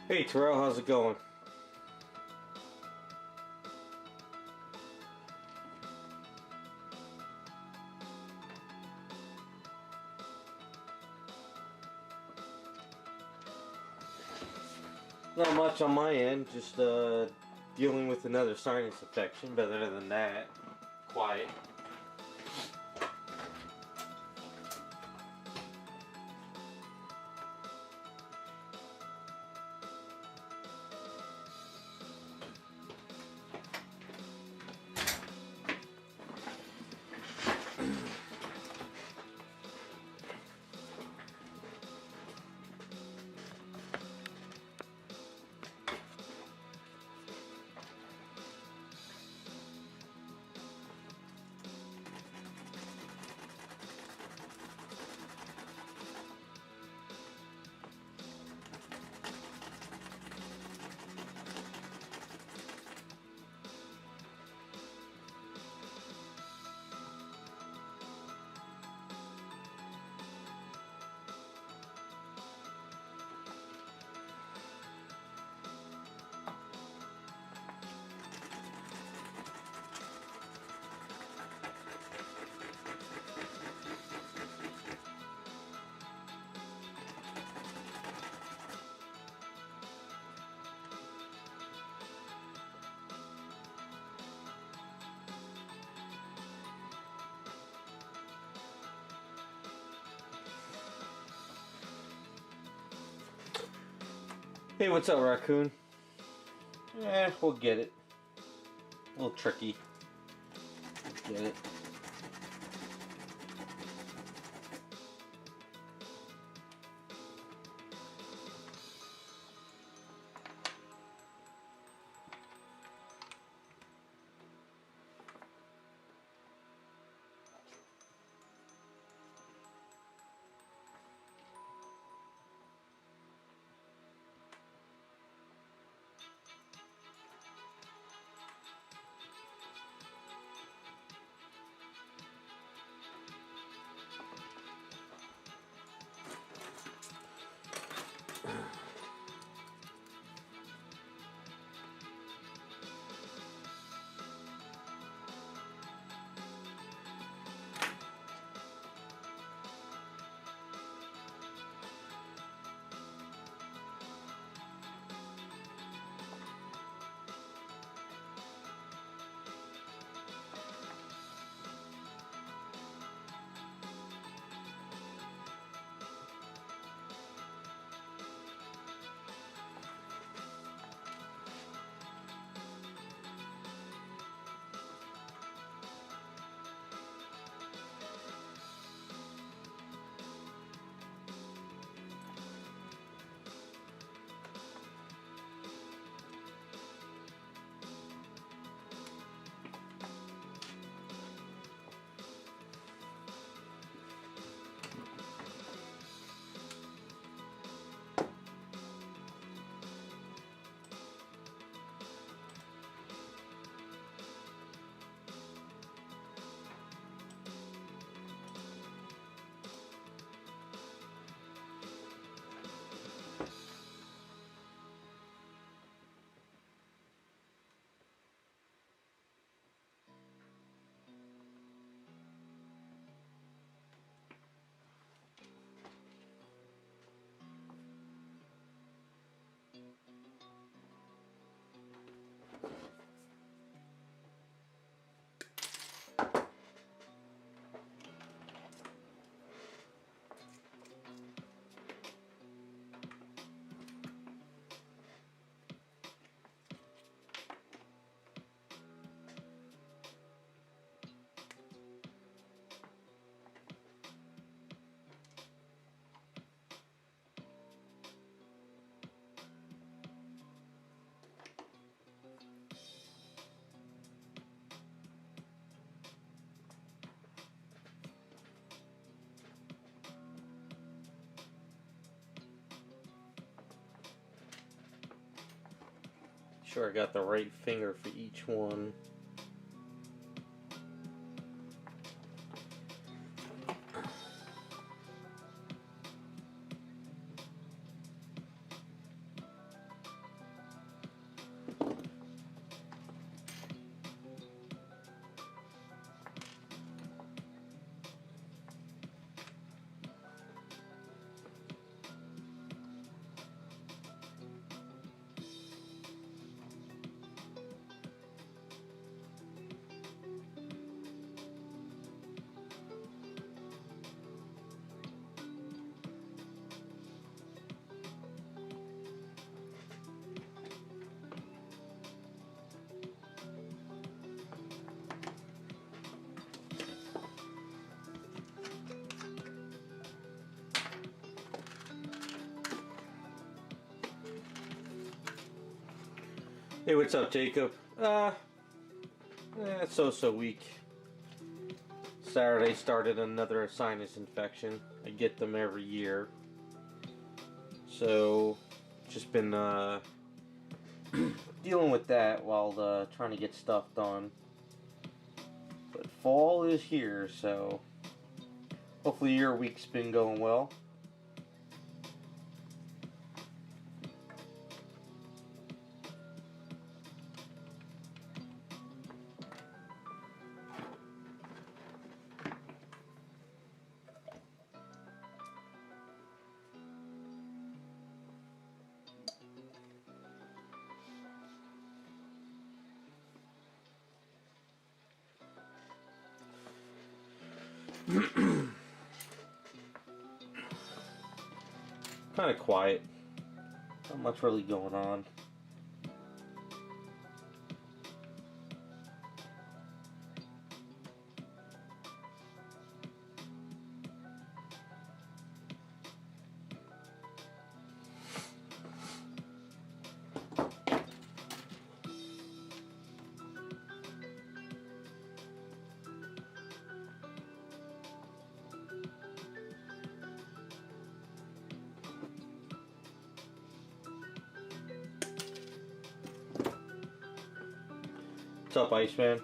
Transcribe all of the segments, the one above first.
Hey Terrell, how's it going? Not much on my end, just dealing with another sinus infection, but other than that, quiet. Hey, what's up, raccoon? We'll get it. A little tricky. Get it. Sure I got the right finger for each one. Hey, what's up, Jacob? So weak. Saturday started another sinus infection. I get them every year. So, just been dealing with that while trying to get stuff done. But fall is here, so hopefully your week's been going well. Kind of quiet. Not much really going on. What's up, Iceman?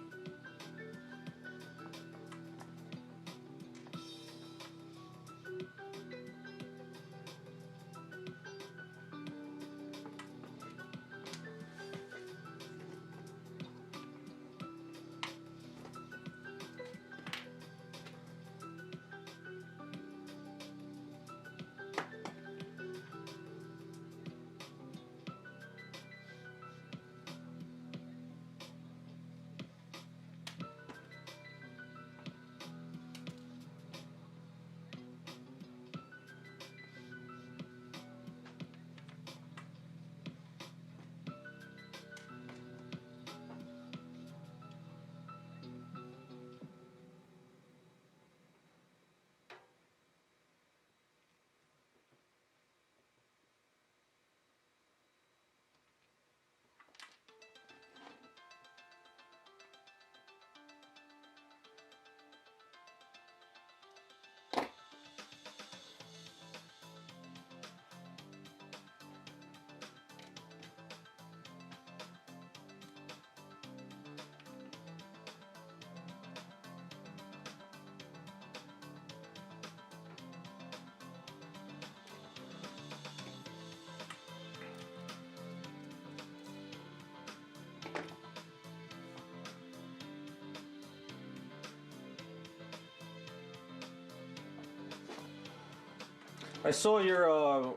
I saw your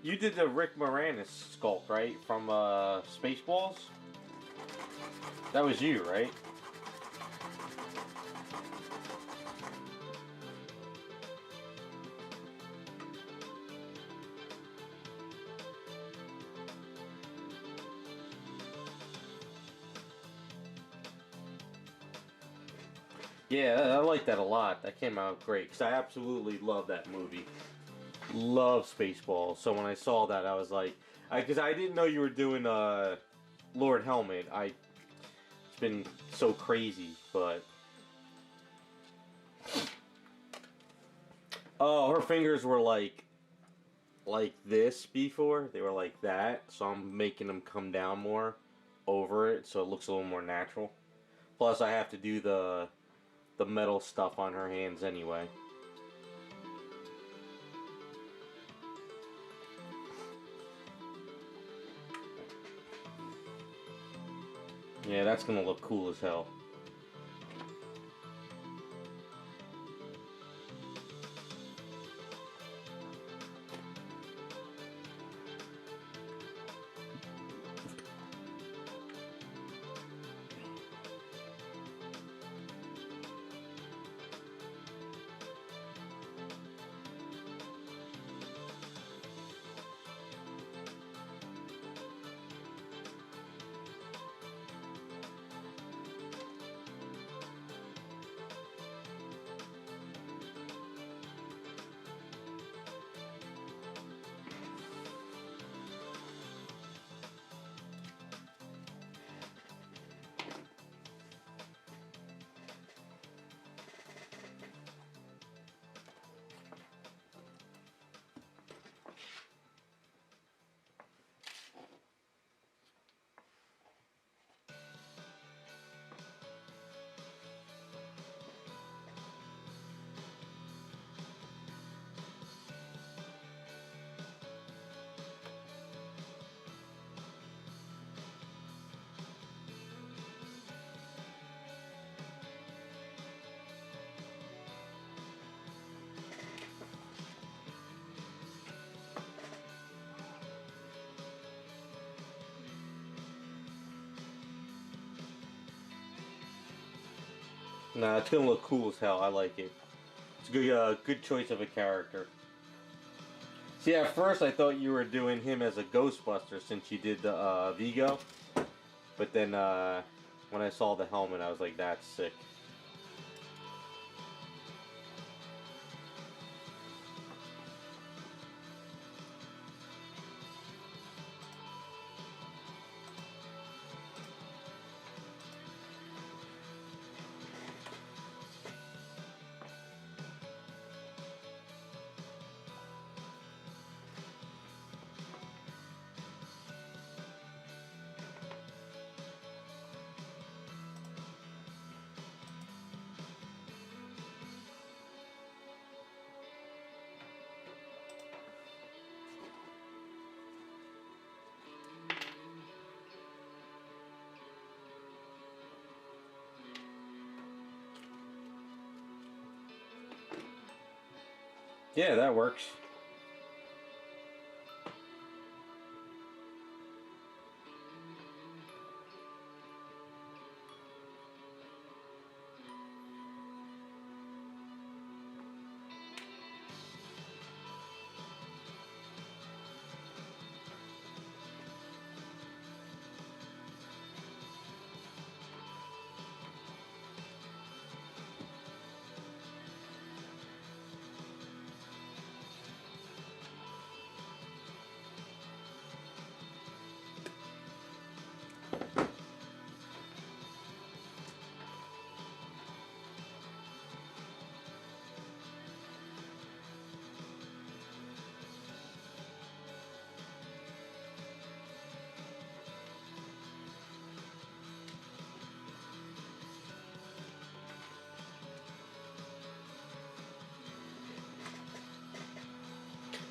you did the Rick Moranis sculpt, right? From Spaceballs? That was you, right? Yeah, I like that a lot. That came out great because I absolutely love that movie. Love Spaceballs. So when I saw that, I was like, because I didn't know you were doing Lord Helmet. It's been so crazy, but oh, her fingers were like this before. They were like that, so I'm making them come down more over it, so it looks a little more natural. Plus, I have to do the metal stuff on her hands anyway. Yeah, that's gonna look cool as hell. Nah, it's gonna look cool as hell. I like it. It's a good choice of a character. See, at first I thought you were doing him as a Ghostbuster since you did the Vigo, but then when I saw the helmet, I was like, that's sick. Yeah, that works.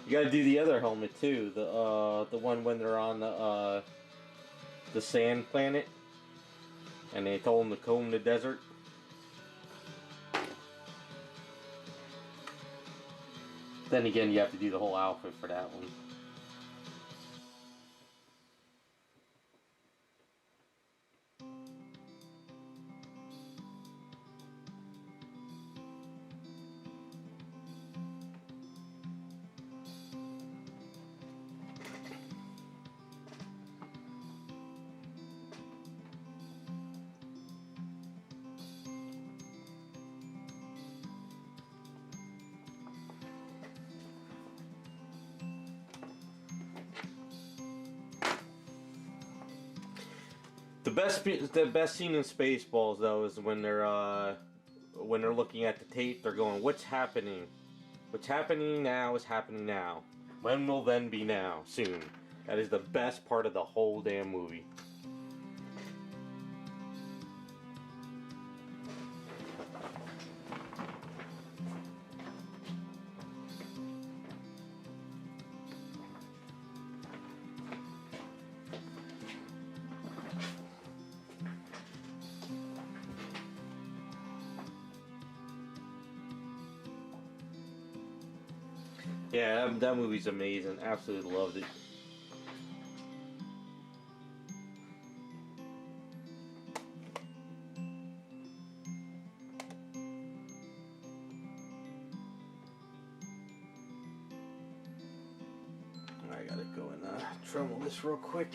You gotta do the other helmet too, the one when they're on the sand planet, and they told them to comb the desert. Then again, you have to do the whole outfit for that one. The best scene in Spaceballs though is when they're looking at the tape. They're going, "What's happening? What's happening now is happening now. When will then be now? Soon." That is the best part of the whole damn movie. Yeah, that movie's amazing. Absolutely loved it. I gotta go and Dremel this real quick.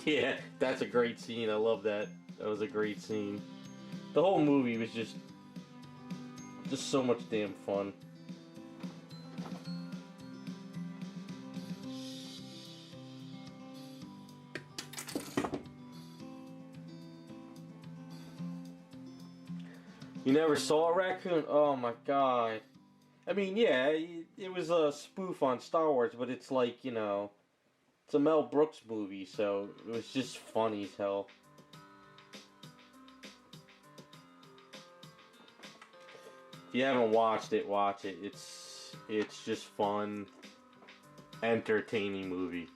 Yeah, that's a great scene. I love that. That was a great scene. The whole movie was just so much damn fun. You never saw a raccoon? Oh my god. I mean, yeah, it was a spoof on Star Wars, but it's like, you know, it's a Mel Brooks movie, so it was just funny as hell. If you haven't watched it, watch it. It's just fun, entertaining movie.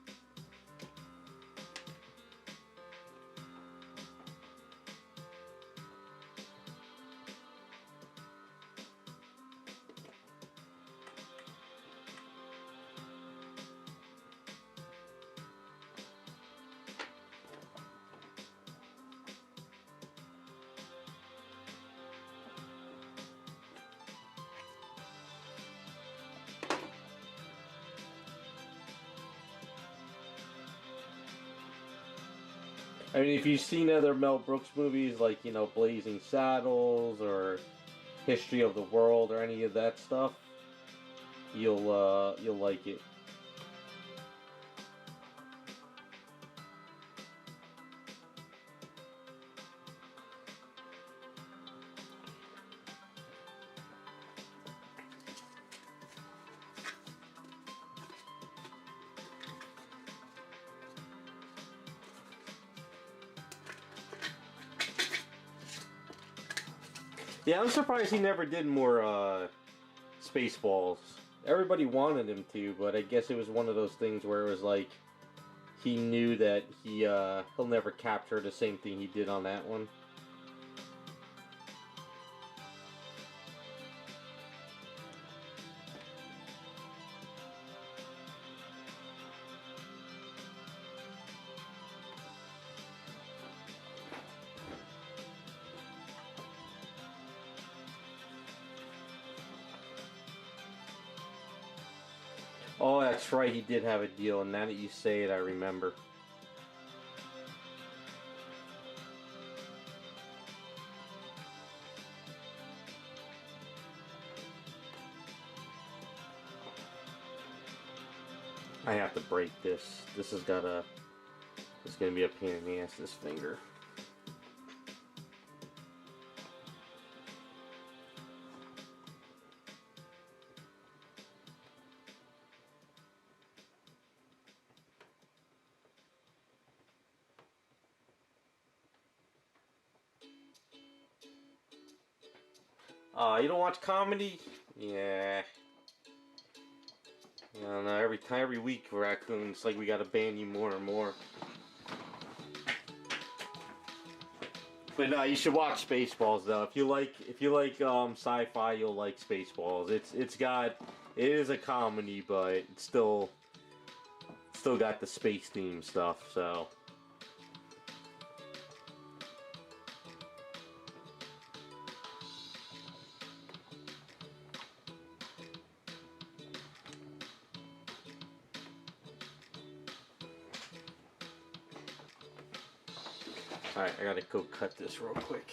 I mean, if you've seen other Mel Brooks movies like, you know, Blazing Saddles or History of the World or any of that stuff, you'll like it. Yeah, I'm surprised he never did more Spaceballs. Everybody wanted him to, but I guess it was one of those things where it was like he knew that he'll never capture the same thing he did on that one. Oh, that's right, he did have a deal, and now that you say it, I remember. I have to break this. This is gonna be a pain in the ass, this finger. You don't watch comedy? Yeah. I don't know, every week, Raccoon, it's like we gotta ban you more and more. But no, you should watch Spaceballs though. If you like sci-fi, you'll like Spaceballs. It is a comedy, but it's still got the space theme stuff, so. Alright, I gotta go cut this real quick.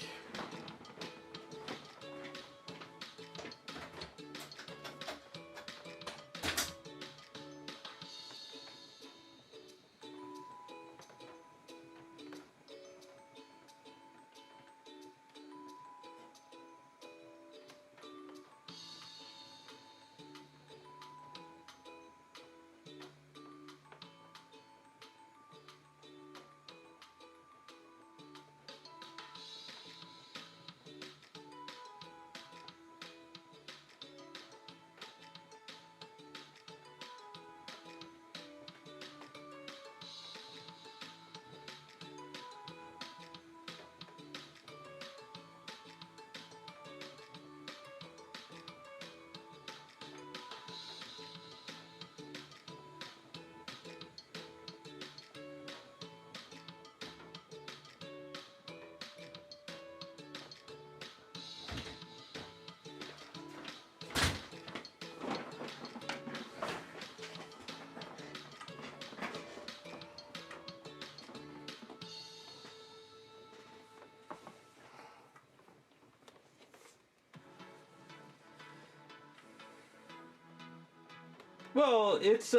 Well, it's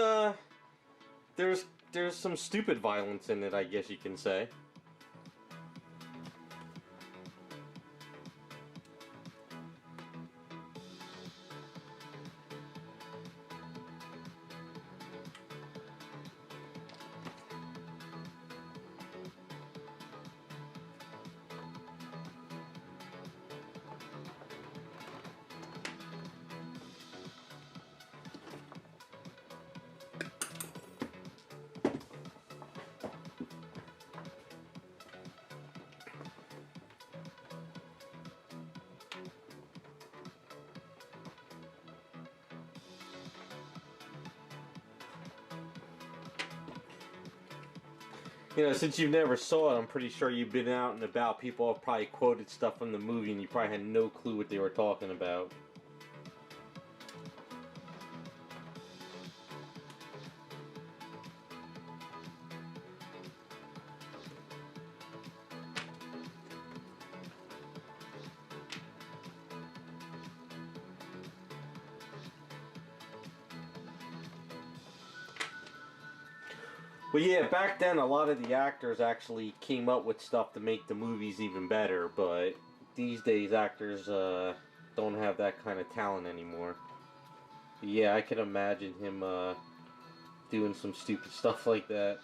there's some stupid violence in it, I guess you can say. You know, since you never saw it, I'm pretty sure you've been out and about. People have probably quoted stuff from the movie and you probably had no clue what they were talking about. Well, yeah, back then a lot of the actors actually came up with stuff to make the movies even better, but these days actors don't have that kind of talent anymore. Yeah, I can imagine him doing some stupid stuff like that.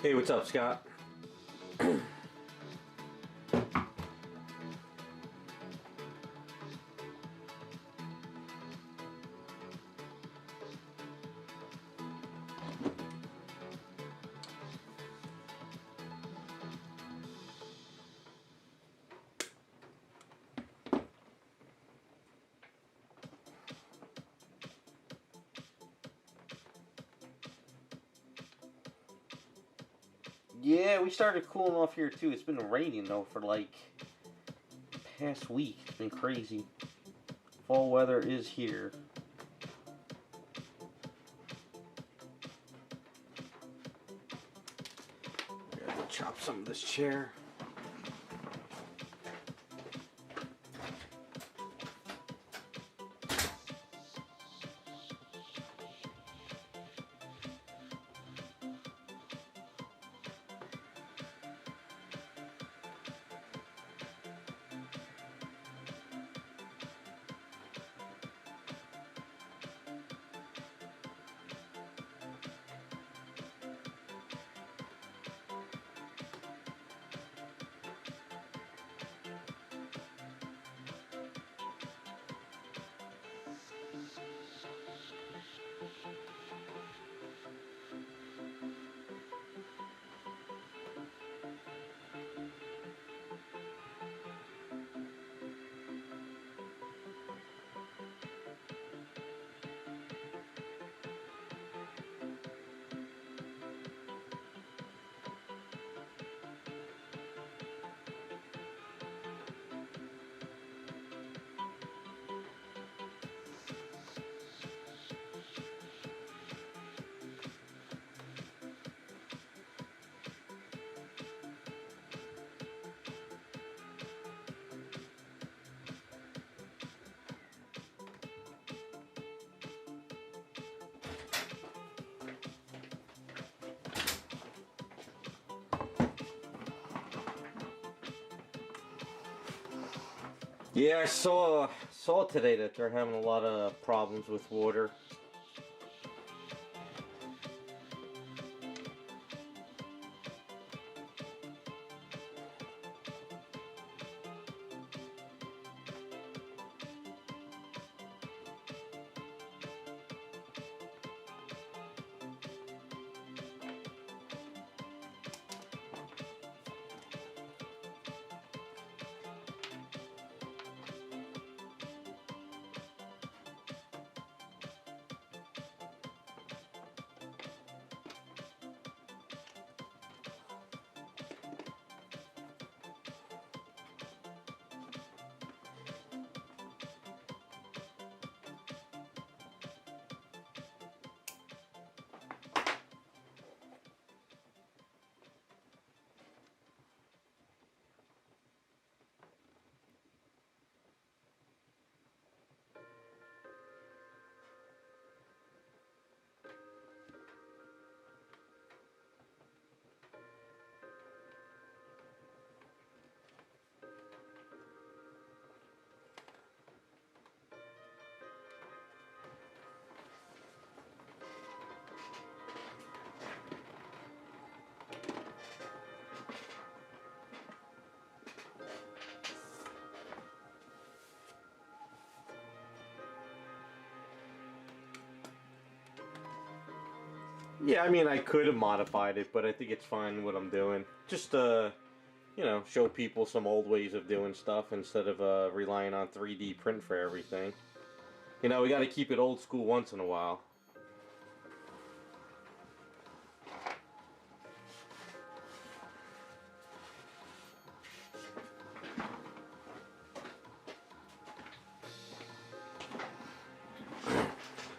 Hey, what's up, Scott? Yeah, we started cooling off here too. It's been raining though for like the past week. It's been crazy. Fall weather is here. Gotta chop some of this chair. Yeah, I saw today that they're having a lot of problems with water. Yeah, I mean, I could have modified it, but I think it's fine what I'm doing. Just, you know, show people some old ways of doing stuff instead of relying on 3D print for everything. You know, we got to keep it old school once in a while.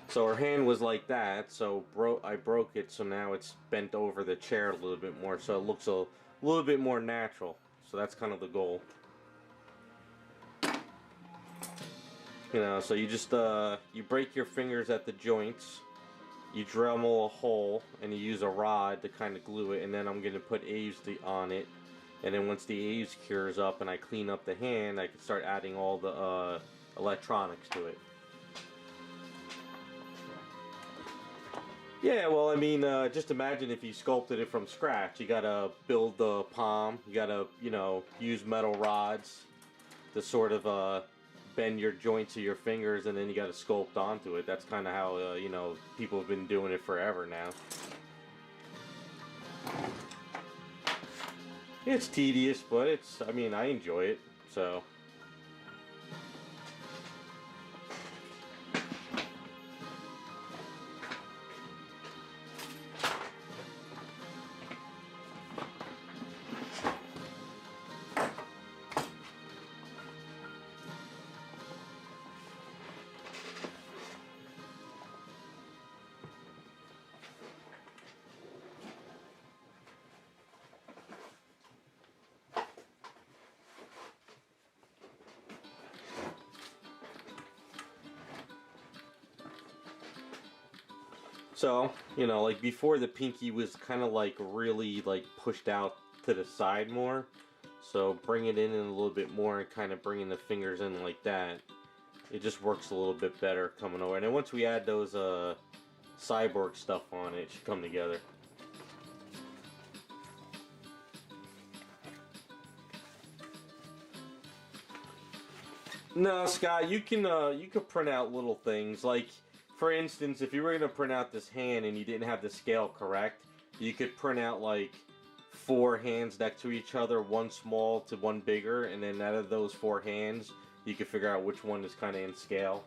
So her hand was like that, so I broke it, so now it's bent over the chair a little bit more, so it looks a little bit more natural. So that's kind of the goal. You know, so you just you break your fingers at the joints, you Dremel a hole, and you use a rod to kind of glue it, and then I'm gonna put Aves on it, and then once the Aves cures up and I clean up the hand, I can start adding all the electronics to it. Yeah, well, I mean, just imagine if you sculpted it from scratch. You gotta build the palm. You gotta, you know, use metal rods to sort of bend your joints of your fingers, and then you gotta sculpt onto it. That's kind of how, you know, people have been doing it forever now. It's tedious, but it's, I mean, I enjoy it, so... So, you know, like before the pinky was kind of like really like pushed out to the side more. So bring it in a little bit more and kind of bringing the fingers in like that. It just works a little bit better coming over. And then once we add those cyborg stuff on it, it should come together. No, Scott, you can print out little things like, for instance, if you were gonna print out this hand and you didn't have the scale correct, you could print out like 4 hands next to each other, one small to one bigger, and then out of those 4 hands, you could figure out which one is kind of in scale.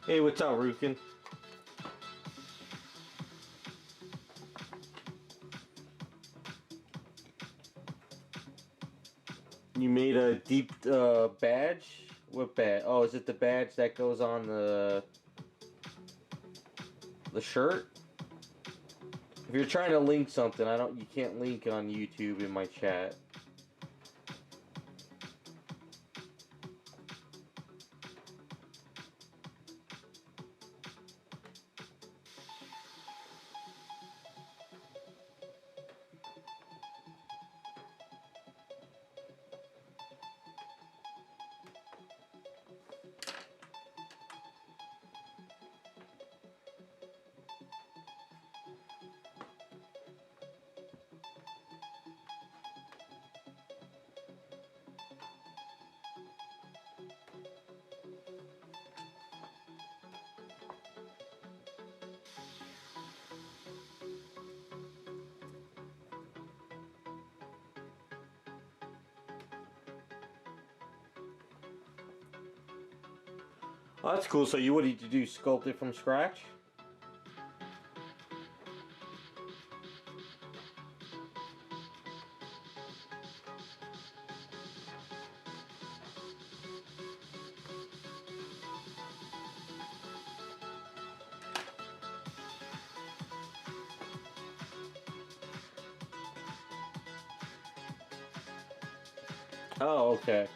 Hey, what's up, Rukin? You made a deep badge? What badge? Oh, is it the badge that goes on the shirt? If you're trying to link something, you can't link on YouTube in my chat. Oh, that's cool. So what did you do? Sculpt it from scratch? Oh, okay.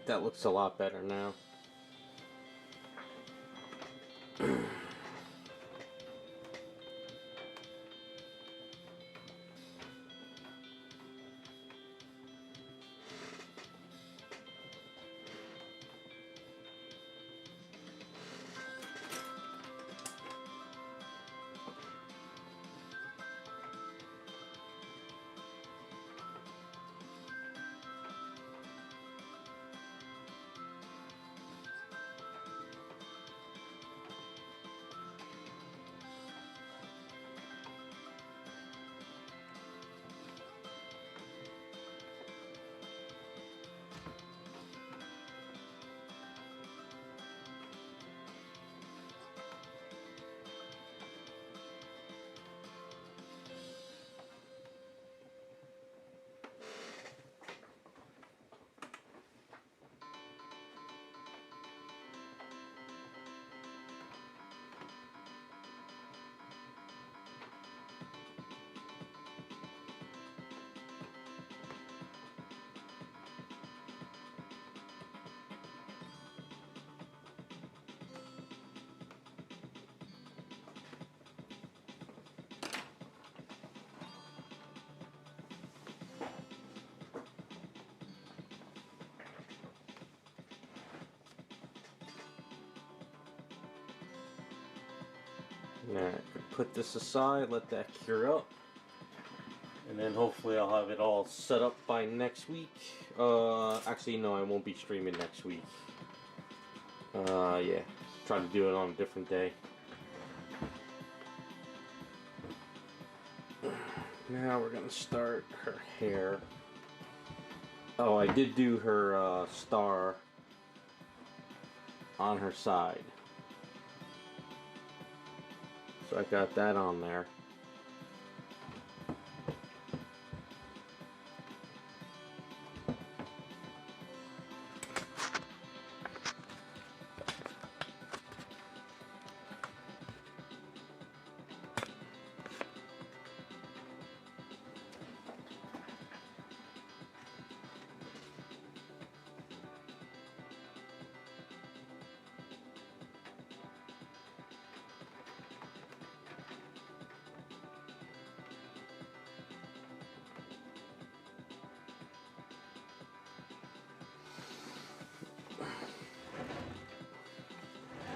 That looks a lot better now. Now I could put this aside, let that cure up, and then hopefully I'll have it all set up by next week. Actually no, I won't be streaming next week. Yeah, try to do it on a different day. Now we're gonna start her hair. Oh, I did do her star on her side. So I got that on there.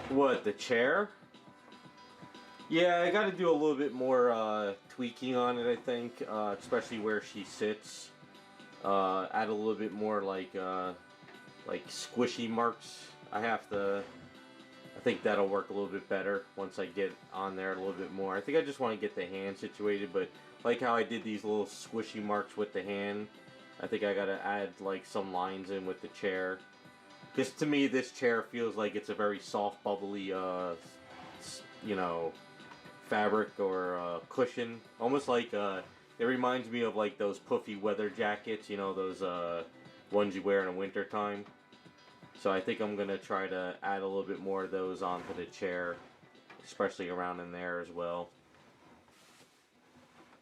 What, the chair? Yeah, I gotta do a little bit more tweaking on it, I think, especially where she sits. Add a little bit more like squishy marks. I think that'll work a little bit better once I get on there a little bit more. I think I just want to get the hand situated, but like how I did these little squishy marks with the hand, I think I gotta add like some lines in with the chair. Because to me, this chair feels like it's a very soft, bubbly, you know, fabric or cushion. Almost like, it reminds me of like those puffy weather jackets, you know, those ones you wear in the winter time. So I think I'm going to try to add a little bit more of those onto the chair, especially around in there as well.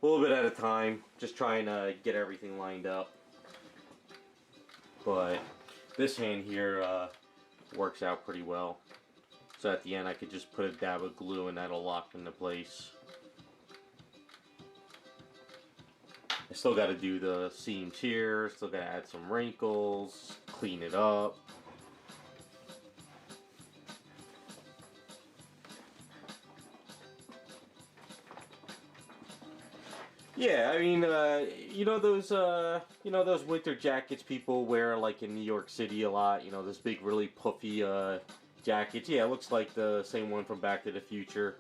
A little bit at a time, just trying to get everything lined up. But this hand here works out pretty well. So at the end I could just put a dab of glue and that'll lock into place. I still got to do the seams here, still got to add some wrinkles, clean it up. Yeah, I mean, you know those winter jackets people wear like in New York City a lot. You know, those big, really puffy jackets. Yeah, it looks like the same one from Back to the Future.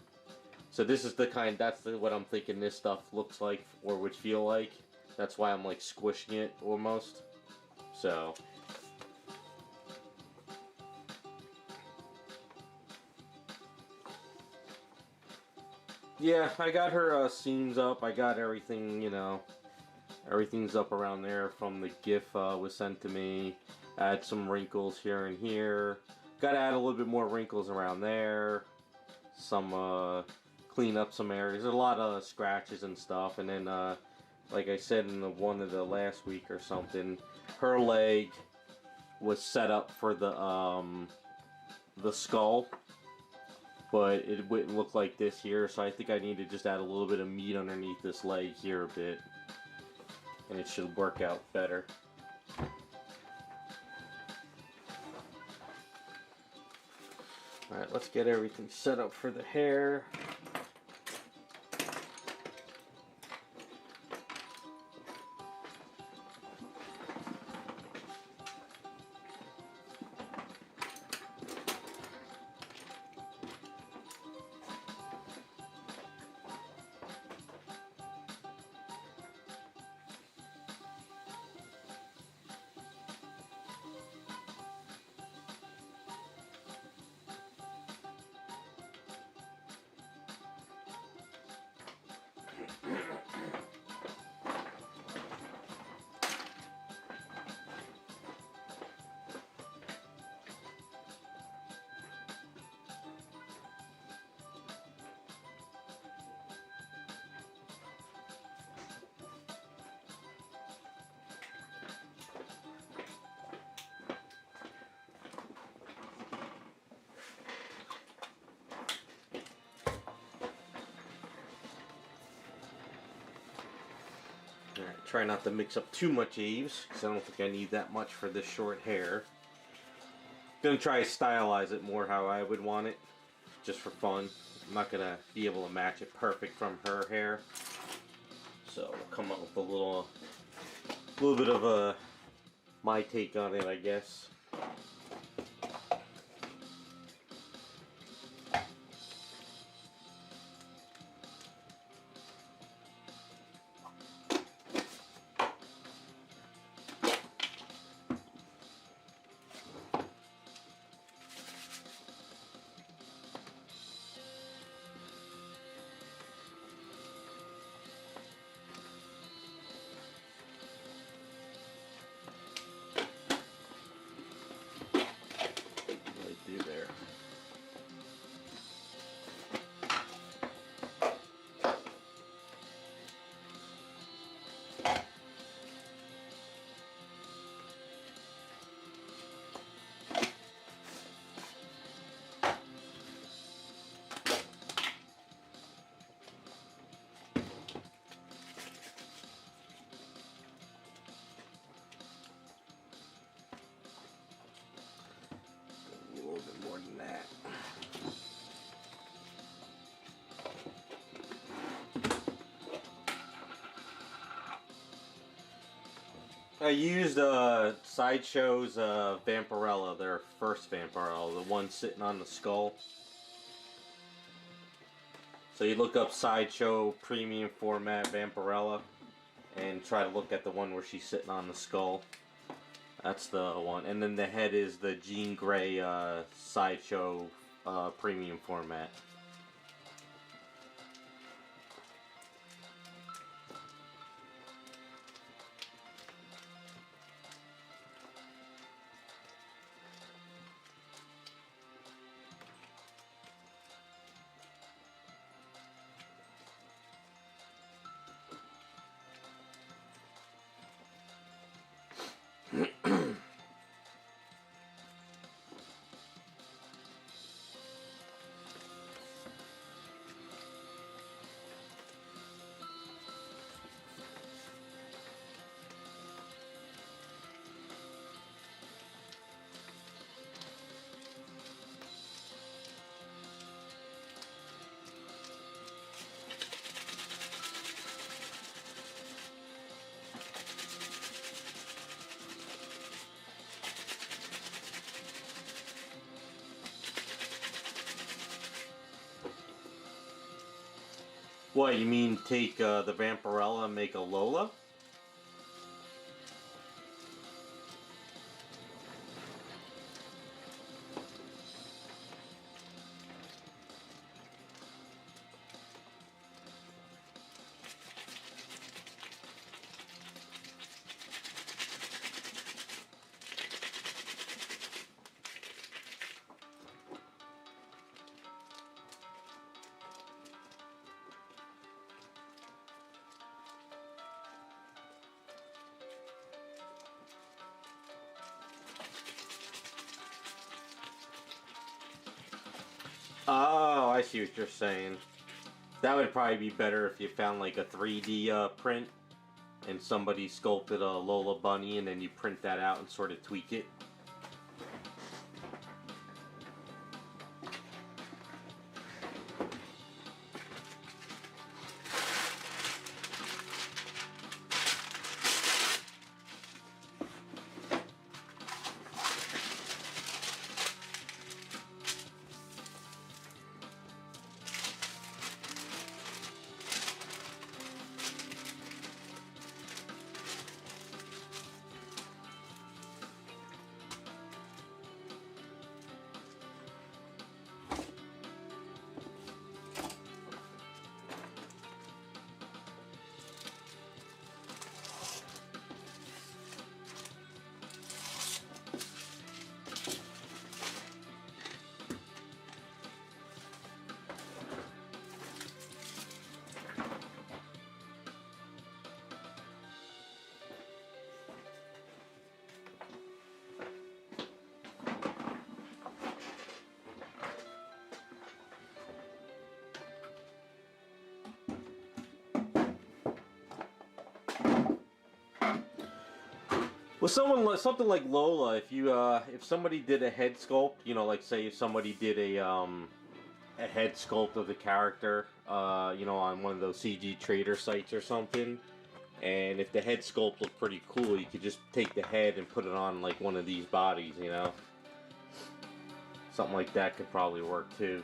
So this is the kind. That's what I'm thinking. This stuff looks like or would feel like. That's why I'm like squishing it almost. So. Yeah, I got her seams up. I got everything, you know, everything's up around there from the GIF was sent to me. Add some wrinkles here and here. Got to add a little bit more wrinkles around there. Some clean up some areas. There's a lot of scratches and stuff. And then, like I said in one of the last week or something, her leg was set up for the skull, but it wouldn't look like this here, so I think I need to just add a little bit of meat underneath this leg here a bit, and it should work out better. Alright, let's get everything set up for the hair. Alright, try not to mix up too much Aves, because I don't think I need that much for this short hair. Gonna try to stylize it more how I would want it, just for fun. I'm not gonna be able to match it perfect from her hair, so we'll come up with a little bit of my take on it, I guess. I used Sideshow's Vampirella, their first Vampirella, the one sitting on the skull. So you look up Sideshow Premium Format Vampirella and try to look at the one where she's sitting on the skull. That's the one. And then the head is the Jean Grey Sideshow Premium Format. What, you mean take the Vampirella and make a Lola? Oh, I see what you're saying. That would probably be better if you found like a 3D print and somebody sculpted a Lola bunny and then you print that out and sort of tweak it. Well, something like Lola, if somebody did a head sculpt, you know, like say if somebody did a head sculpt of the character, you know, on one of those CG trader sites or something, and if the head sculpt looked pretty cool, you could just take the head and put it on like one of these bodies, you know. Something like that could probably work too.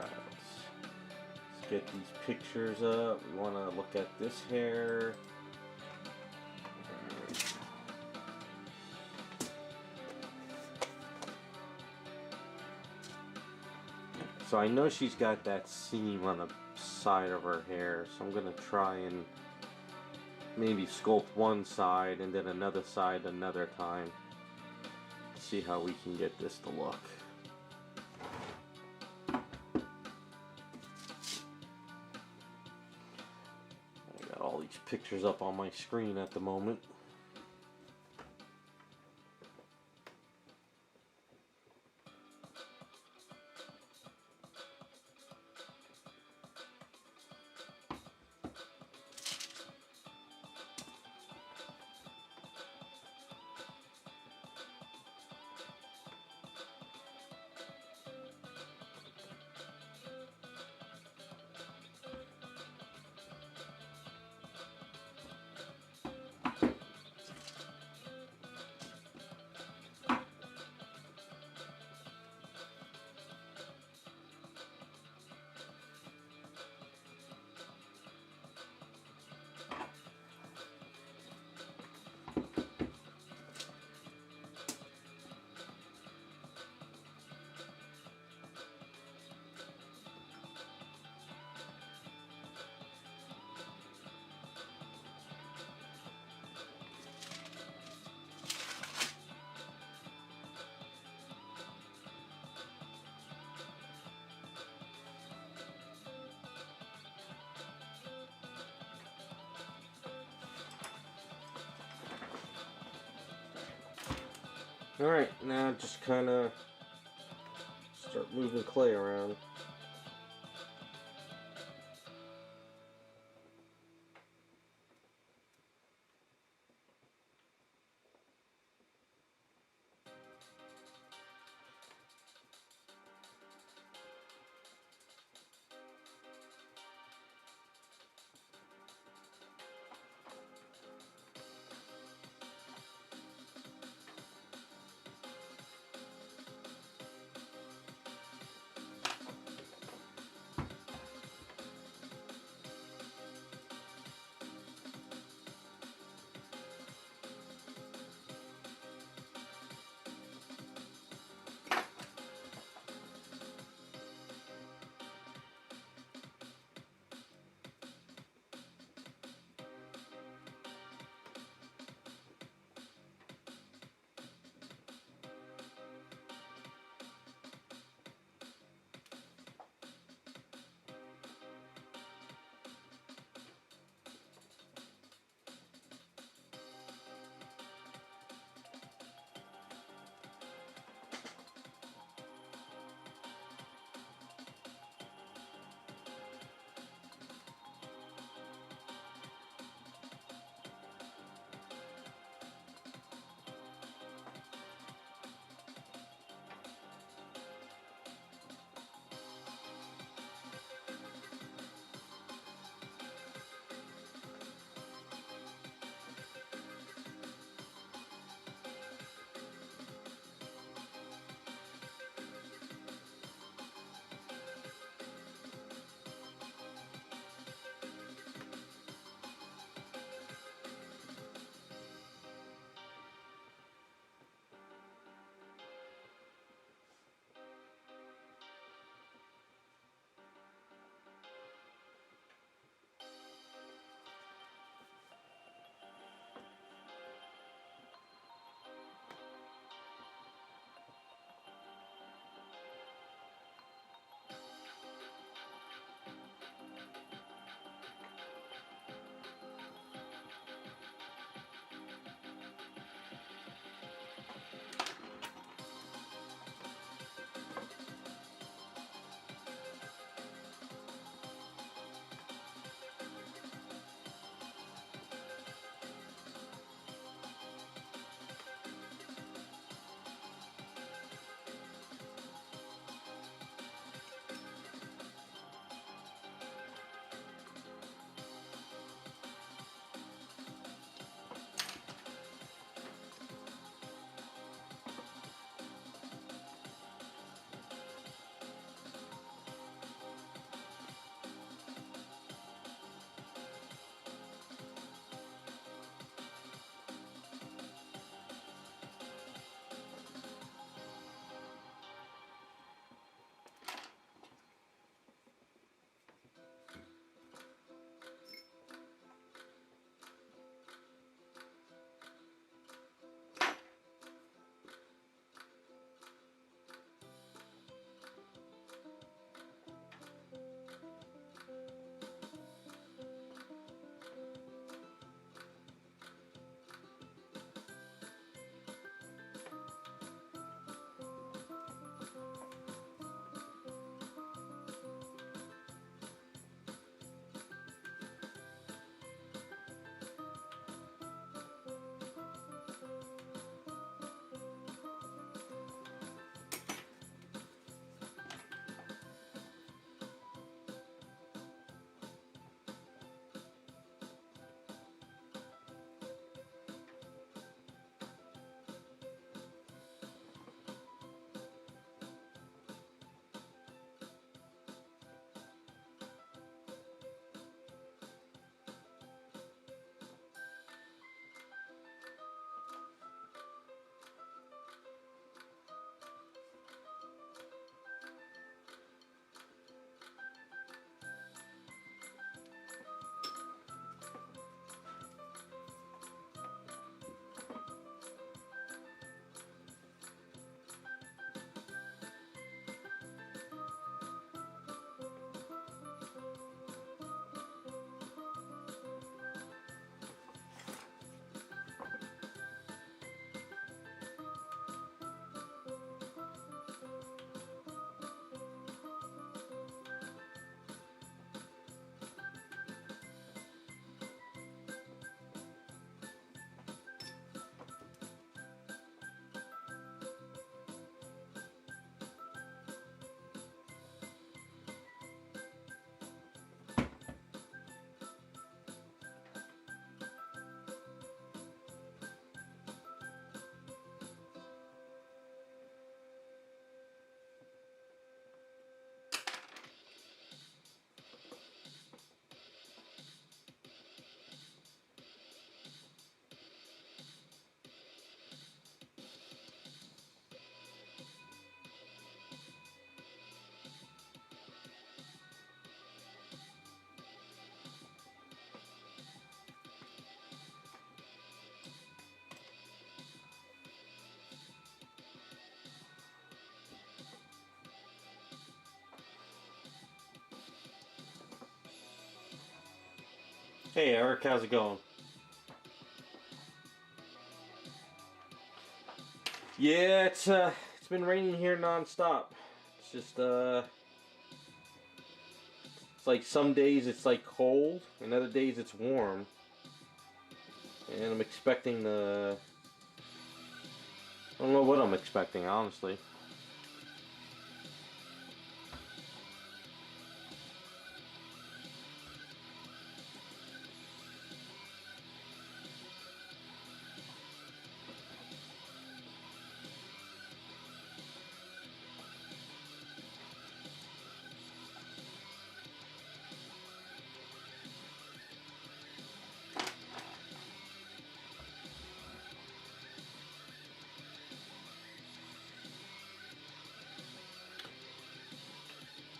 Let's get these pictures up. We want to look at this hair. So I know she's got that seam on the side of her hair, so I'm going to try and maybe sculpt one side and then another side another time. See how we can get this to look. I got all these pictures up on my screen at the moment. Alright, now just kind of start moving clay around. Hey Eric, how's it going? Yeah, it's been raining here nonstop. It's just it's like some days it's like cold, and other days it's warm. And I'm expecting I don't know what I'm expecting, honestly.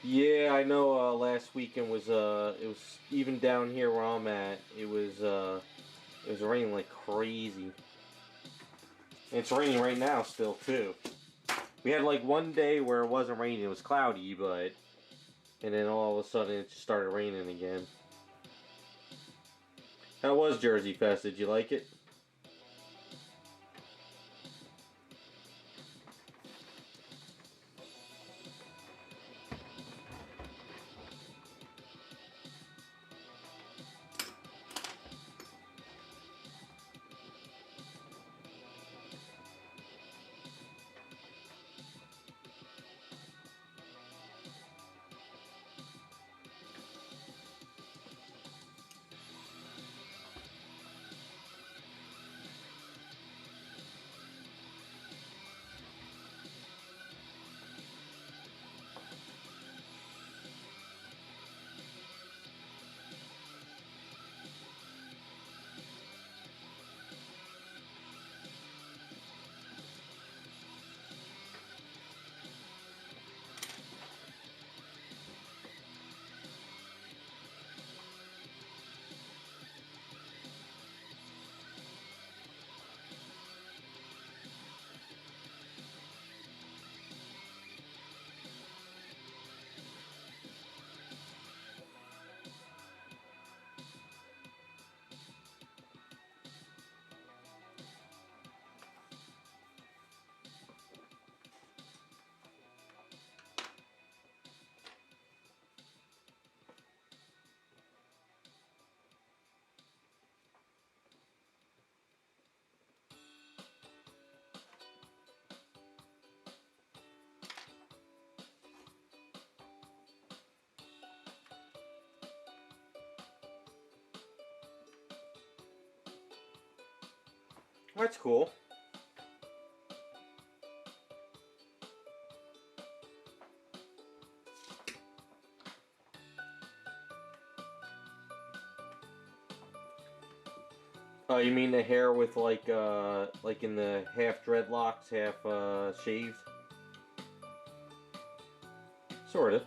Yeah, I know. Last weekend was it was even down here where I'm at. It was raining like crazy. And it's raining right now still too. We had like one day where it wasn't raining. It was cloudy, but and then all of a sudden it just started raining again. How was Jersey Fest? Did you like it? That's cool. Oh, you mean the hair with like in the half dreadlocks, half shaved? Sort of.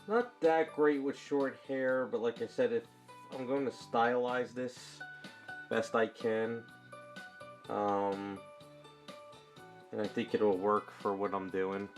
Not that great with short hair, but like I said, if I'm going to stylize this best I can, um, and I think it'll work for what I'm doing.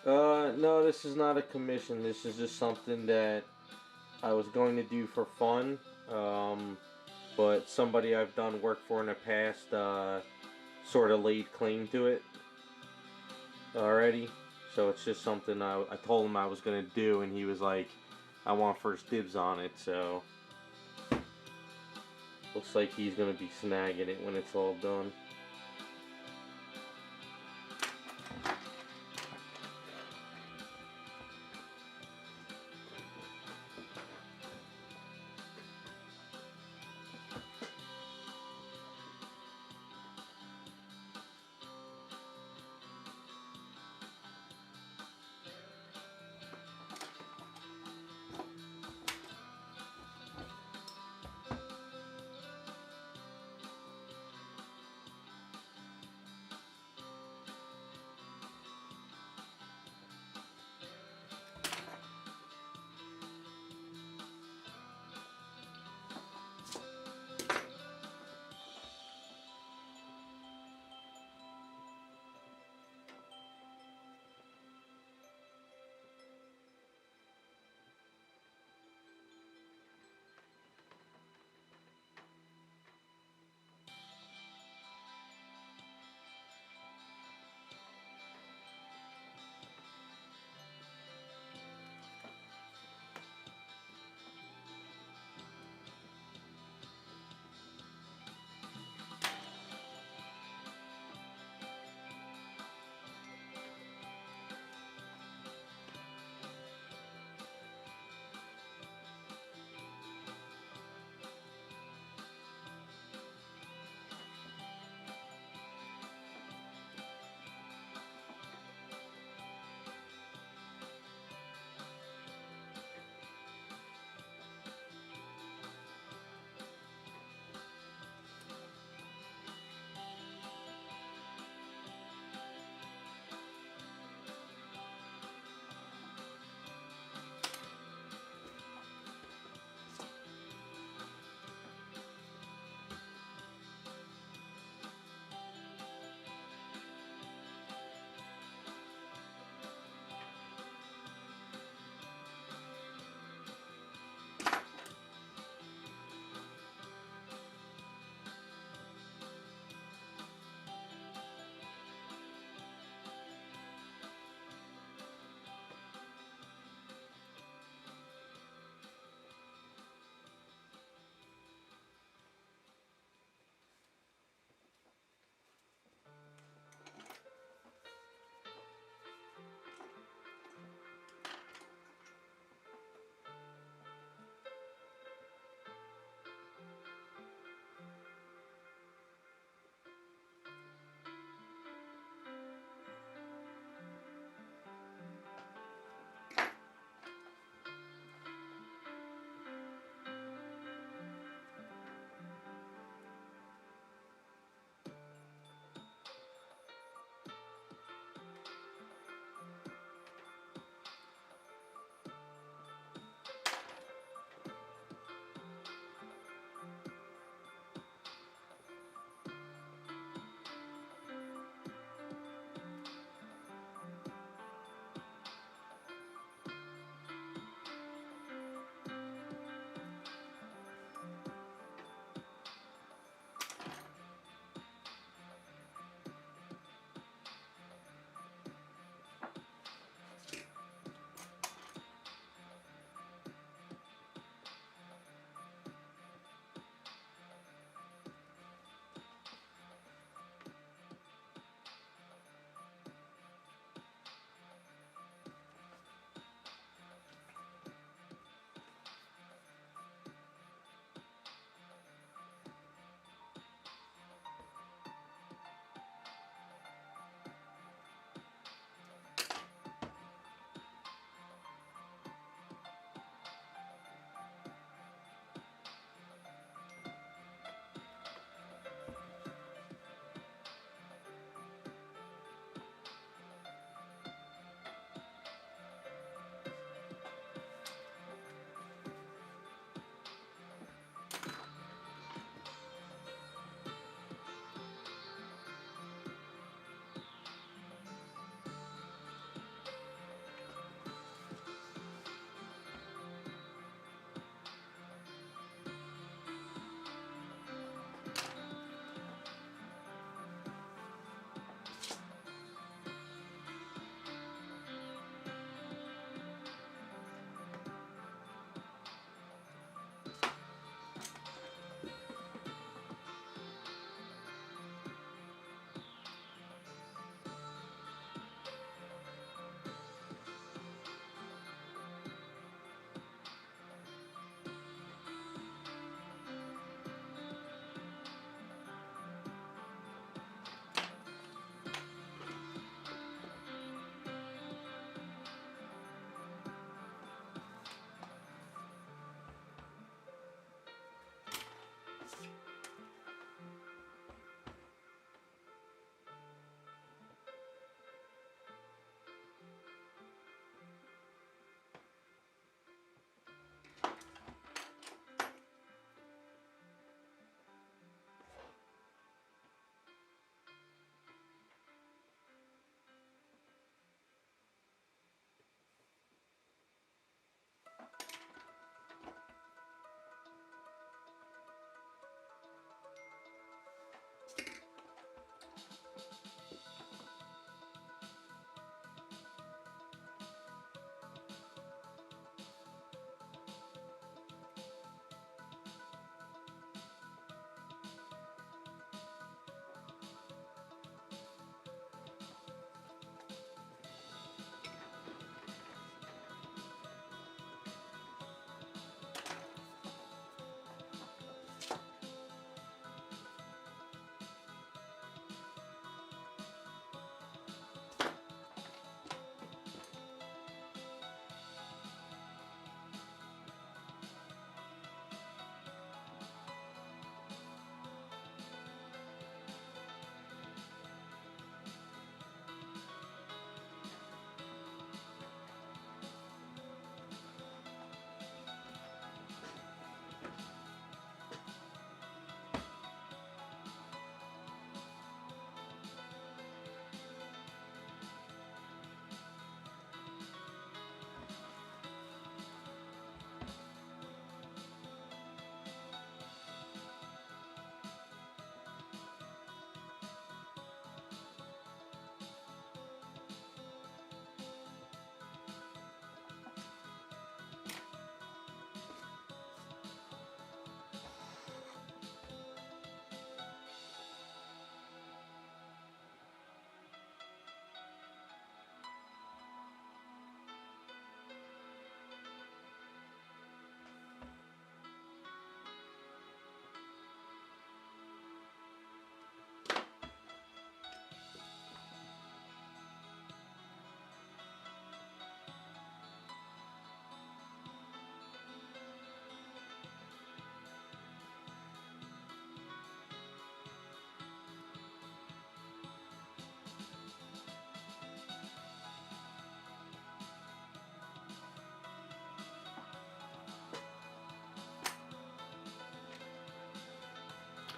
No, this is not a commission. This is just something that I was going to do for fun. Um, but somebody I've done work for in the past sort of laid claim to it already. So it's just something I told him I was going to do, and he was like, I want first dibs on it, so looks like he's going to be snagging it when it's all done.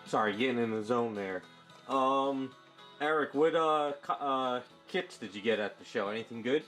Sorry, getting in the zone there. Eric, what kits did you get at the show? Anything good?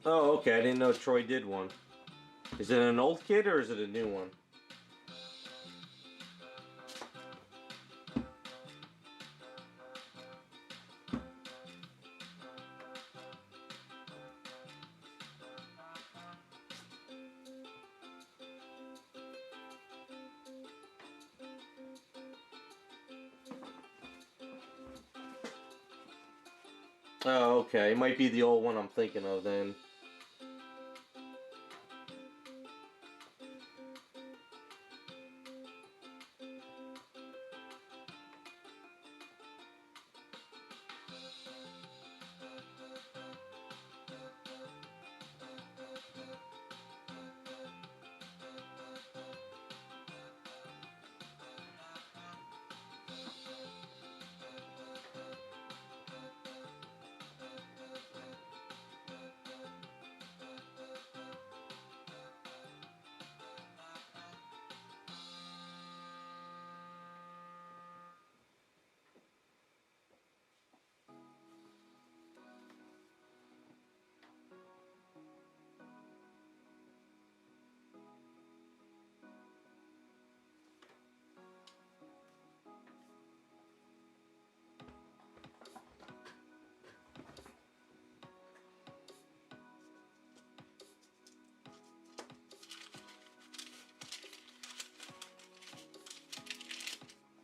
Oh, okay. I didn't know Troy did one. Is it an old kit or is it a new one? Oh, okay. It might be the old one I'm thinking of then.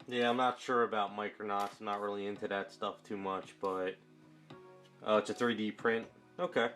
Yeah, I'm not sure about Micronauts. I'm not really into that stuff too much, but it's a 3D print. Okay.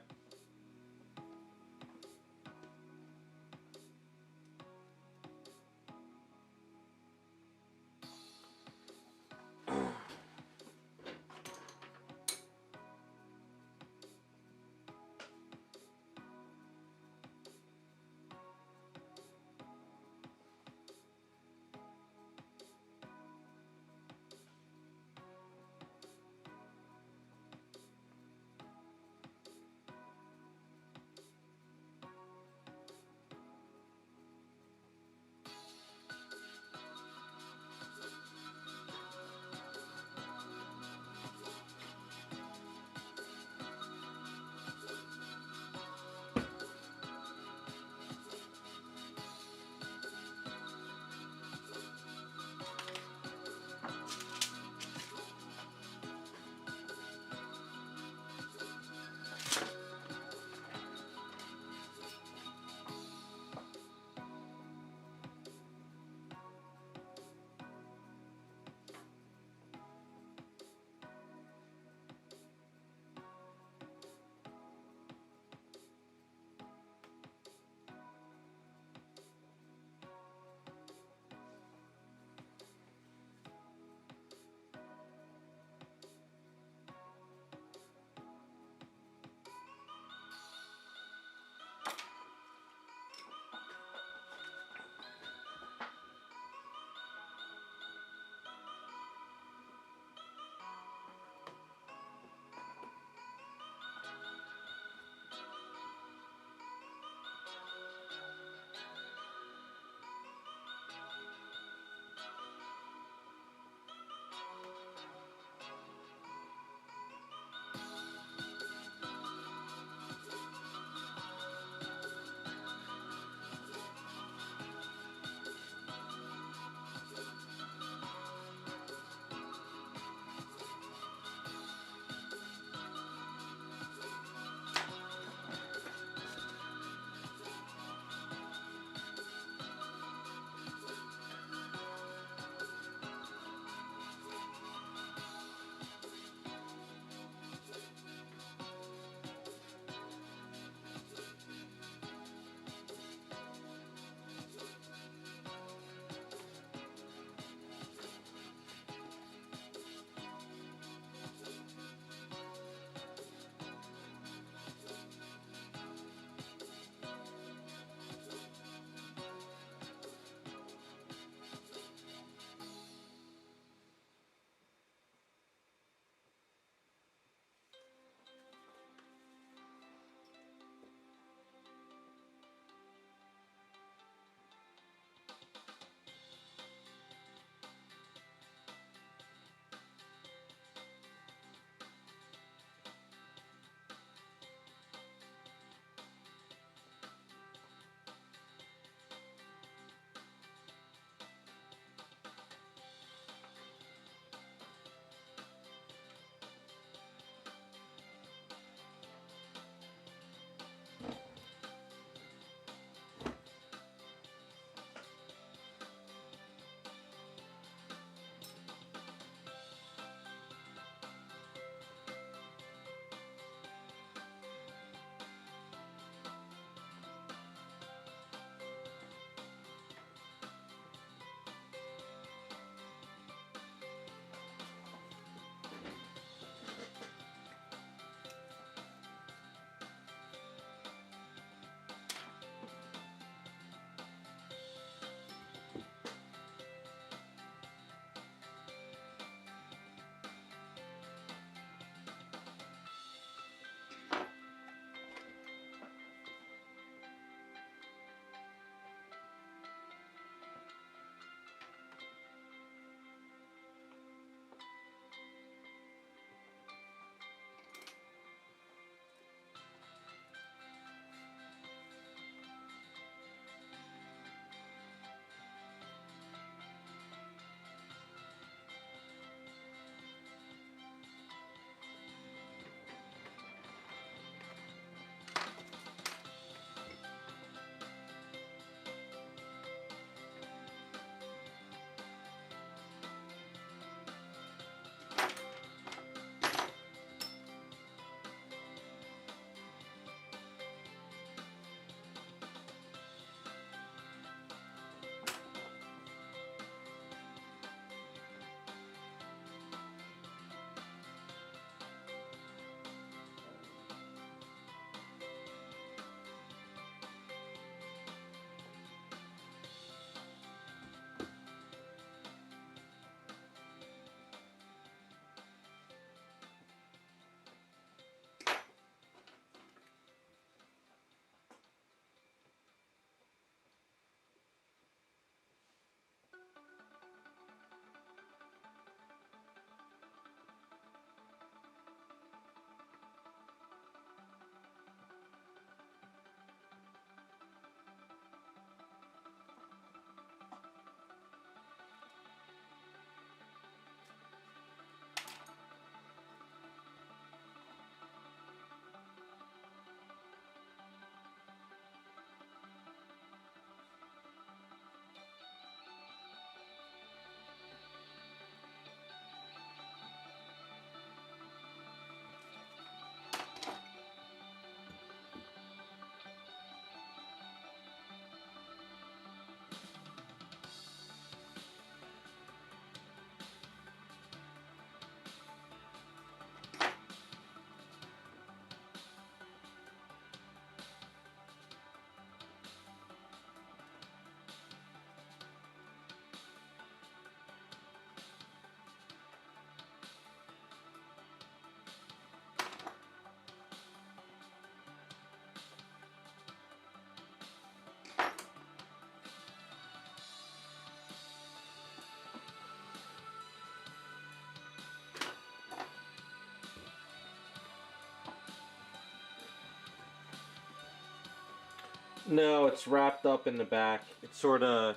No, it's wrapped up in the back. It sort of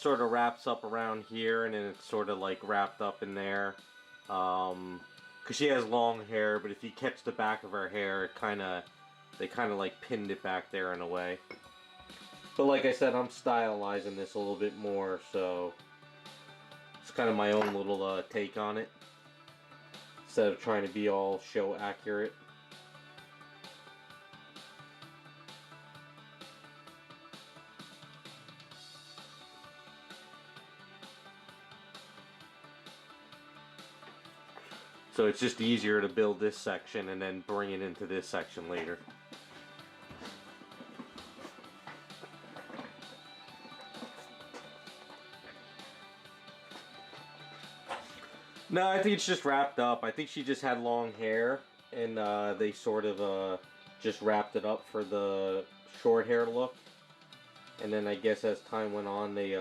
wraps up around here, and then it's sort of like wrapped up in there. Cause she has long hair, but if you catch the back of her hair, they kind of like pinned it back there in a way. But like I said, I'm stylizing this a little bit more, so it's kind of my own little take on it, instead of trying to be all show accurate. So it's just easier to build this section and then bring it into this section later. No, I think it's just wrapped up. I think she just had long hair, and they sort of just wrapped it up for the short hair look. And then I guess as time went on, they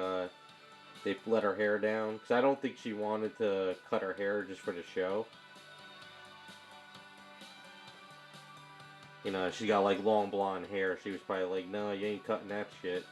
let her hair down, because I don't think she wanted to cut her hair just for the show. You know, she got like long blonde hair. She was probably like, no, you ain't cutting that shit.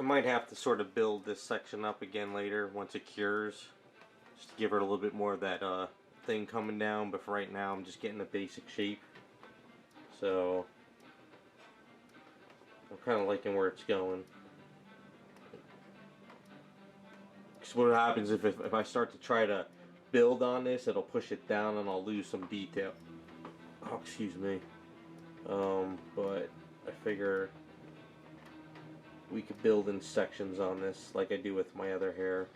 I might have to sort of build this section up again later once it cures, just to give her a little bit more of that thing coming down, but for right now I'm just getting the basic shape. So I'm kind of liking where it's going. Because what happens if I start to try to build on this, it'll push it down and I'll lose some detail. Oh, excuse me. But I figure we could build in sections on this like I do with my other hair.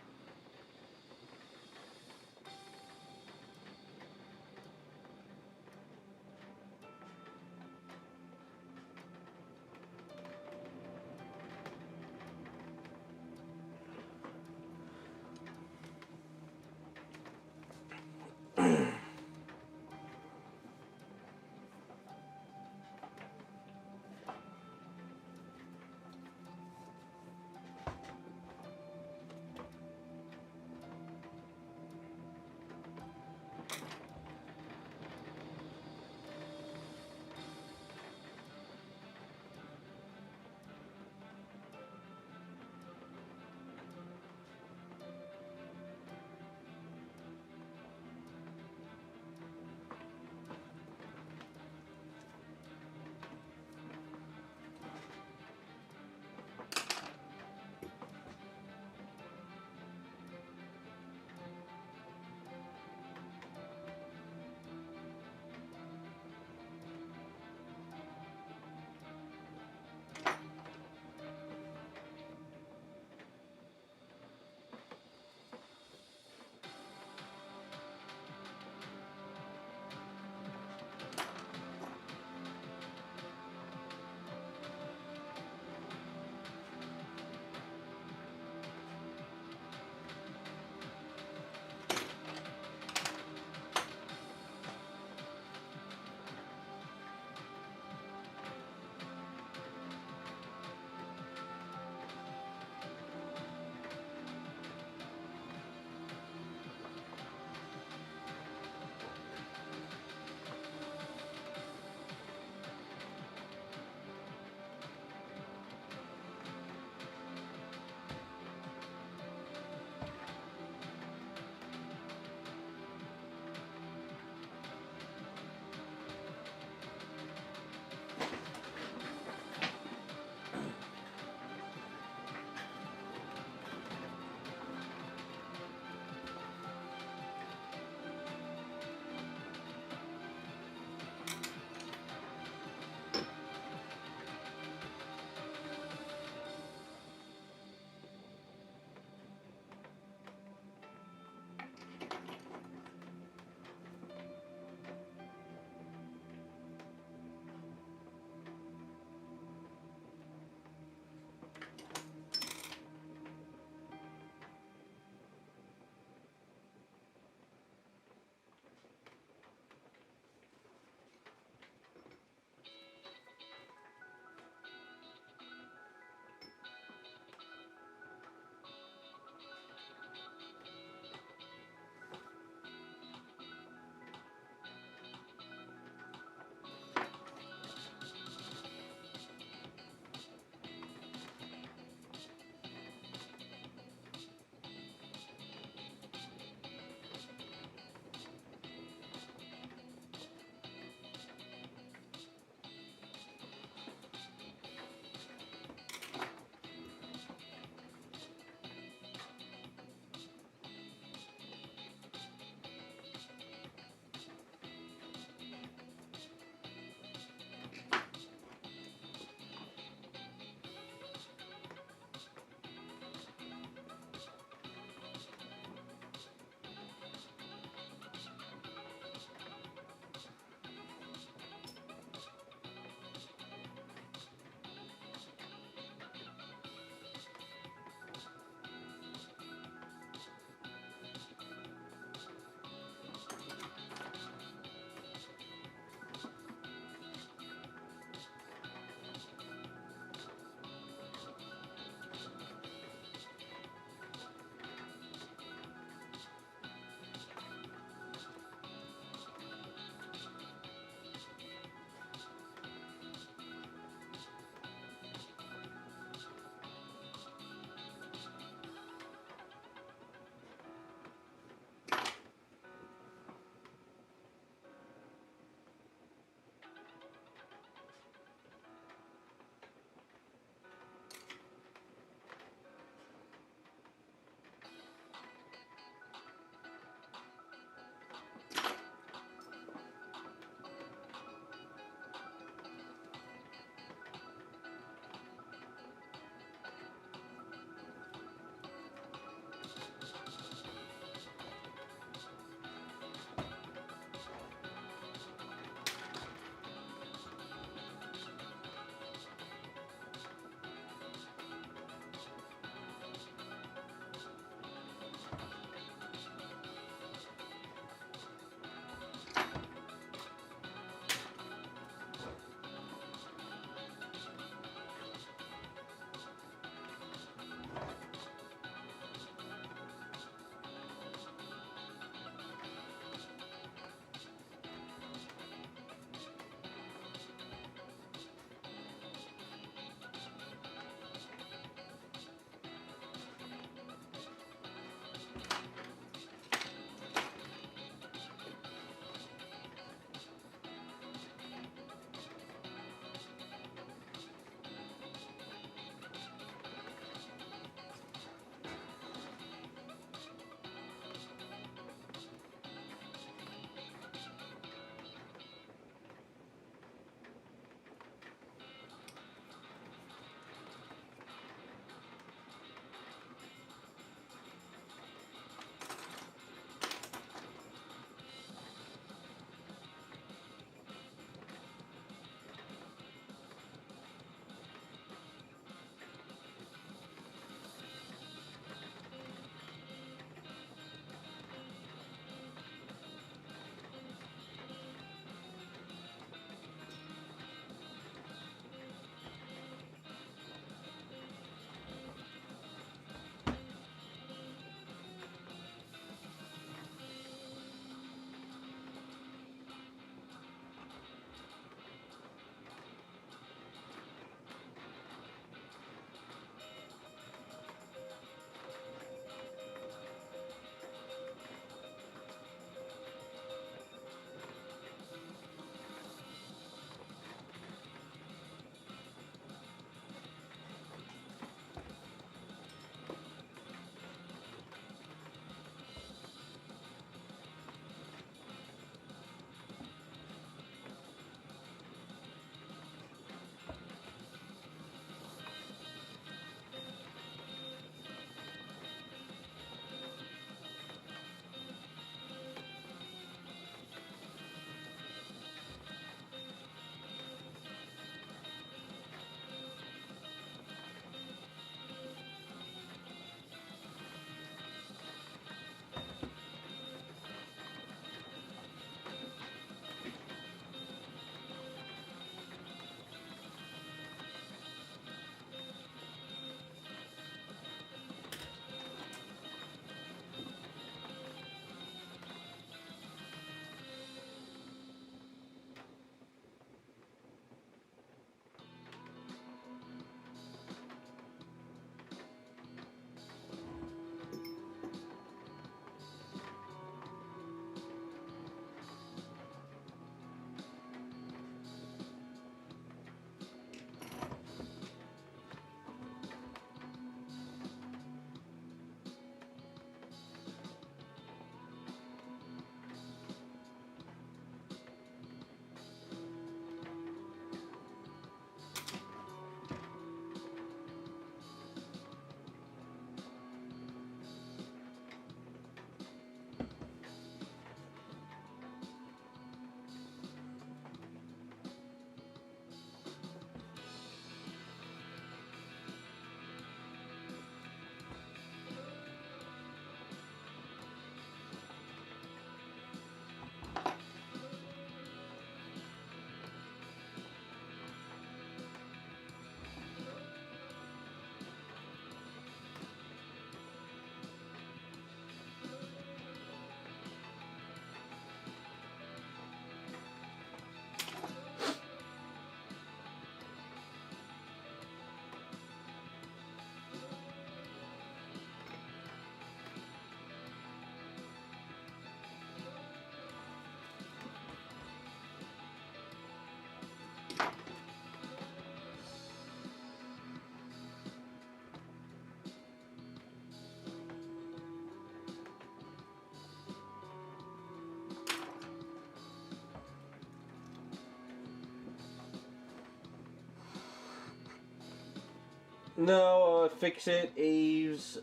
No, Fix It, Aves,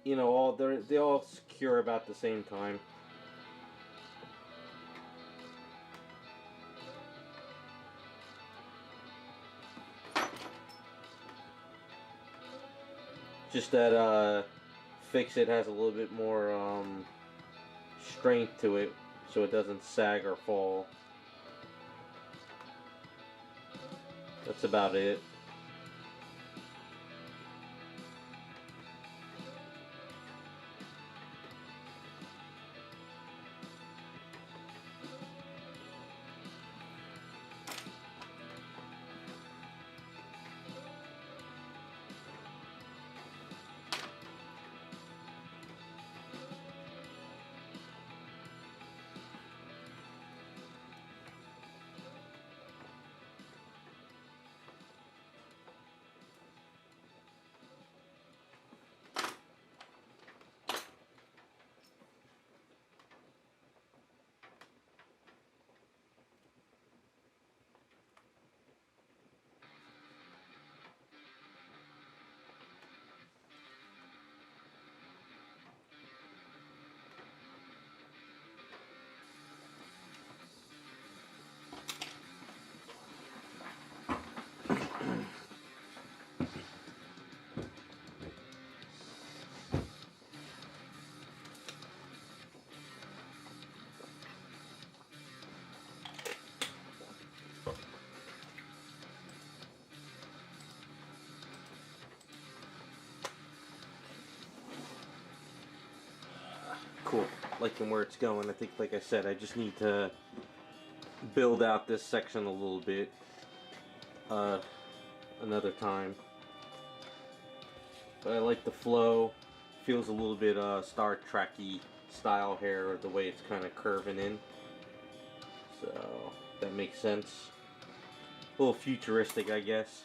you know, they all cure about the same time. Just that Fix It has a little bit more strength to it, so it doesn't sag or fall. That's about it. Cool. Liking where it's going. I think, like I said, I just need to build out this section a little bit another time. But I like the flow. Feels a little bit Star Trek-y style hair, the way it's kind of curving in. So that makes sense. A little futuristic, I guess.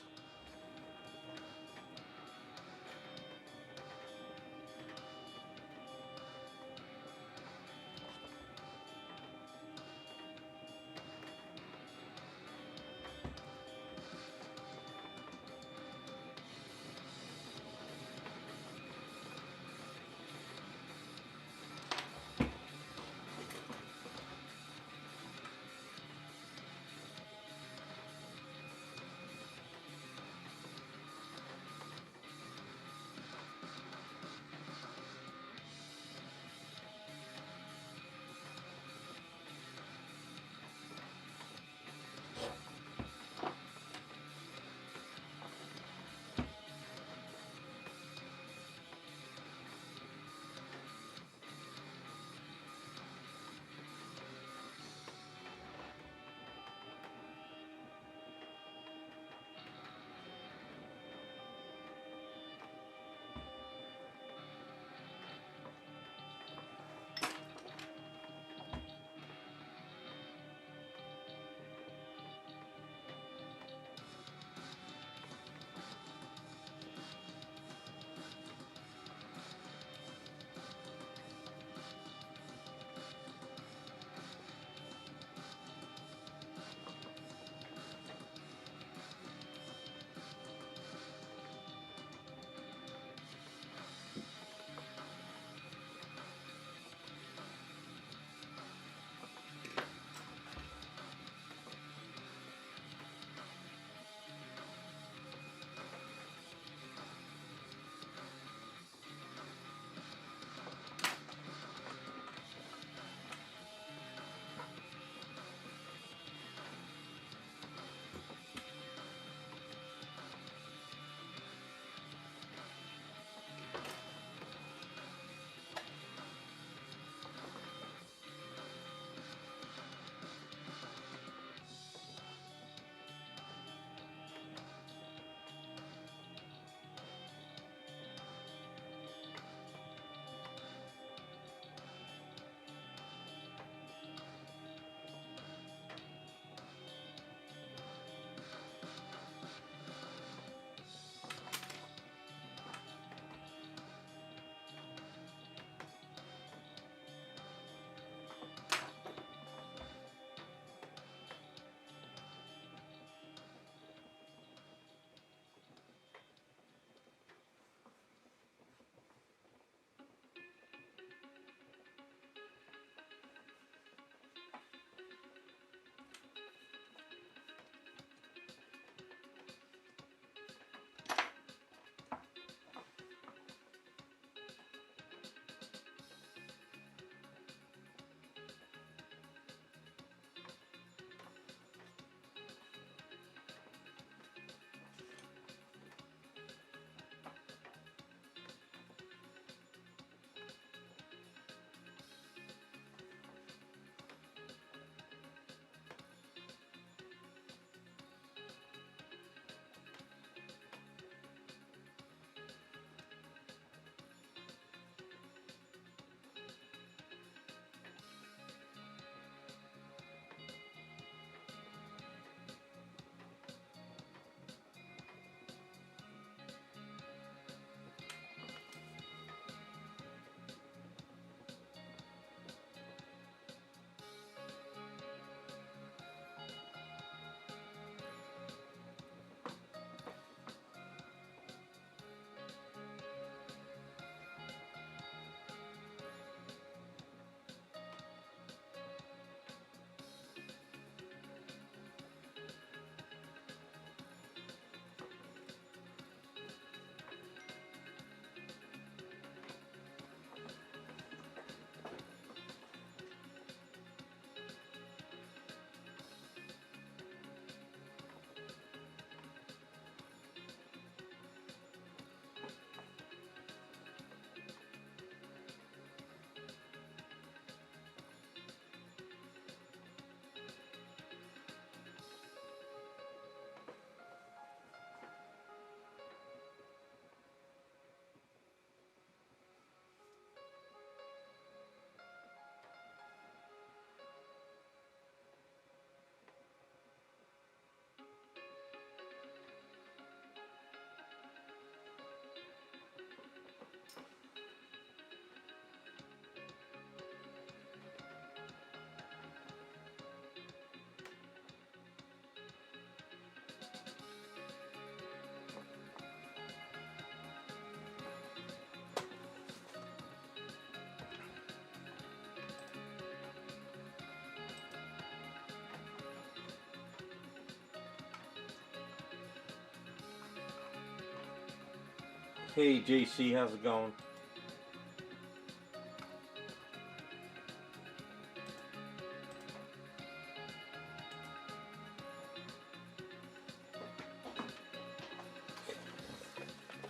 Hey JC, how's it going?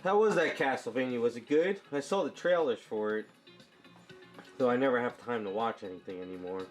How was that Castlevania? Was it good? I saw the trailers for it, though I never have time to watch anything anymore.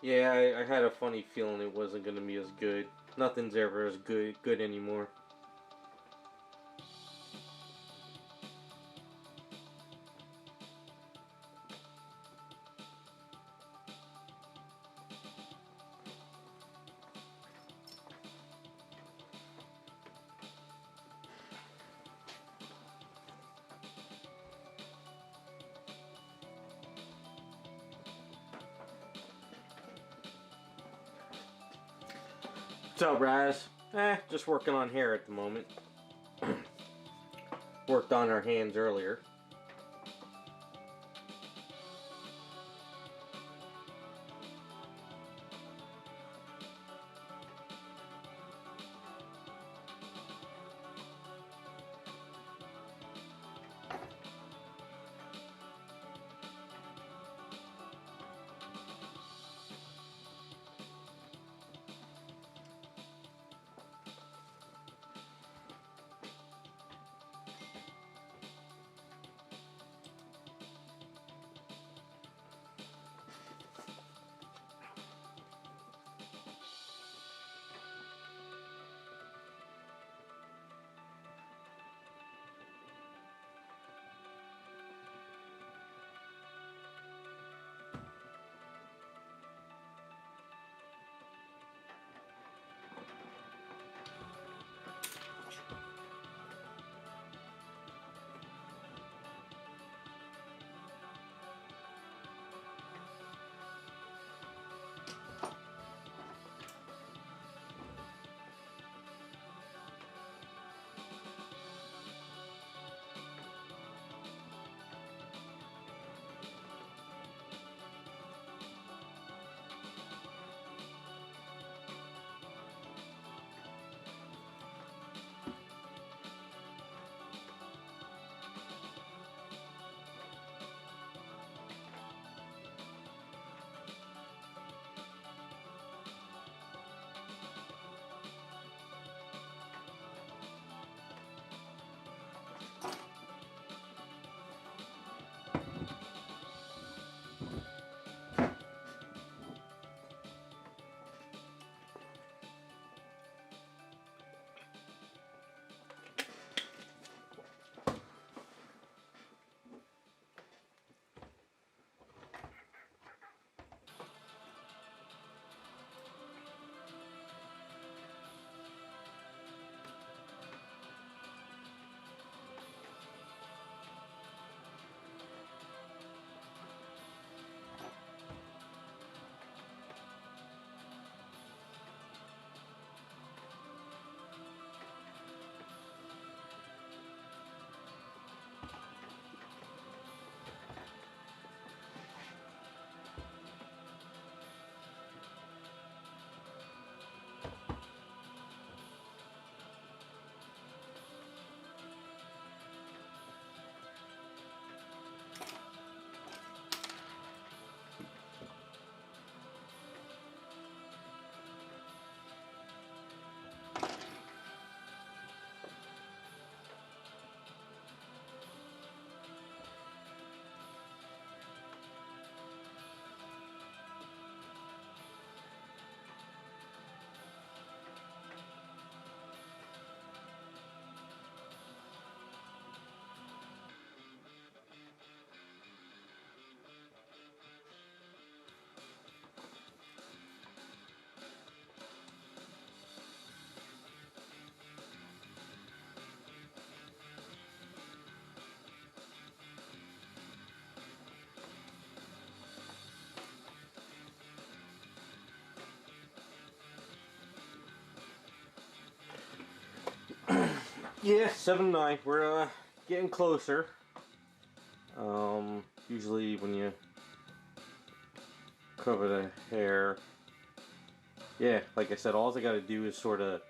Yeah, I had a funny feeling it wasn't gonna be as good. Nothing's ever as good anymore. What's up, Raz? Just working on hair at the moment. Worked on our hands earlier. Yeah, 7-9. We're getting closer. Usually when you cover the hair, yeah, like I said, all I got to do is sort of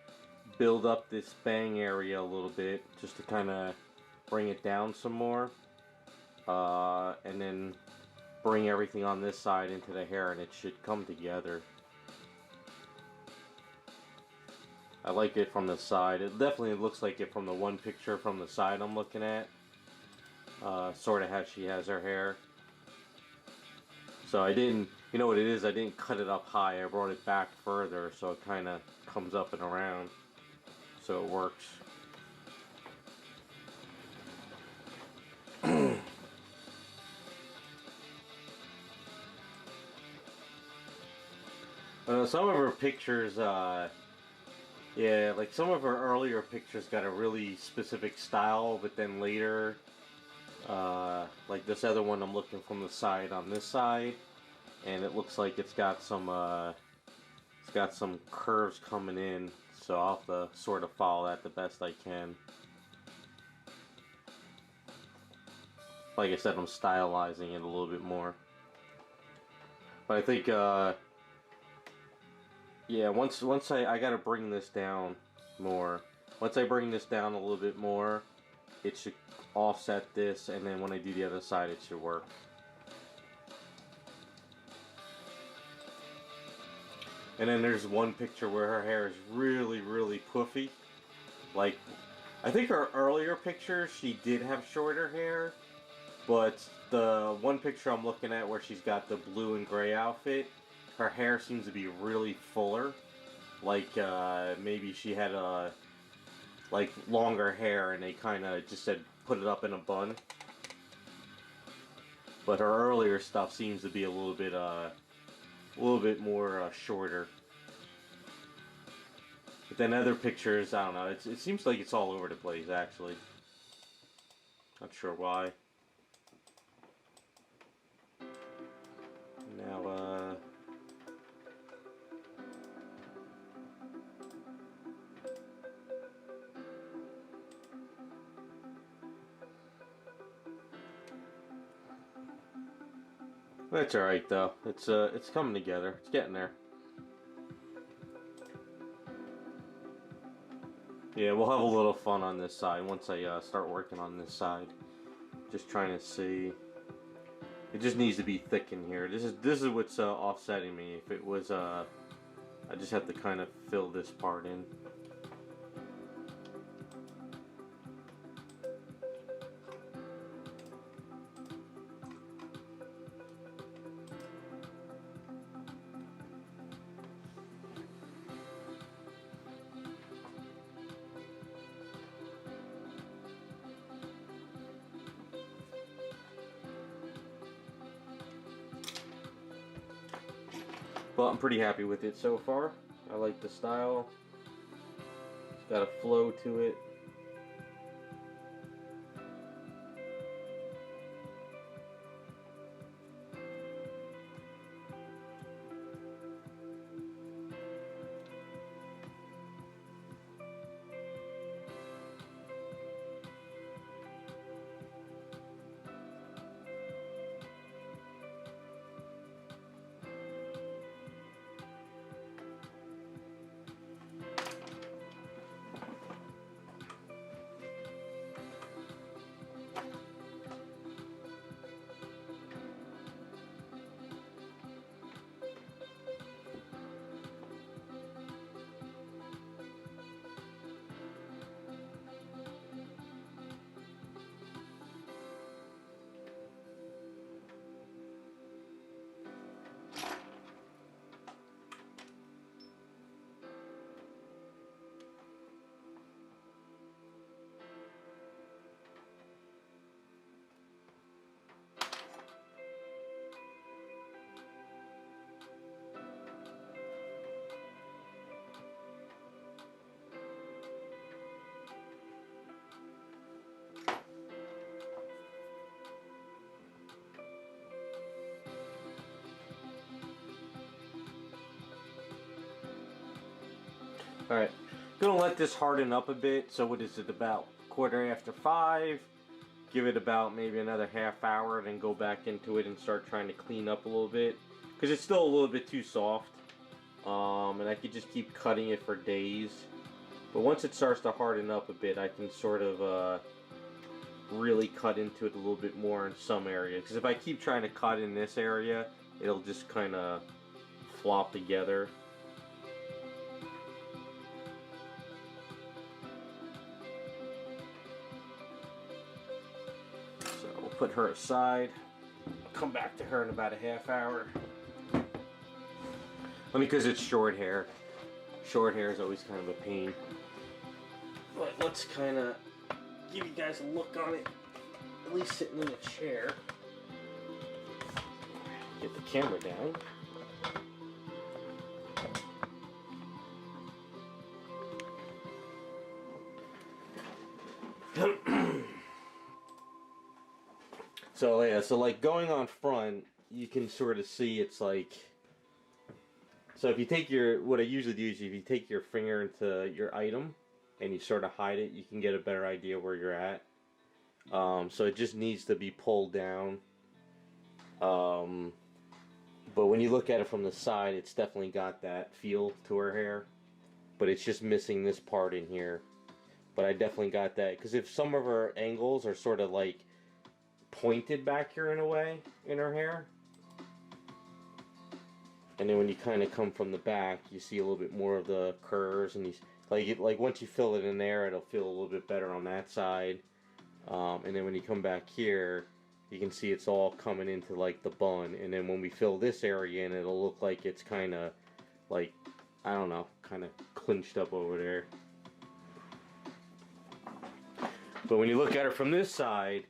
build up this bang area a little bit, just to kind of bring it down some more, and then bring everything on this side into the hair, and it should come together. I like it from the side. It definitely looks like it from the one picture from the side I'm looking at. Sort of how she has her hair. So I didn't, you know what it is, I didn't cut it up high. I brought it back further so it kind of comes up and around. So it works. Some of her pictures, yeah, like some of her earlier pictures got a really specific style, but then later, like this other one I'm looking from the side on this side, and it looks like it's got some curves coming in, so I'll have to sort of follow that the best I can. Like I said, I'm stylizing it a little bit more. But I think, yeah, once I gotta bring this down more. Once I bring this down a little bit more, it should offset this, and then when I do the other side, it should work. And then there's one picture where her hair is really, really poofy. Like, I think her earlier pictures, she did have shorter hair, but the one picture I'm looking at where she's got the blue and gray outfit, her hair seems to be really fuller. Like, maybe she had like longer hair and they kind of just said put it up in a bun. But her earlier stuff seems to be a little bit more shorter. But then other pictures, I don't know. It seems like it's all over the place actually. Not sure why. Now, that's all right though. It's coming together. It's getting there. Yeah, we'll have a little fun on this side once I start working on this side. Just trying to see. It just needs to be thick in here. This is what's offsetting me. If it was, I just have to kind of fill this part in. But I'm pretty happy with it so far. I like the style. It's got a flow to it. Alright, Gonna let this harden up a bit. So what is it, about 5:15? Give it about maybe another half hour, then go back into it and start trying to clean up a little bit, because it's still a little bit too soft. And I could just keep cutting it for days. But once it starts to harden up a bit, I can sort of really cut into it a little bit more in some areas. Because if I keep trying to cut in this area, it'll just kind of flop together. So we'll put her aside. I'll come back to her in about a half hour. Only because it's short hair. Short hair is always kind of a pain. But let's kind of give you guys a look on it. At least sitting in a chair. Get the camera down. So yeah, so like going on front, you can sort of see it's like, so if you take your, what I usually do is if you take your finger into your item and you sort of hide it, you can get a better idea where you're at. So it just needs to be pulled down. But when you look at it from the side, it's definitely got that feel to her hair. But it's just missing this part in here. But I definitely got that, because if some of her angles are sort of like pointed back here in a way in her hair, and then when you kind of come from the back, you see a little bit more of the curves, and these like once you fill it in there, it'll feel a little bit better on that side. And then when you come back here, you can see it's all coming into like the bun, and then when we fill this area in, it'll look like it's kind of like, I don't know, kind of clinched up over there. But when you look at it from this side,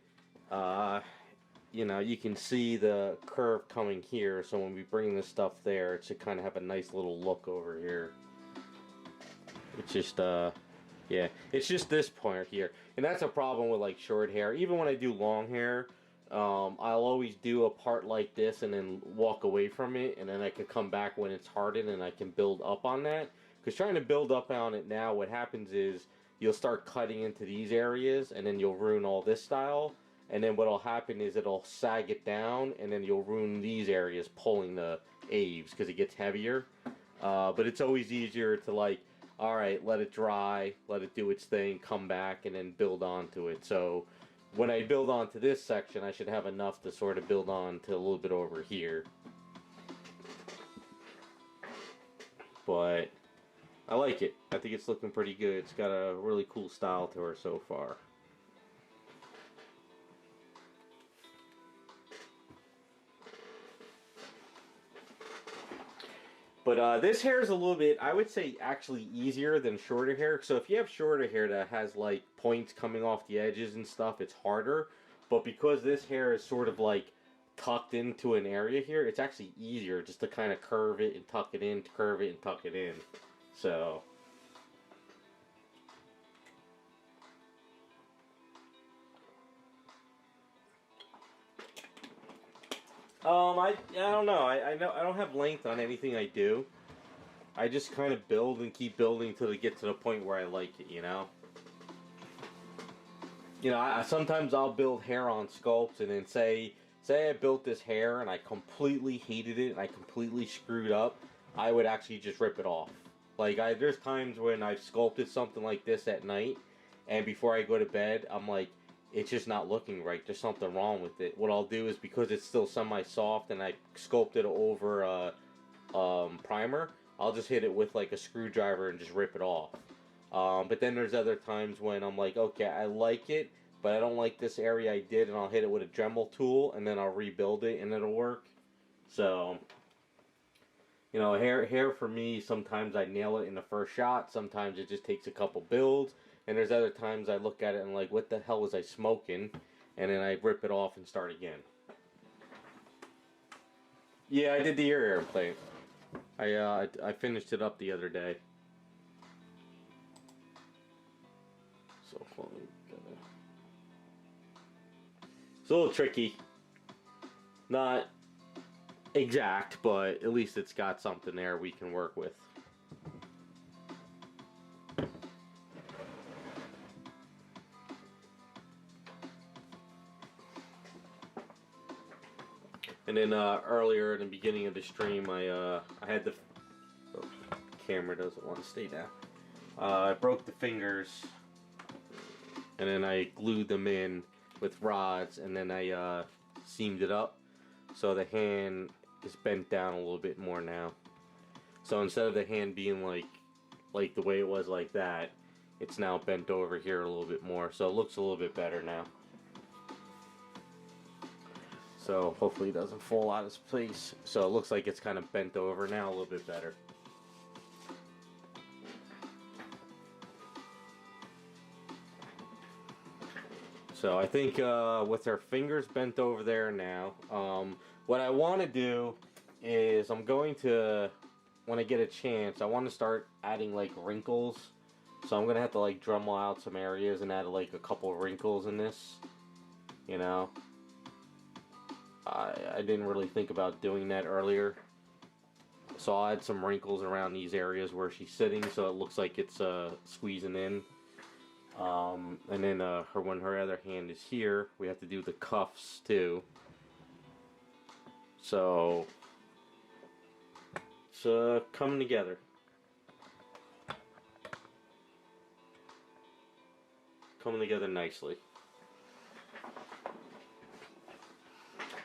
you know, you can see the curve coming here, so when we bring this stuff there, it should kind of have a nice little look over here. It's just, yeah, it's just this point here. And that's a problem with like short hair. Even when I do long hair, I'll always do a part like this and then walk away from it, and then I can come back when it's hardened and I can build up on that. Because trying to build up on it now, what happens is you'll start cutting into these areas, and then you'll ruin all this style. And then what'll happen is it'll sag it down, and then you'll ruin these areas pulling the aves because it gets heavier. But it's always easier to like, all right, let it dry, let it do its thing, come back, and then build onto it. So when I build onto this section, I should have enough to sort of build on to a little bit over here. But I like it. I think it's looking pretty good. It's got a really cool style to her so far. But this hair is a little bit, I would say, actually easier than shorter hair. So if you have shorter hair that has like points coming off the edges and stuff, it's harder. But because this hair is sort of like tucked into an area here, it's actually easier just to kind of curve it and tuck it in, curve it and tuck it in. So I don't know. I know I don't have length on anything I do. I just kind of build and keep building till it gets to the point where I like it, you know? You know, sometimes I'll build hair on sculpts, and then say I built this hair and I completely hated it and I completely screwed up, I would actually just rip it off. Like, there's times when I've sculpted something like this at night, and before I go to bed, I'm like, it's just not looking right. There's something wrong with it. What I'll do is, because it's still semi-soft and I sculpted over primer, I'll just hit it with like a screwdriver and just rip it off. But then there's other times when I'm like, okay, I like it, but I don't like this area I did, and I'll hit it with a Dremel tool, and then I'll rebuild it, and it'll work. So, you know, hair for me, sometimes I nail it in the first shot, sometimes it just takes a couple builds, and there's other times I look at it and like, what the hell was I smoking? And then I rip it off and start again. Yeah, I did the ear implant. I finished it up the other day. So it's a little tricky. Not exact, but at least it's got something there we can work with. And then earlier in the beginning of the stream, I had the camera doesn't want to stay down. I broke the fingers, and then I glued them in with rods, and then I seamed it up, so the hand is bent down a little bit more now. So instead of the hand being like the way it was like that, it's now bent over here a little bit more, so it looks a little bit better now. So hopefully it doesn't fall out of place. So it looks like it's kind of bent over now a little bit better. So I think with her fingers bent over there now, what I want to do is I'm going to, when I get a chance, I want to start adding like wrinkles. So I'm going to have to like Dremel out some areas and add like a couple of wrinkles in this, you know. I didn't really think about doing that earlier. So I'll add some wrinkles around these areas where she's sitting so it looks like it's squeezing in. And then when her other hand is here, we have to do the cuffs too. So it's coming together. Coming together nicely.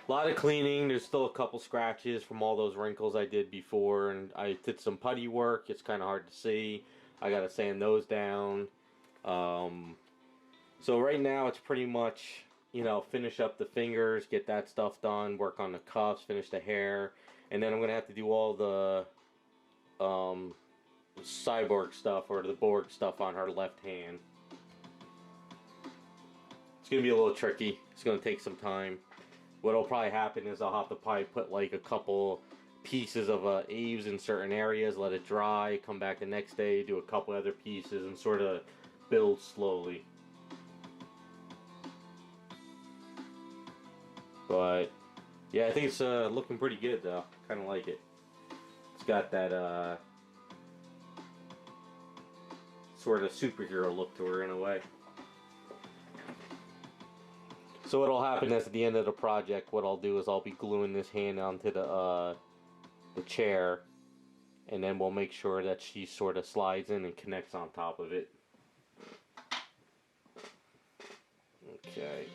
A lot of cleaning. There's still a couple scratches from all those wrinkles I did before, and I did some putty work. It's kind of hard to see. I gotta sand those down. So right now it's pretty much, you know, finish up the fingers, get that stuff done, work on the cuffs, finish the hair, and then I'm gonna have to do all the cyborg stuff or the Borg stuff on her left hand. It's gonna be a little tricky. It's gonna take some time. What'll probably happen is I'll have to probably put like a couple pieces of Aves in certain areas, let it dry, come back the next day, do a couple other pieces, and sort of build slowly. But yeah, I think it's looking pretty good though. Kind of like it. It's got that sort of superhero look to her in a way. So what'll happen is at the end of the project, what I'll do is I'll be gluing this hand onto the chair, and then we'll make sure that she sort of slides in and connects on top of it. Okay,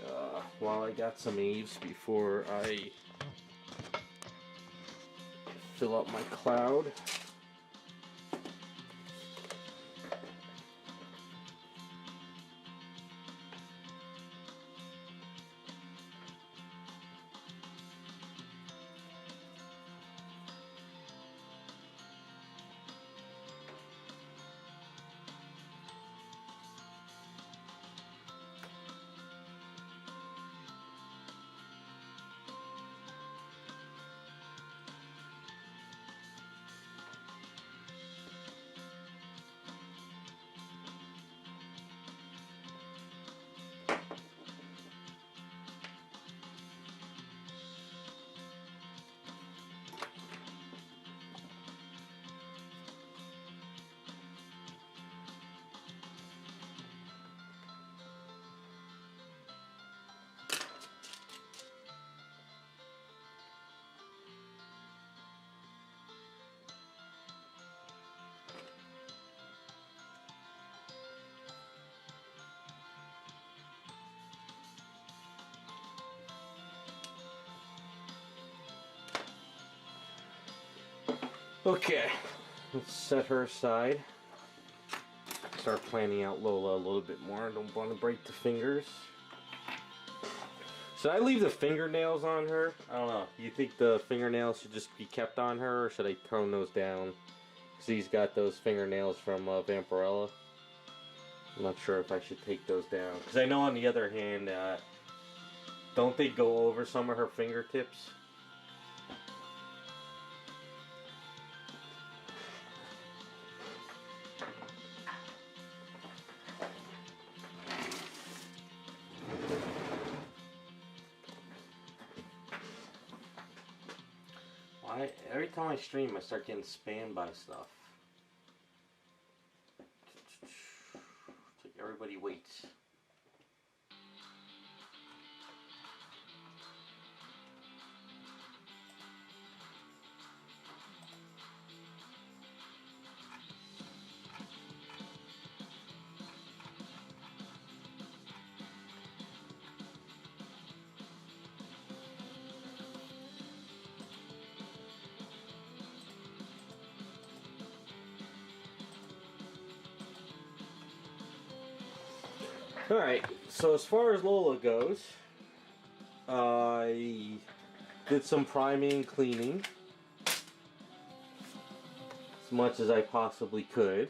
while I got some Aves before I fill up my cloud. Okay, let's set her aside. Start planning out Lola a little bit more. I don't want to break the fingers. Should I leave the fingernails on her? I don't know. Do you think the fingernails should just be kept on her, or should I tone those down? Because he's got those fingernails from Vampirella. I'm not sure if I should take those down. Because I know on the other hand, don't they go over some of her fingertips? Every time I stream, I start getting spammed by stuff. It's like everybody waits. Alright, so as far as Lola goes, I did some priming and cleaning as much as I possibly could.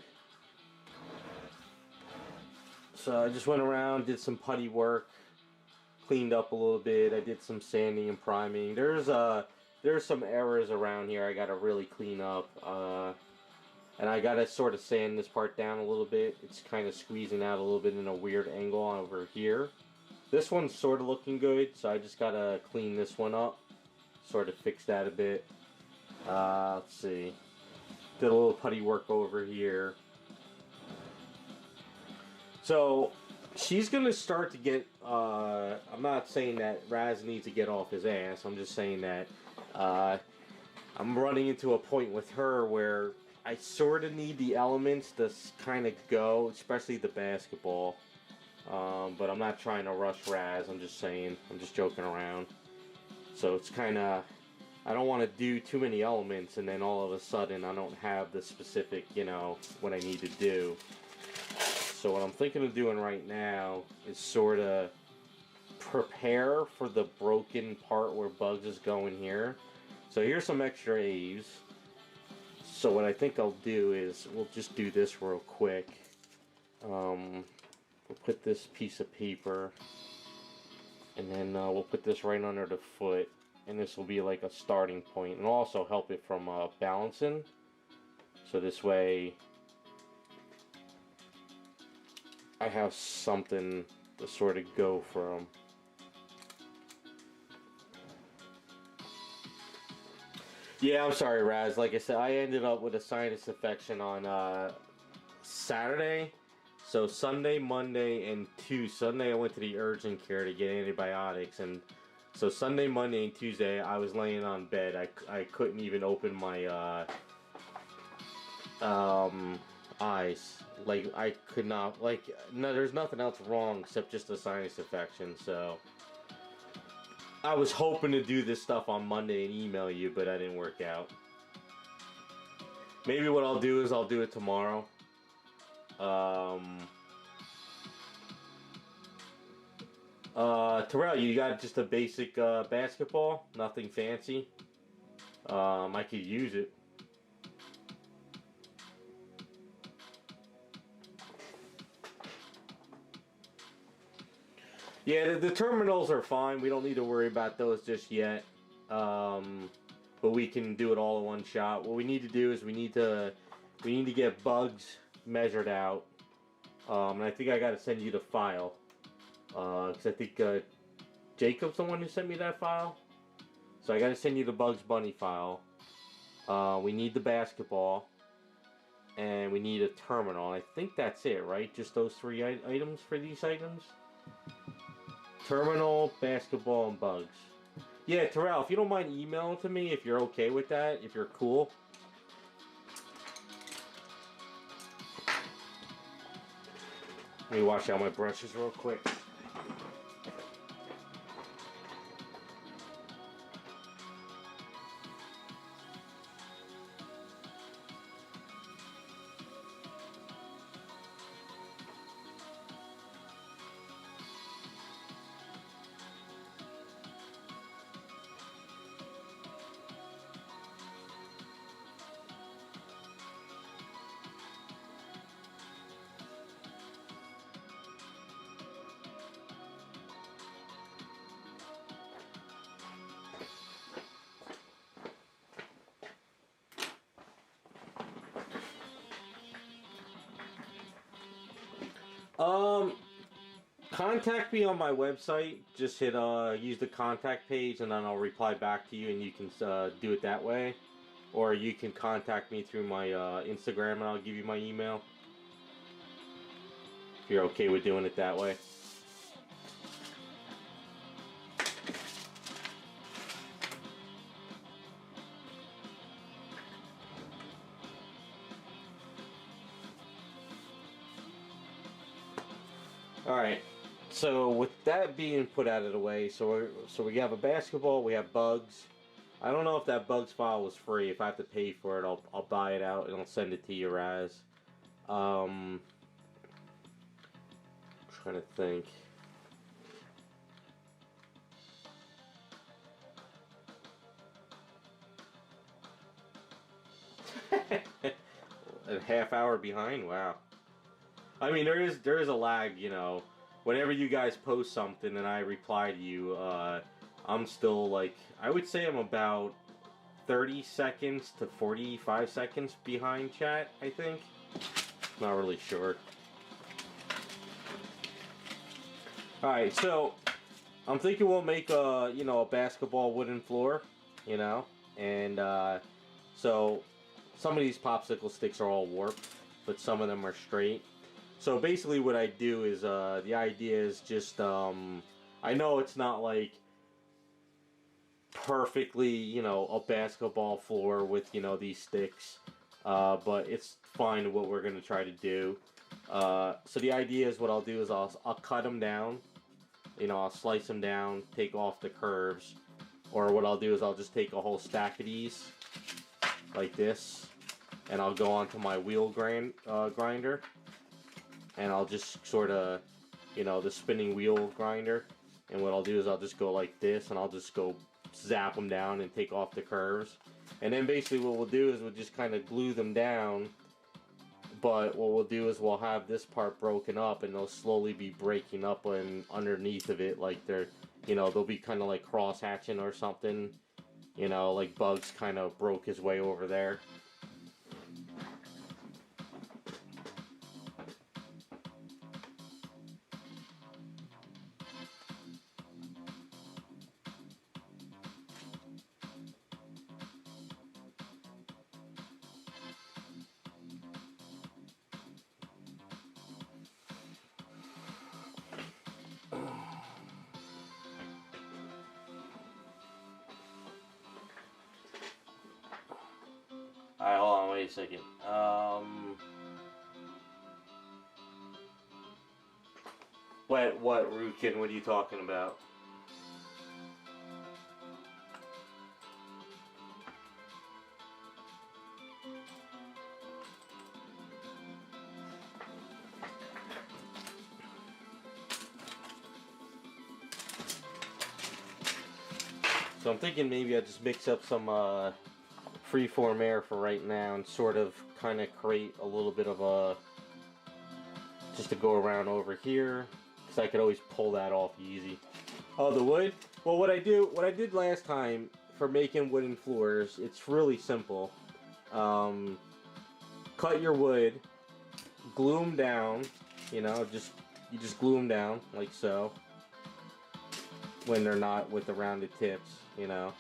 So I just went around, did some putty work, cleaned up a little bit. I did some sanding and priming. There's some errors around here I gotta really clean up, and I gotta sort of sand this part down a little bit. It's kind of squeezing out a little bit in a weird angle over here. This one's sort of looking good, so I just gotta clean this one up, sort of fix that a bit. Let's see. Did a little putty work over here. So she's gonna start to get. I'm not saying that Raz needs to get off his ass. I'm just saying that I'm running into a point with her where I sort of need the elements to kind of go, especially the basketball. But I'm not trying to rush Raz. I'm just saying. I'm just joking around. So it's kind of. I don't want to do too many elements and then all of a sudden I don't have the specific, what I need to do. So what I'm thinking of doing right now is sort of prepare for the broken part where Bugs is going here. So here's some extra A's. So what I think I'll do is we'll just do this real quick. We'll put this piece of paper and then we'll put this right under the foot. And this will be like a starting point and also help it from balancing. So this way I have something to sort of go from. Yeah, I'm sorry, Raz. Like I said, I ended up with a sinus infection on Saturday. So Sunday, Monday, and Sunday I went to the urgent care to get antibiotics, and so Sunday, Monday, and Tuesday I was laying on bed. I couldn't even open my eyes. Like I could not. No, there's nothing else wrong except just a sinus infection. So I was hoping to do this stuff on Monday and email you, but that didn't work out. Maybe what I'll do is I'll do it tomorrow. Terrell, you got just a basic basketball, nothing fancy. I could use it. Yeah, the terminals are fine. We don't need to worry about those just yet. But we can do it all in one shot. What we need to do is we need to get Bugs measured out. And I think I got to send you the file. Because I think Jacob's the one who sent me that file. So I got to send you the Bugs Bunny file. We need the basketball. And we need a terminal. I think that's it, right? Just those three items for these items? Terminal, basketball, and Bugs. Yeah, Terrell, if you don't mind emailing to me if you're okay with that, if you're cool. Let me wash out my brushes real quick. Contact me on my website. Just hit use the contact page and then I'll reply back to you and you can do it that way. Or you can contact me through my Instagram and I'll give you my email. If you're okay with doing it that way. Alright. So with that being put out of the way, so we have a basketball, we have Bugs. I don't know if that Bugs file was free. If I have to pay for it, I'll buy it out and I'll send it to you, Raz. Trying trying to think. A half hour behind? Wow. I mean, there is a lag, you know. Whenever you guys post something and I reply to you, I'm still like, I would say I'm about 30 seconds to 45 seconds behind chat, I think. Not really sure. Alright, so I'm thinking we'll make a, you know, a basketball wooden floor, you know, and so some of these popsicle sticks are all warped, but some of them are straight. So basically what I do is, the idea is just, I know it's not like perfectly, you know, a basketball floor with, you know, these sticks, but it's fine what we're going to try to do. So the idea is what I'll do is I'll cut them down, you know, I'll slice them down, take off the curves, or what I'll do is I'll just take a whole stack of these, like this, and I'll go onto my wheel grinder, and I'll just sort of, you know, the spinning wheel grinder, and what I'll do is I'll just go like this, and I'll just go zap them down and take off the curves. And then basically what we'll do is we'll just kind of glue them down, but what we'll do is we'll have this part broken up, and they'll slowly be breaking up and underneath of it, like they're, you know, they'll be kind of like cross hatching or something, you know, like Bugs kind of broke his way over there. Alright, hold on, wait a second. What, Rukin, what are you talking about? So I'm thinking maybe I just mix up some, freeform air for right now and sort of kind of create a little bit of a, just to go around over here, because I could always pull that off easy. Oh, the wood? Well, what I did last time for making wooden floors, it's really simple. Cut your wood, glue them down, you know, you just glue them down like so, when they're not with the rounded tips, you know.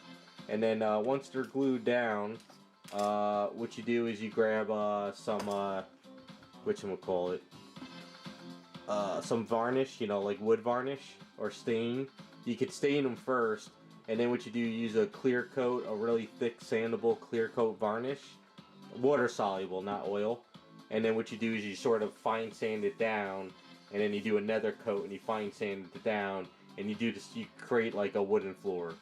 And then once they're glued down, what you do is you grab some, whatchamacallit, some varnish, you know, like wood varnish or stain. You could stain them first, and then what you do, you use a clear coat, a really thick sandable clear coat varnish, water soluble, not oil. And then what you do is you sort of fine sand it down, and then you do another coat and you fine sand it down, and you create like a wooden floor.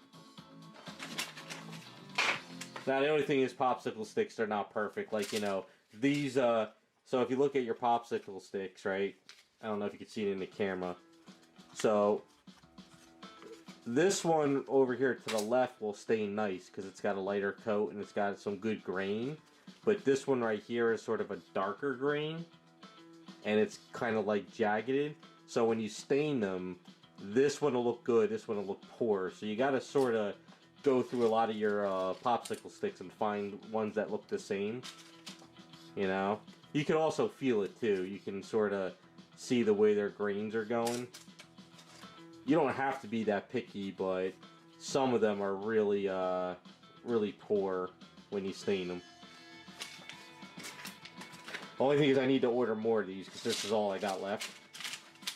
Now the only thing is popsicle sticks, they're not perfect. Like, you know, these, so if you look at your popsicle sticks, right? I don't know if you can see it in the camera. So, this one over here to the left will stay nice because it's got a lighter coat and it's got some good grain. But this one right here is sort of a darker grain, and it's kind of like jagged. So when you stain them, this one will look good, this one will look poor. So you got to sort of go through a lot of your popsicle sticks and find ones that look the same, you know. You can also feel it too. You can sort of see the way their grains are going. You don't have to be that picky, but some of them are really really poor when you stain them. The only thing is I need to order more of these because this is all I got left.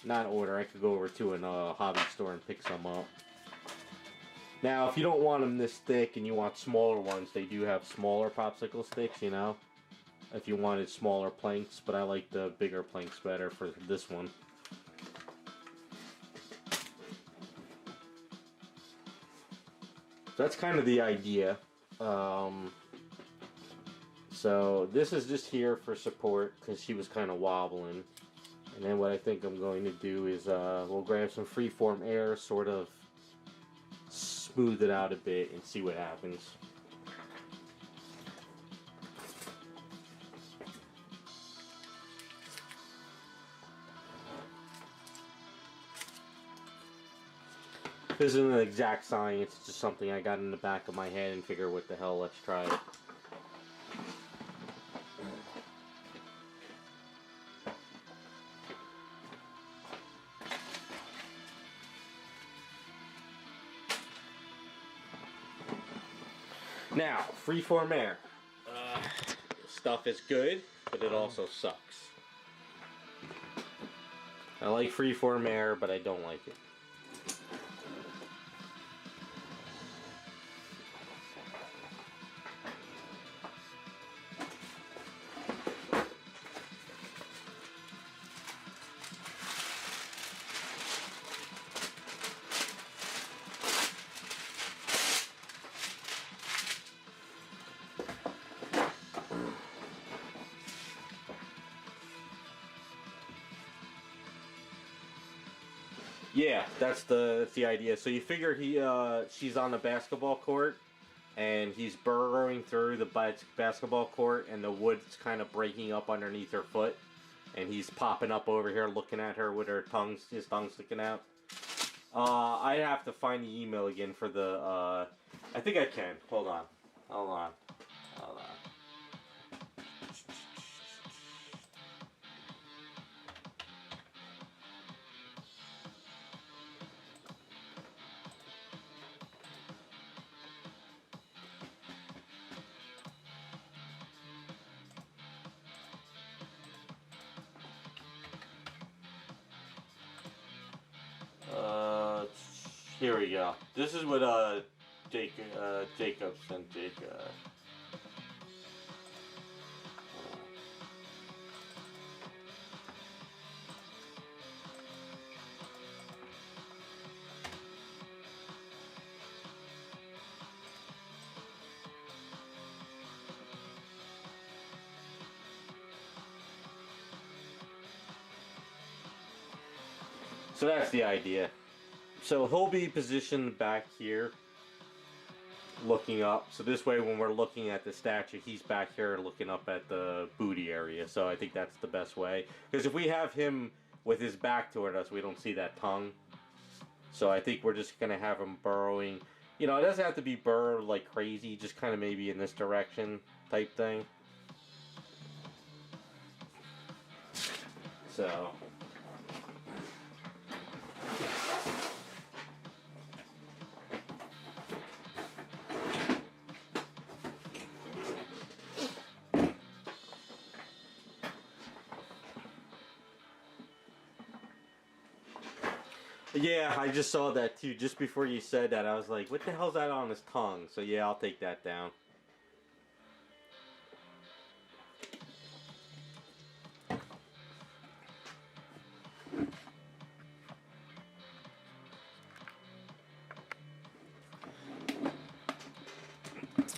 Not order, I could go over to a hobby store and pick some up. Now, if you don't want them this thick and you want smaller ones, they do have smaller popsicle sticks, you know, if you wanted smaller planks, but I like the bigger planks better for this one. So that's kind of the idea. So this is just here for support because she was kind of wobbling. And And then what I think I'm going to do is we'll grab some freeform air, sort of smooth it out a bit, and see what happens. This isn't an exact science, it's just something I got in the back of my head and figure, what the hell, let's try it. Now, freeform air. Stuff is good, but it also sucks. I like freeform air, but I don't like it. Yeah, that's the idea. So you figure she's on the basketball court, and he's burrowing through the basketball court, and the wood's kind of breaking up underneath her foot, and he's popping up over here, looking at her with his tongue sticking out. I have to find the email again for the. I think I can. Hold on. Here we go. This is what Jacob sent Jake. So that's the idea. So he'll be positioned back here, looking up. So this way, when we're looking at the statue, he's back here looking up at the booty area. So I think that's the best way. Because if we have him with his back toward us, we don't see that tongue. So I think we're just going to have him burrowing. You know, it doesn't have to be burrow like crazy, just kind of maybe in this direction type thing. So... Yeah, I just saw that too. Just before you said that, I was like, what the hell's that on his tongue? So yeah, I'll take that down.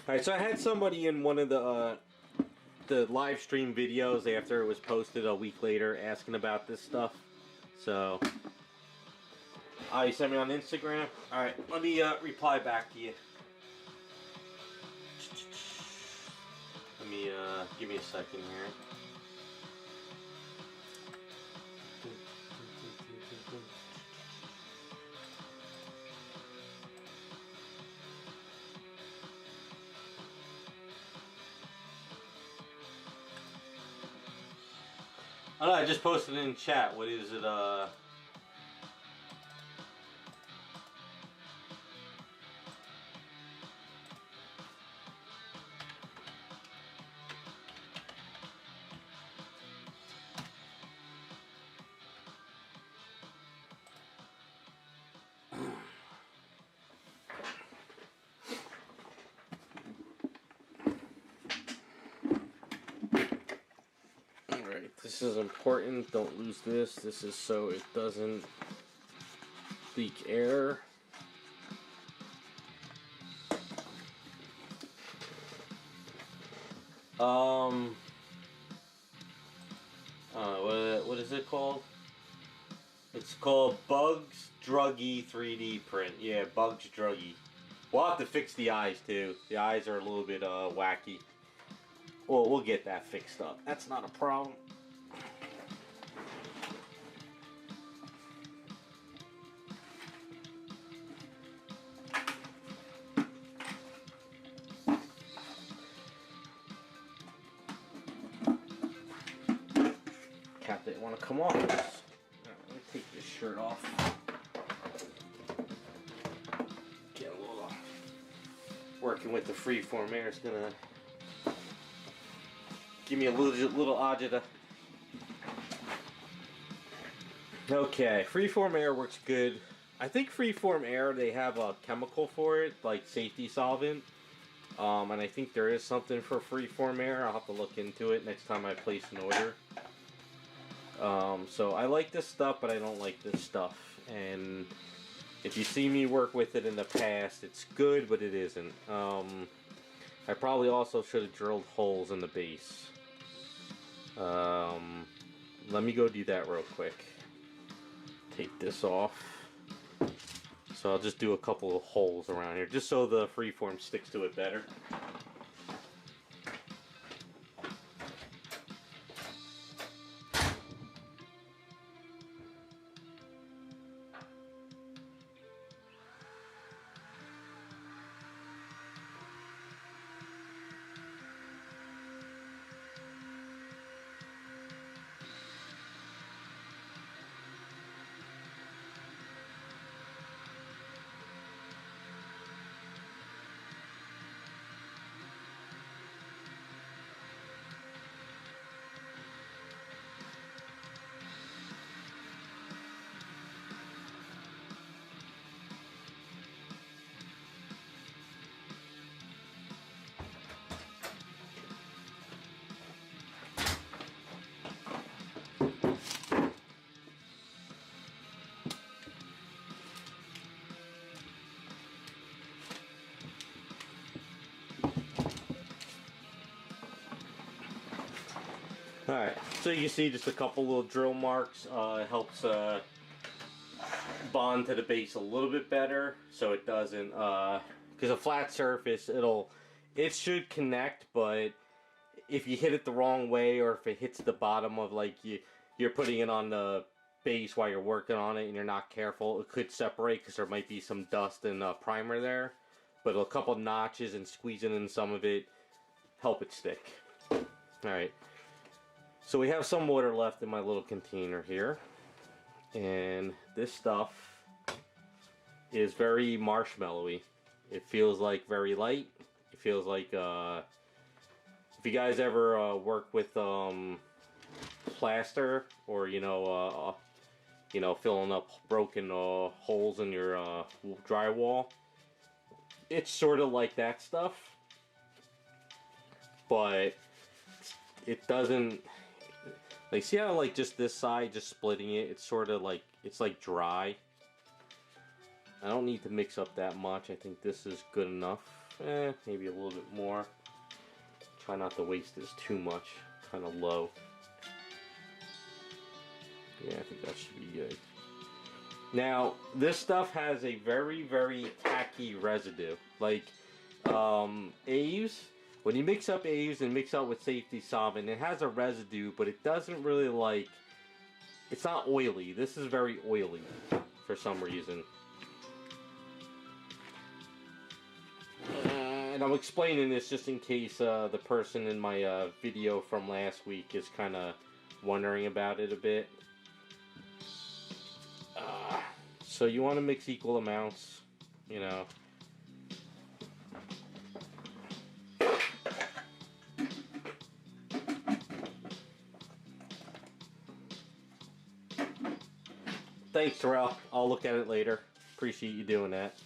Alright, so I had somebody in one of the live stream videos after it was posted a week later asking about this stuff. So... you sent me on Instagram? Alright, let me reply back to you. Let me, give me a second here. Oh no, I just posted it in chat. What is it, This is important. Don't lose this. This is so it doesn't leak air. What is it called? It's called Bugs Druggy 3D print. Yeah, Bugs Druggy. We'll have to fix the eyes too. The eyes are a little bit wacky. Well, we'll get that fixed up. That's not a problem. Cap didn't want to come off. Alright, let me take this shirt off. Get a little. Working with the freeform air is gonna give me a little agita. Okay, freeform air works good. I think freeform air, they have a chemical for it, like safety solvent. And I think there is something for freeform air. I'll have to look into it next time I place an order. So I like this stuff, but I don't like this stuff. And if you see me work with it in the past, it's good, but it isn't. I probably also should have drilled holes in the base. Let me go do that real quick. Take this off. So I'll just do a couple of holes around here, just so the freeform sticks to it better. Alright, so you can see just a couple little drill marks. It helps bond to the base a little bit better, so it doesn't, because a flat surface, it should connect, but if you hit it the wrong way, or if it hits the bottom of, like, you're putting it on the base while you're working on it and you're not careful, it could separate because there might be some dust and primer there. But a couple notches and squeezing in some of it help it stick. Alright. So we have some water left in my little container here, and this stuff is very marshmallowy. It feels like very light. It feels like if you guys ever work with plaster, or filling up broken holes in your drywall, it's sort of like that stuff, but it doesn't. Like, see how, like, just this side, just splitting it, it's sort of like, it's like dry. I don't need to mix up that much. I think this is good enough. Maybe a little bit more. Try not to waste this too much. Kind of low. Yeah, I think that should be good. Now, this stuff has a very, very tacky residue. Like, Aves. When you mix up Aves and mix up with safety solvent, it has a residue, but it doesn't really, like, it's not oily. This is very oily for some reason. And I'm explaining this just in case the person in my video from last week is kind of wondering about it a bit. So you want to mix equal amounts, you know. Thanks, Terrell. I'll look at it later. Appreciate you doing that.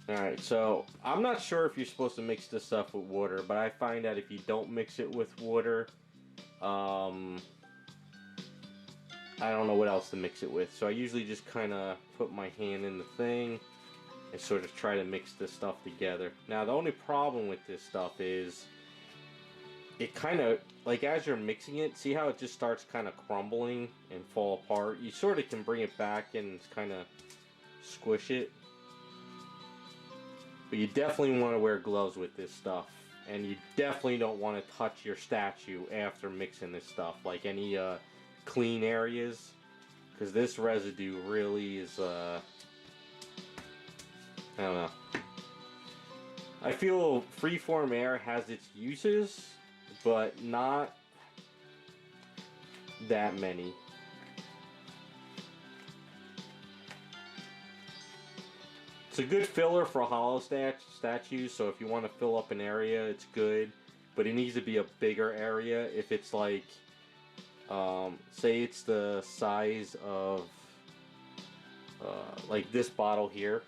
Alright, so I'm not sure if you're supposed to mix this stuff with water, but I find that if you don't mix it with water, I don't know what else to mix it with. So I usually just kind of put my hand in the thing and sort of try to mix this stuff together. Now, the only problem with this stuff is it kind of, like as you're mixing it, see how it just starts kind of crumbling and fall apart? You sort of can bring it back and kind of squish it. But you definitely want to wear gloves with this stuff. And you definitely don't want to touch your statue after mixing this stuff. Like any clean areas. Because this residue really is, I don't know. I feel freeform air has its uses, but not that many. It's a good filler for hollow statues, so if you want to fill up an area, it's good. But it needs to be a bigger area. If it's like, say it's the size of, like this bottle here.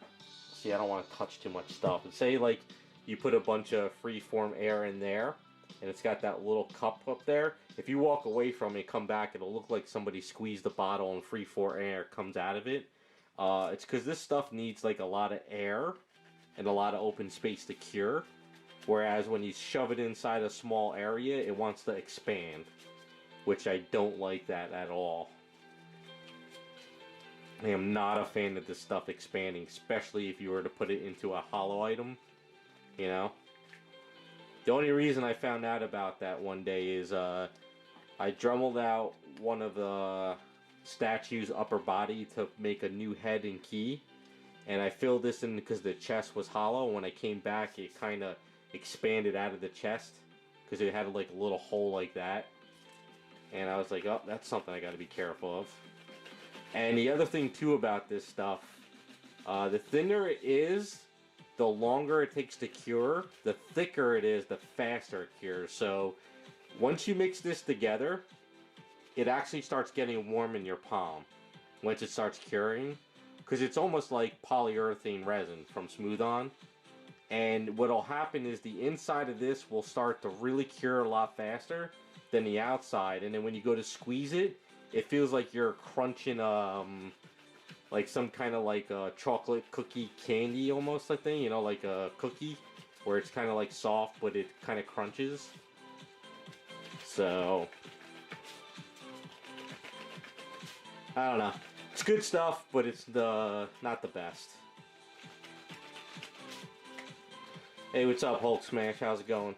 See, I don't want to touch too much stuff. But say like you put a bunch of freeform air in there, and it's got that little cup up there. If you walk away from it, come back, it'll look like somebody squeezed the bottle and freeform air comes out of it. It's because this stuff needs like a lot of air and a lot of open space to cure. Whereas when you shove it inside a small area, it wants to expand. Which I don't like that at all. I am not a fan of this stuff expanding, especially if you were to put it into a hollow item. You know? The only reason I found out about that one day is I dremeled out one of the statue's upper body to make a new head and key, and I filled this in because the chest was hollow. When I came back, it kind of expanded out of the chest because it had like a little hole like that, and I was like, oh, that's something I got to be careful of. And the other thing too about this stuff, the thinner it is, the longer it takes to cure. The thicker it is, the faster it cures. So once you mix this together, it actually starts getting warm in your palm once it starts curing, because it's almost like polyurethane resin from Smooth On. And what'll happen is the inside of this will start to really cure a lot faster than the outside, and then when you go to squeeze it, it feels like you're crunching like some kind of like a chocolate cookie candy almost, I think, you know, like a cookie where it's kind of like soft but it kind of crunches. So I don't know. It's good stuff, but it's not the best. Hey, what's up, Hulk Smash? How's it going?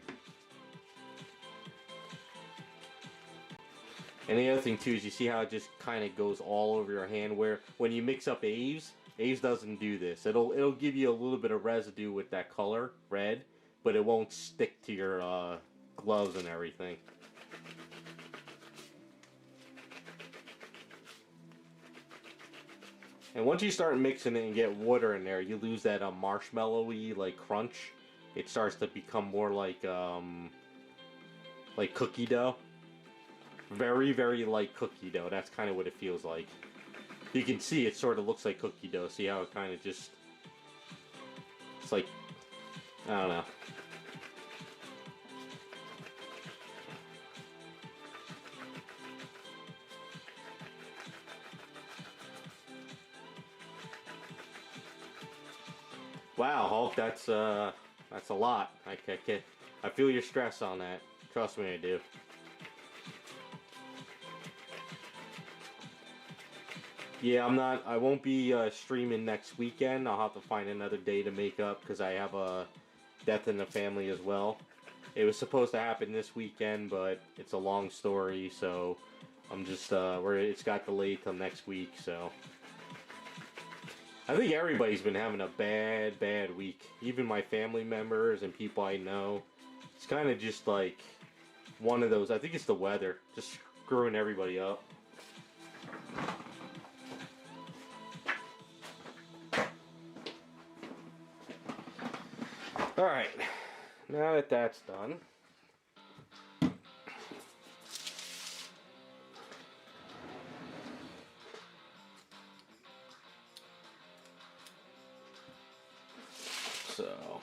And the other thing too is you see how it just kind of goes all over your hand. Where when you mix up Aves doesn't do this. It'll give you a little bit of residue with that color red, but it won't stick to your gloves and everything. And once you start mixing it and get water in there, you lose that marshmallowy like crunch. It starts to become more like cookie dough. Very, very light cookie dough. That's kind of what it feels like. You can see it sort of looks like cookie dough. See how it kind of just... It's like... I don't know. Wow, Hulk, that's a lot. I feel your stress on that. Trust me, I do. Yeah, I won't be streaming next weekend. I'll have to find another day to make up because I have a death in the family as well. It was supposed to happen this weekend, but it's a long story, so I'm just, it's got delayed till next week, so. I think everybody's been having a bad week. Even my family members and people I know. It's kind of just like one of those, I think it's the weather, just screwing everybody up. Alright, now that that's done, so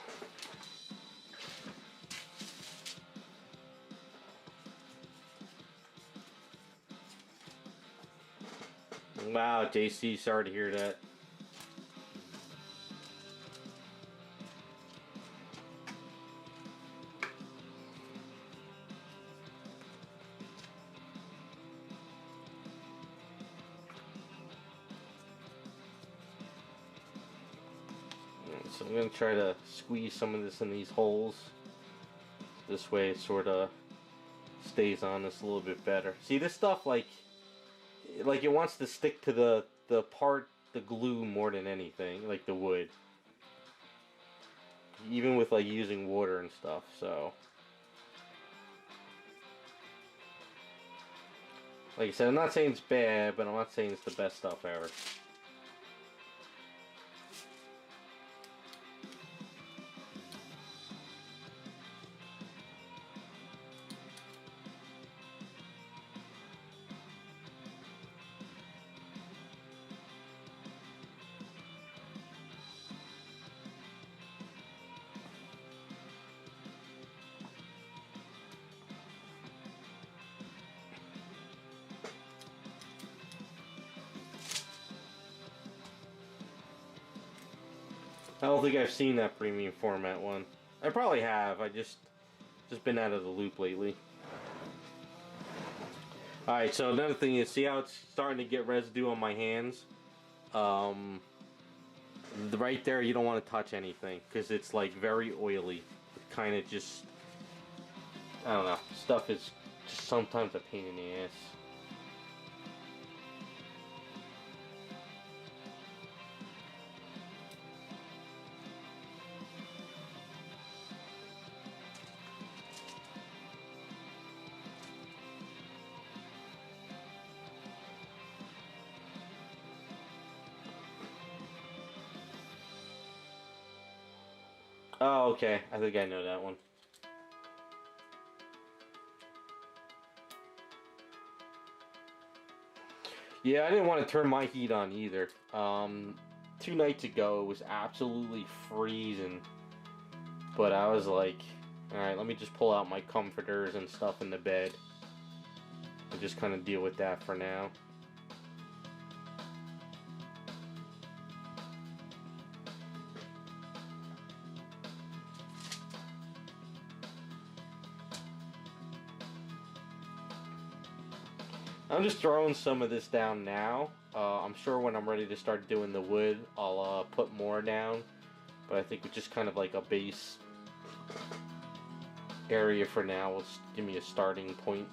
wow, JC, sorry to hear that. So I'm going to try to squeeze some of this in these holes. This way it sort of stays on this a little bit better. See, this stuff, like it wants to stick to the glue more than anything, like the wood. Even with like using water and stuff, so. Like I said, I'm not saying it's bad, but I'm not saying it's the best stuff ever. I don't think I've seen that premium format one. I probably have. I just been out of the loop lately. Alright, so another thing is, see how it's starting to get residue on my hands? Right there, you don't want to touch anything because it's like very oily. It kind of just, I don't know, stuff is just sometimes a pain in the ass. Oh, okay. I think I know that one. Yeah, I didn't want to turn my heat on either. 2 nights ago, it was absolutely freezing. But I was like, alright, let me just pull out my comforters and stuff in the bed. And just kind of deal with that for now. I'm just throwing some of this down now. I'm sure when I'm ready to start doing the wood, I'll put more down. But I think it's just kind of like a base area for now will give me a starting point.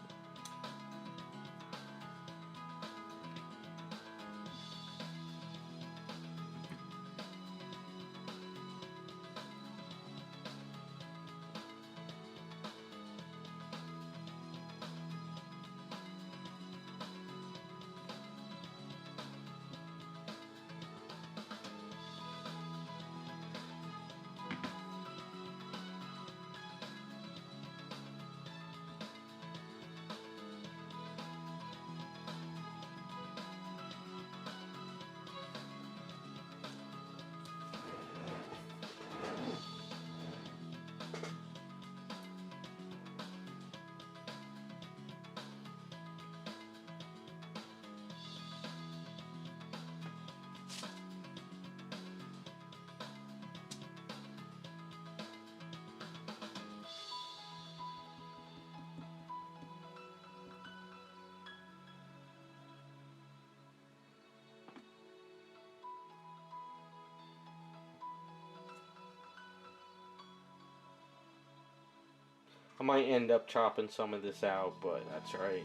I might end up chopping some of this out, but that's right.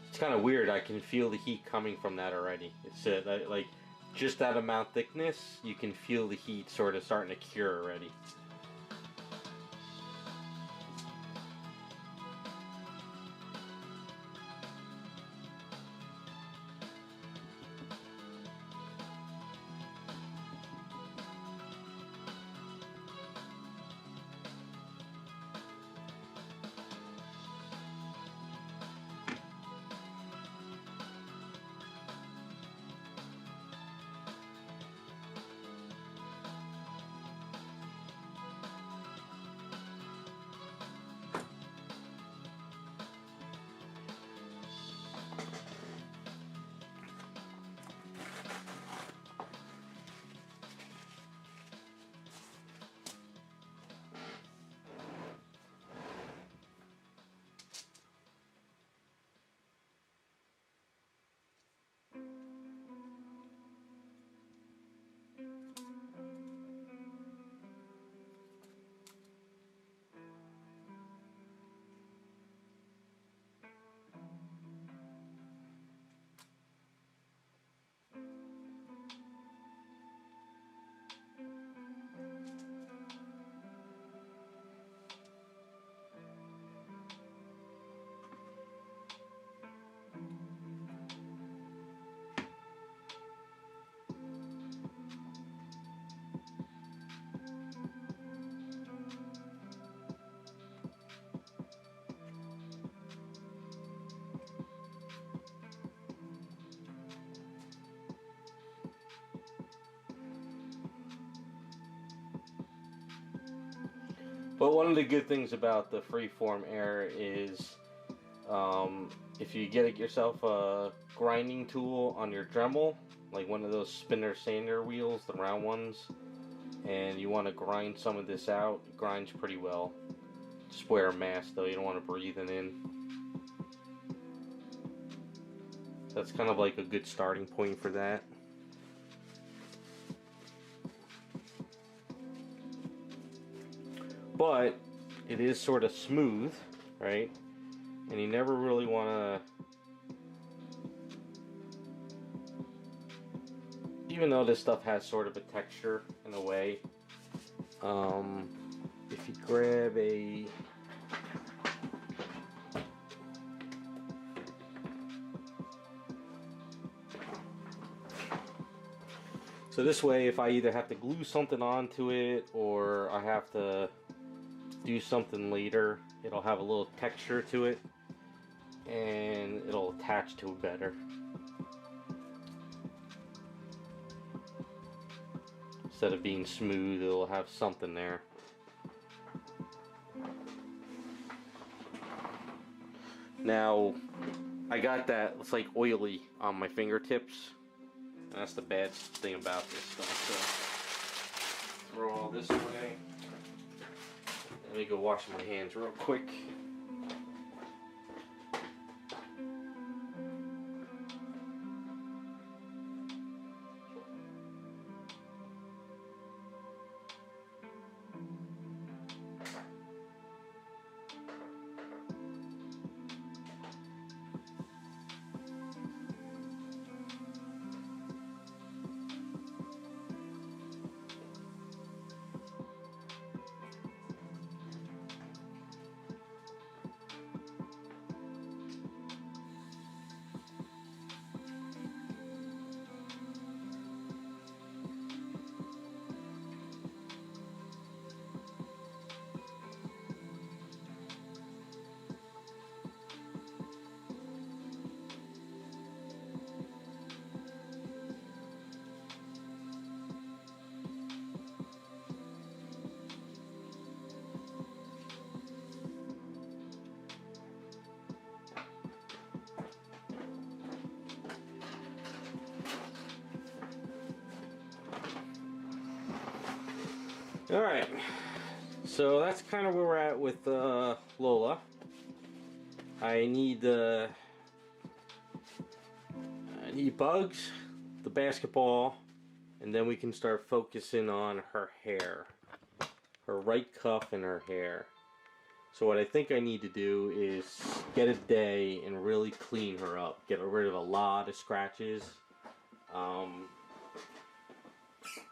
It's kind of weird. I can feel the heat coming from that already. It's like just that amount thickness, you can feel the heat sort of starting to cure already. But one of the good things about the freeform air is if you get yourself a grinding tool on your Dremel, like one of those spinner sander wheels, the round ones, and you want to grind some of this out, it grinds pretty well. Just wear a mask though, you don't want to breathe it in. That's kind of like a good starting point for that. But it is sort of smooth, right? And you never really want to, even though this stuff has sort of a texture in a way, if you grab a, so this way if I either have to glue something onto it or I have to do something later, it'll have a little texture to it and it'll attach to it better. Instead of being smooth, it'll have something there. Now, I got that, it's like oily on my fingertips. That's the bad thing about this stuff. So, throw all this away. Let me go wash my hands real quick. Alright, so that's kind of where we're at with Lola. I need bugs, the basketball, and then we can start focusing on her hair. Her right cuff and her hair. So what I think I need to do is get a day and really clean her up. Get rid of a lot of scratches.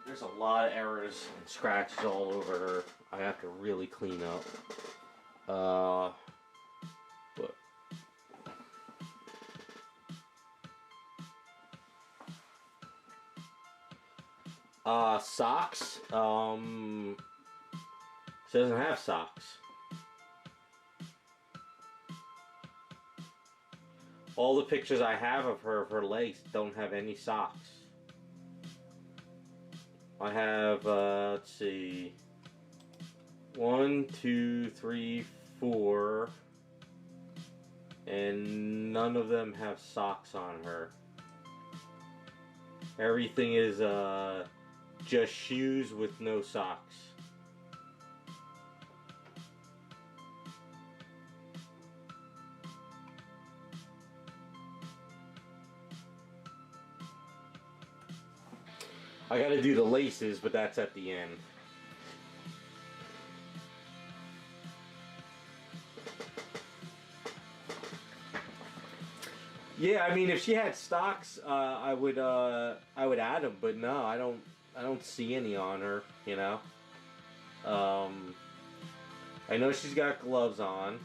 There's a lot of errors and scratches all over her. I have to really clean up. Socks. She doesn't have socks. All the pictures I have of her legs don't have any socks. I have, let's see, 1, 2, 3, 4, and none of them have socks on her. Everything is just shoes with no socks. I gotta do the laces, but that's at the end. Yeah, I mean, if she had stocks, I would add them, but no, I don't see any on her. You know. I know she's got gloves on,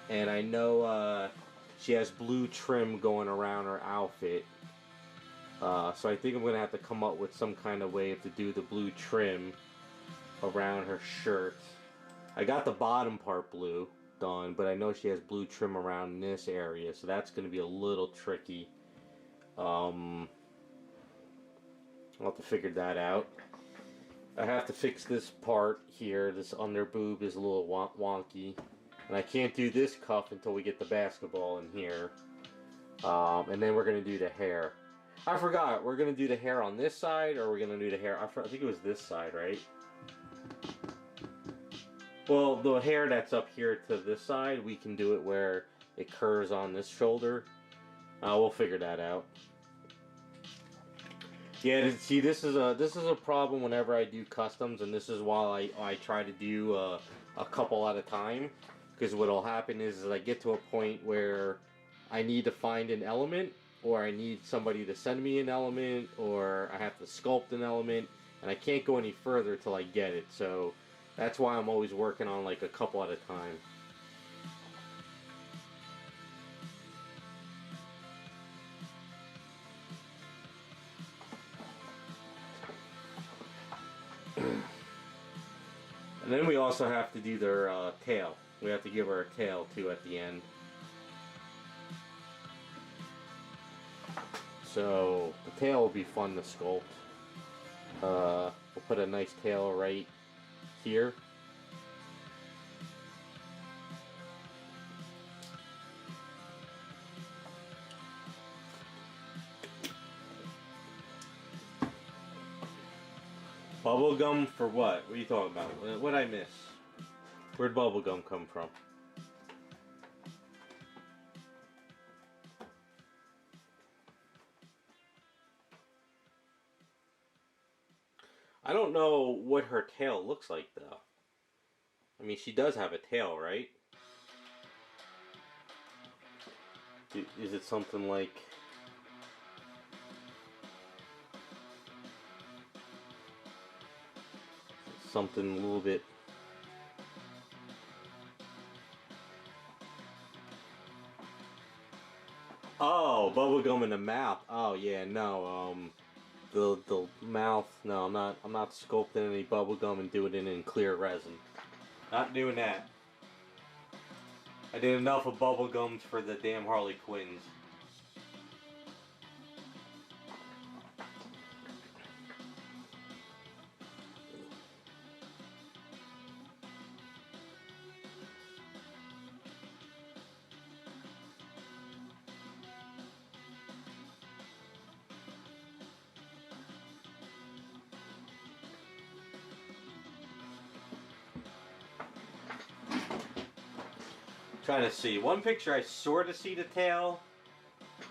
and I know she has blue trim going around her outfit. So I think I'm going to have to come up with some kind of way to do the blue trim around her shirt. I got the bottom part blue done, but I know she has blue trim around this area, so that's going to be a little tricky. I'll have to figure that out. I have to fix this part here. This under boob is a little wonky. And I can't do this cuff until we get the basketball in here. And then we're going to do the hair. I forgot, we're going to do the hair on this side, or we're going to do the hair, I think it was this side, right? Well, the hair that's up here to this side, we can do it where it curves on this shoulder. We'll figure that out. Yeah, see, this is a problem whenever I do customs, and this is why I try to do a couple at a time. Because what'll happen is I get to a point where I need to find an element, or I need somebody to send me an element, or I have to sculpt an element, and I can't go any further till I get it. So that's why I'm always working on like a couple at a time. And then we also have to do their tail. We have to give her a tail too at the end. So the tail will be fun to sculpt. We'll put a nice tail right here. Bubble gum for what? What are you talking about? What'd I miss? Where'd bubble gum come from? I don't know what her tail looks like though. I mean, she does have a tail, right? Is it something like... something a little bit... Oh, bubblegum in the mouth. Oh yeah, no, the mouth, no, I'm not sculpting any bubblegum and doing it in clear resin. Not doing that. I did enough of bubblegums for the damn Harley Quinns. Trying to see. One picture I sort of see the tail.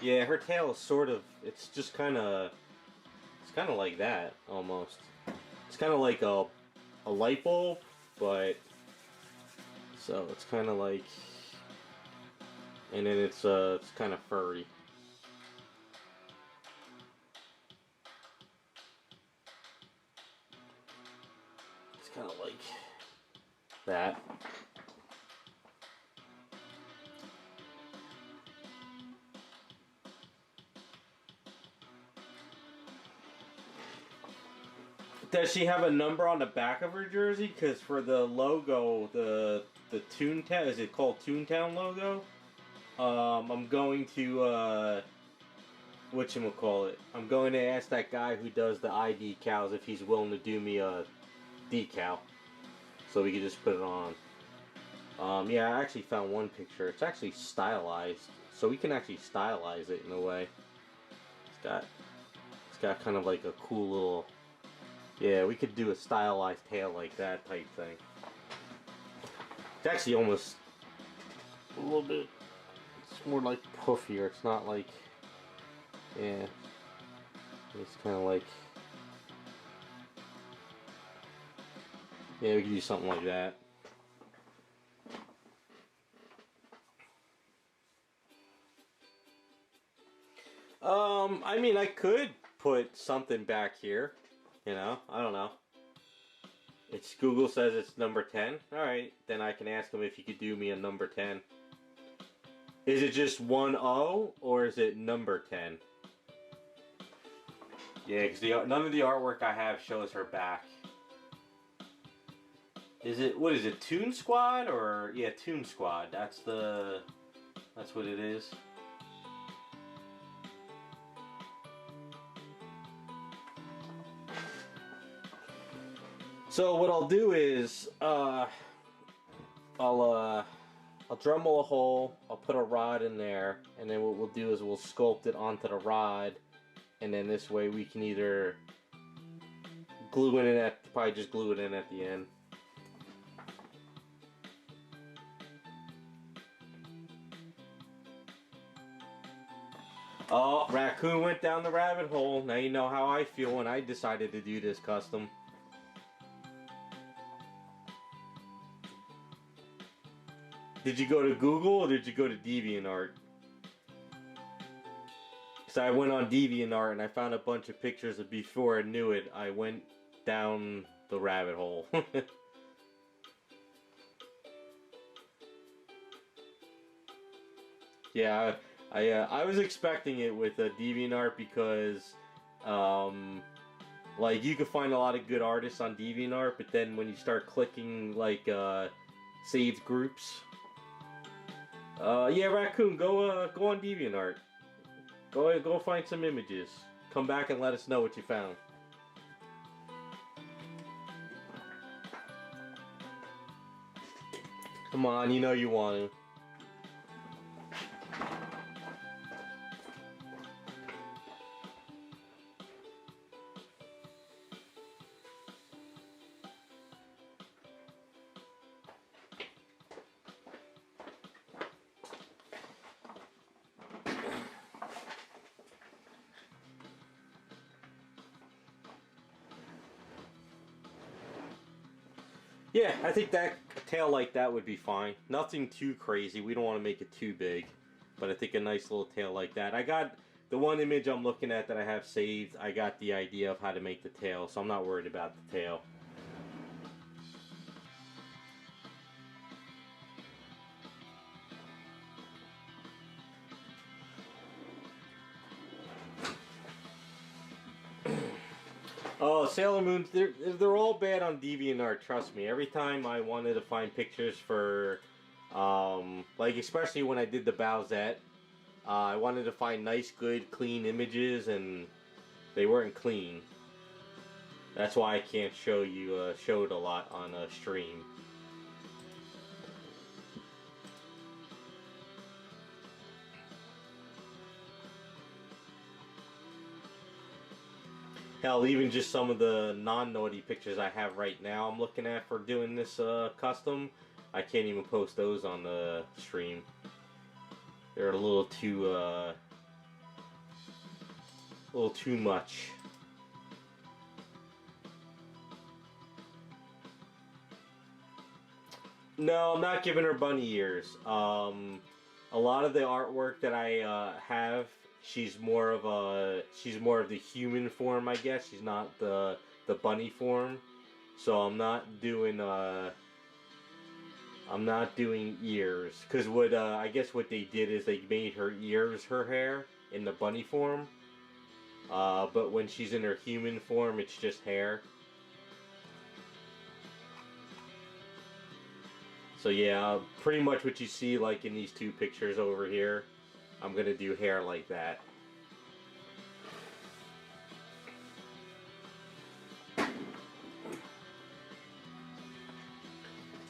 Yeah, her tail is sort of, it's just kind of, it's kind of like that, almost. It's kind of like a light bulb, but, so it's kind of like, and then it's kind of furry. It's kind of like that. Does she have a number on the back of her jersey? Because for the logo, the Toontown, is it called Toontown logo? I'm going to, whatchamacallit, I'm going to ask that guy who does the eye decals if he's willing to do me a decal. So we can just put it on. Yeah, I actually found one picture. It's actually stylized. So we can actually stylize it in a way. It's got kind of like a cool little... Yeah, we could do a stylized tail like that type thing. It's actually almost a little bit, it's more like puffier. It's not like, yeah, it's kind of like, yeah, we could do something like that. I mean, I could put something back here. You know, I don't know. It's Google says it's number 10. Alright, then I can ask him if he could do me a number 10. Is it just 1 O or is it number 10? Yeah, because none of the artwork I have shows her back. Is it, what is it, Toon Squad or, yeah, Toon Squad. That's what it is. So what I'll do is, I'll Dremel a hole, I'll put a rod in there, and then what we'll do is we'll sculpt it onto the rod, and then this way we can either glue it in at, probably just glue it in at the end. Oh, raccoon went down the rabbit hole. Now you know how I feel when I decided to do this custom. Did you go to Google or did you go to DeviantArt? Because I went on DeviantArt and I found a bunch of pictures of before I knew it. I went down the rabbit hole. Yeah, I was expecting it with DeviantArt because like you can find a lot of good artists on DeviantArt, but then when you start clicking like saved groups, yeah, raccoon, go on DeviantArt, go find some images, come back and let us know what you found. Come on, you know you want to. Yeah, I think that a tail like that would be fine. Nothing too crazy. We don't want to make it too big. But I think a nice little tail like that. I got the one image I'm looking at that I have saved. I got the idea of how to make the tail, so I'm not worried about the tail. Oh, Sailor Moons, they're all bad on DeviantArt, trust me. Every time I wanted to find pictures for, like especially when I did the Bowsette, I wanted to find nice, good, clean images, and they weren't clean. That's why I can't show you, show it a lot on a stream. Hell, even just some of the non-naughty pictures I have right now I'm looking at for doing this custom, I can't even post those on the stream. They're a little too much. No, I'm not giving her bunny ears. A lot of the artwork that I have, she's more of the human form, I guess. She's not the bunny form. So I'm not doing ears, because what I guess what they did is they made her ears her hair in the bunny form. But when she's in her human form, it's just hair. So yeah, pretty much what you see like in these two pictures over here, I'm gonna do hair like that.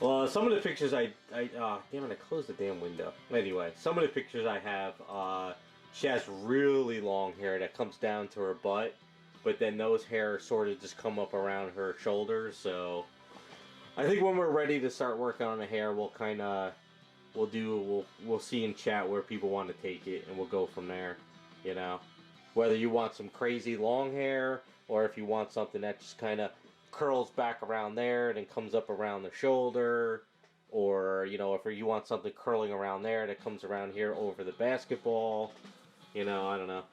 Well, some of the pictures damn it, I closed the damn window. Anyway, some of the pictures I have, she has really long hair that comes down to her butt, but then those hairs sort of just come up around her shoulders, so I think when we're ready to start working on the hair, we'll see in chat where people want to take it, and we'll go from there, you know. Whether you want some crazy long hair, or if you want something that just kind of curls back around there and then comes up around the shoulder, or, you know, if you want something curling around there that comes around here over the basketball, you know, I don't know.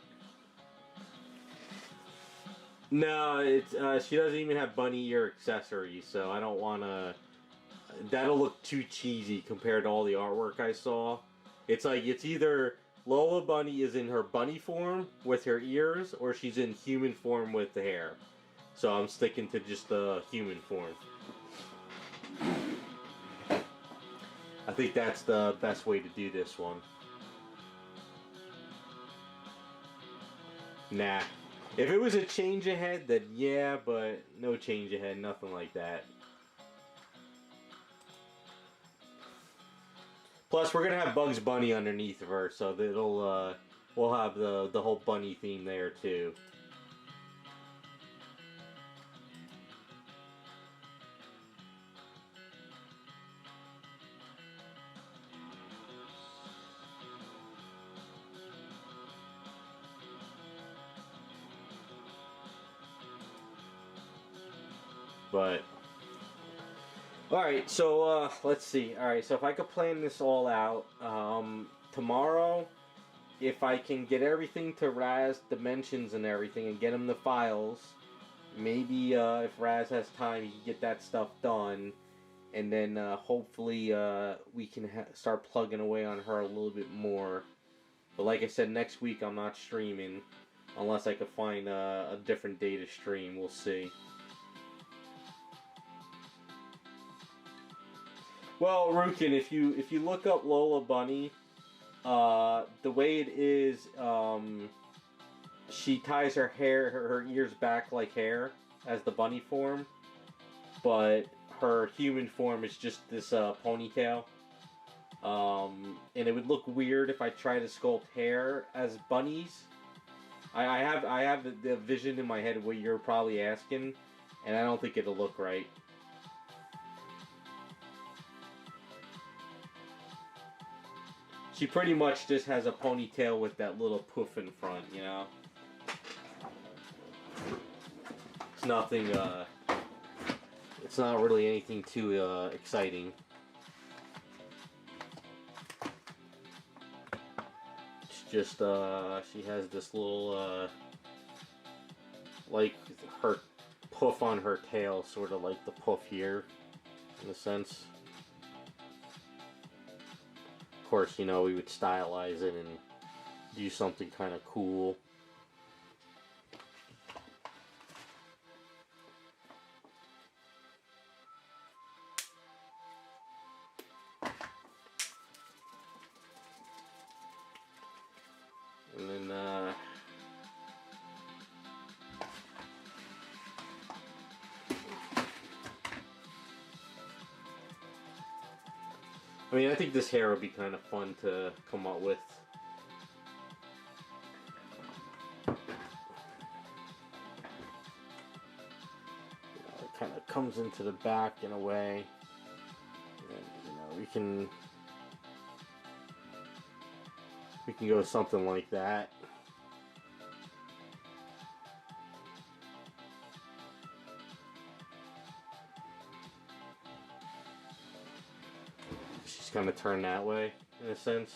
No, it's she doesn't even have bunny ear accessories, so I don't want to. That'll look too cheesy compared to all the artwork I saw. It's like it's either Lola Bunny is in her bunny form with her ears, or she's in human form with the hair. So I'm sticking to just the human form. I think that's the best way to do this one. Nah. If it was a change ahead, then yeah, but no change ahead, nothing like that. Plus, we're gonna have Bugs Bunny underneath of her, so that it'll we'll have the whole bunny theme there too. But all right, so let's see. All right, so if I could plan this all out, tomorrow, if I can get everything to Raz, dimensions and everything, and get him the files, maybe if Raz has time, he can get that stuff done, and then hopefully we can start plugging away on her a little bit more. But like I said, next week I'm not streaming unless I could find a different day to stream. We'll see. Well, Rukin, if you look up Lola Bunny, the way it is, she ties her hair, her ears back like hair as the bunny form, but her human form is just this ponytail. And it would look weird if I try to sculpt hair as bunnies. I have the vision in my head of what you're probably asking, and I don't think it'll look right. She pretty much just has a ponytail with that little poof in front, you know? It's nothing, it's not really anything too exciting. It's just, she has this little, like, her poof on her tail, sort of like the poof here, in a sense. Of course, you know, we would stylize it and do something kind of cool. And then, I mean, I think this hair would be kind of fun to come up with. It kind of comes into the back in a way. And, you know, we can go something like that. She's kind of turned that way, in a sense.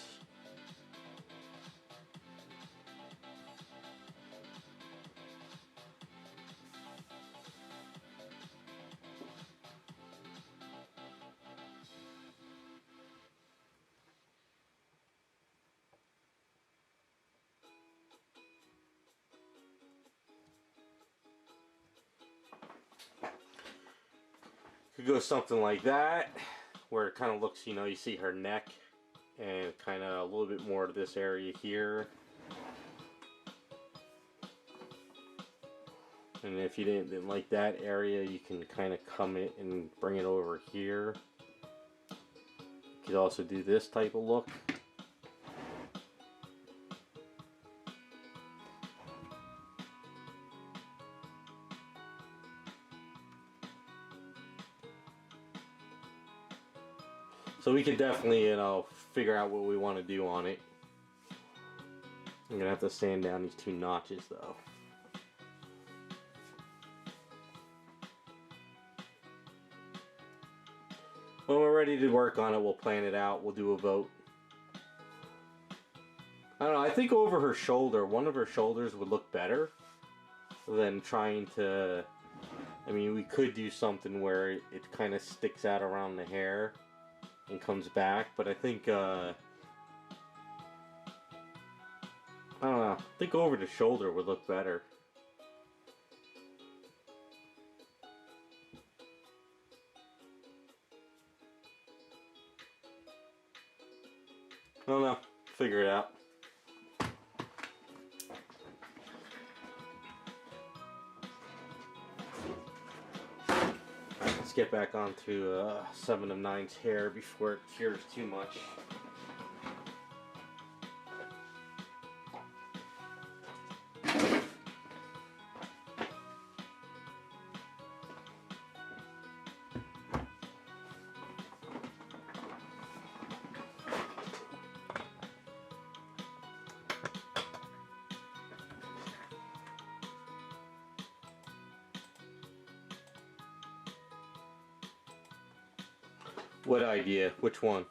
Could go something like that, where it kind of looks, you know, you see her neck and kind of a little bit more to this area here. And if you didn't like that area, you can kind of come it and bring it over here. You could also do this type of look. So we could definitely, you know, figure out what we want to do on it. I'm gonna have to sand down these two notches though. When we're ready to work on it, we'll plan it out. We'll do a vote. I don't know, I think over her shoulder, one of her shoulders would look better than trying to... I mean, we could do something where it kind of sticks out around the hair and comes back, but I think, I don't know, I think over the shoulder would look better. I don't know, figure it out. let's get back onto 7 of 9's hair before it cures too much. What idea? Which one?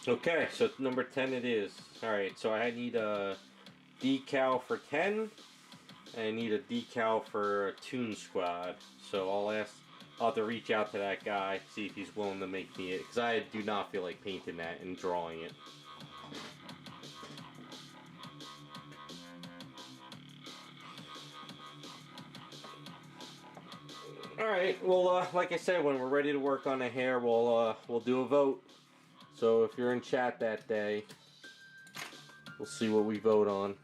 Okay, so number 10 it is. Alright, so I need a decal for 10. I need a decal for a Toon Squad. So I'll have to reach out to that guy, see if he's willing to make me it. Because I do not feel like painting that and drawing it. Alright, well, like I said, when we're ready to work on the hair, we'll do a vote. So if you're in chat that day, we'll see what we vote on.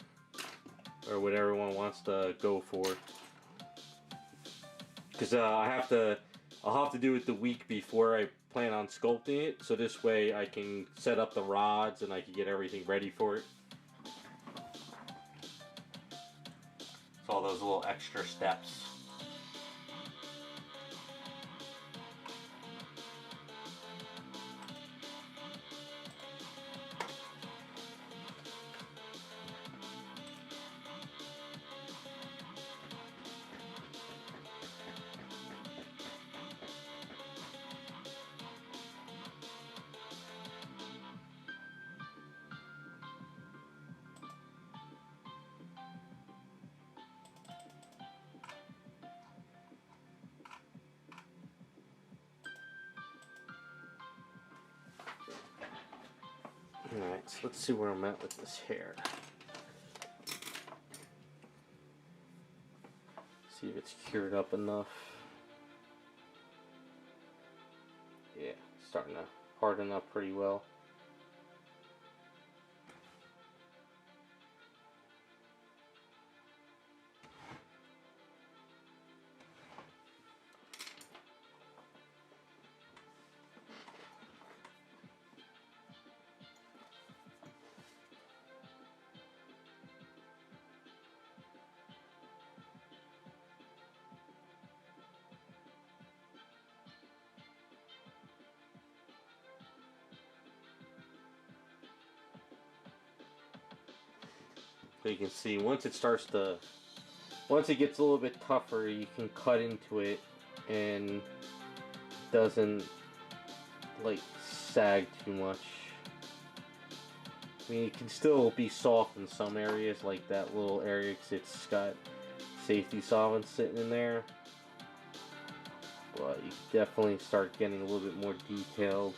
Or what everyone wants to go for. Because I'll have to do it the week before I plan on sculpting it. So this way I can set up the rods and I can get everything ready for it. It's all those little extra steps. Alright, so let's see where I'm at with this hair. See if it's cured up enough. Yeah, starting to harden up pretty well. So you can see once it gets a little bit tougher, you can cut into it and doesn't like sag too much. I mean, it can still be soft in some areas, like that little area, because it's got safety solvent sitting in there. But you definitely start getting a little bit more detailed.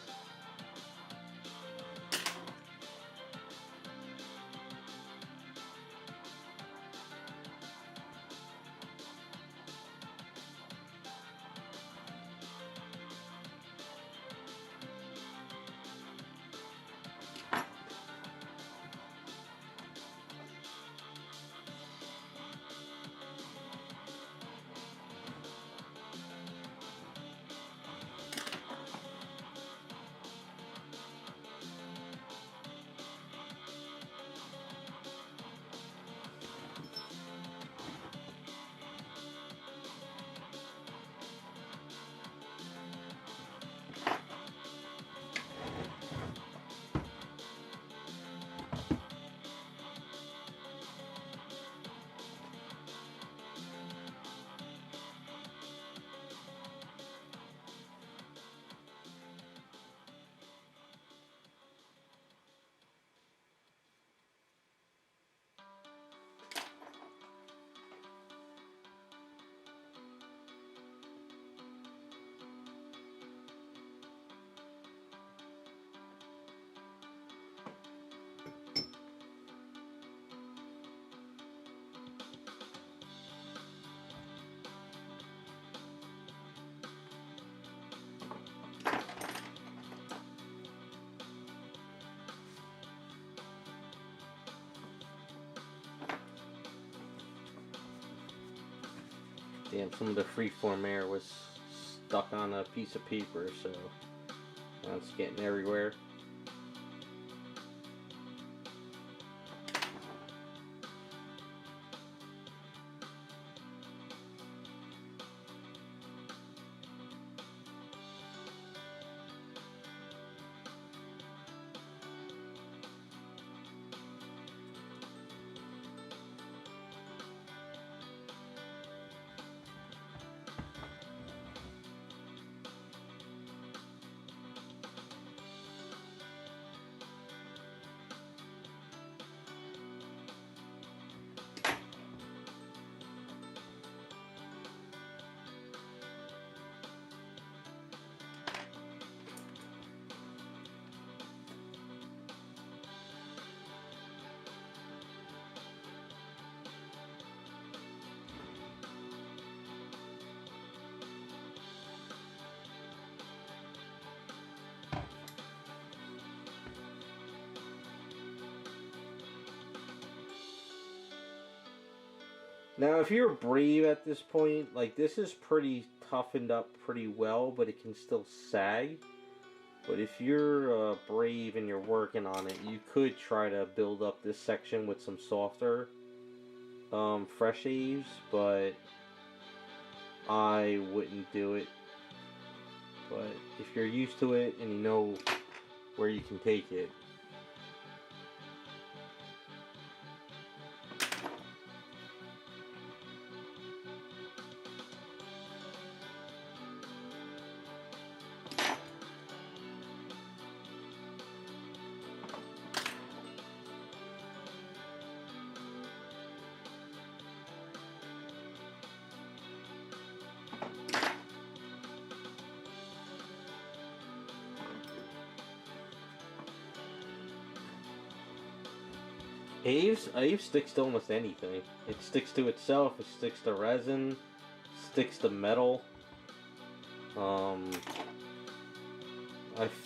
Damn, some of the freeform air was stuck on a piece of paper, so now it's getting everywhere. Now, if you're brave at this point, like, this is pretty toughened up pretty well, but it can still sag. But if you're brave and you're working on it, you could try to build up this section with some softer fresh eaves, but I wouldn't do it. But if you're used to it and you know where you can take it, Aves sticks to almost anything. It sticks to itself, it sticks to resin, sticks to metal. I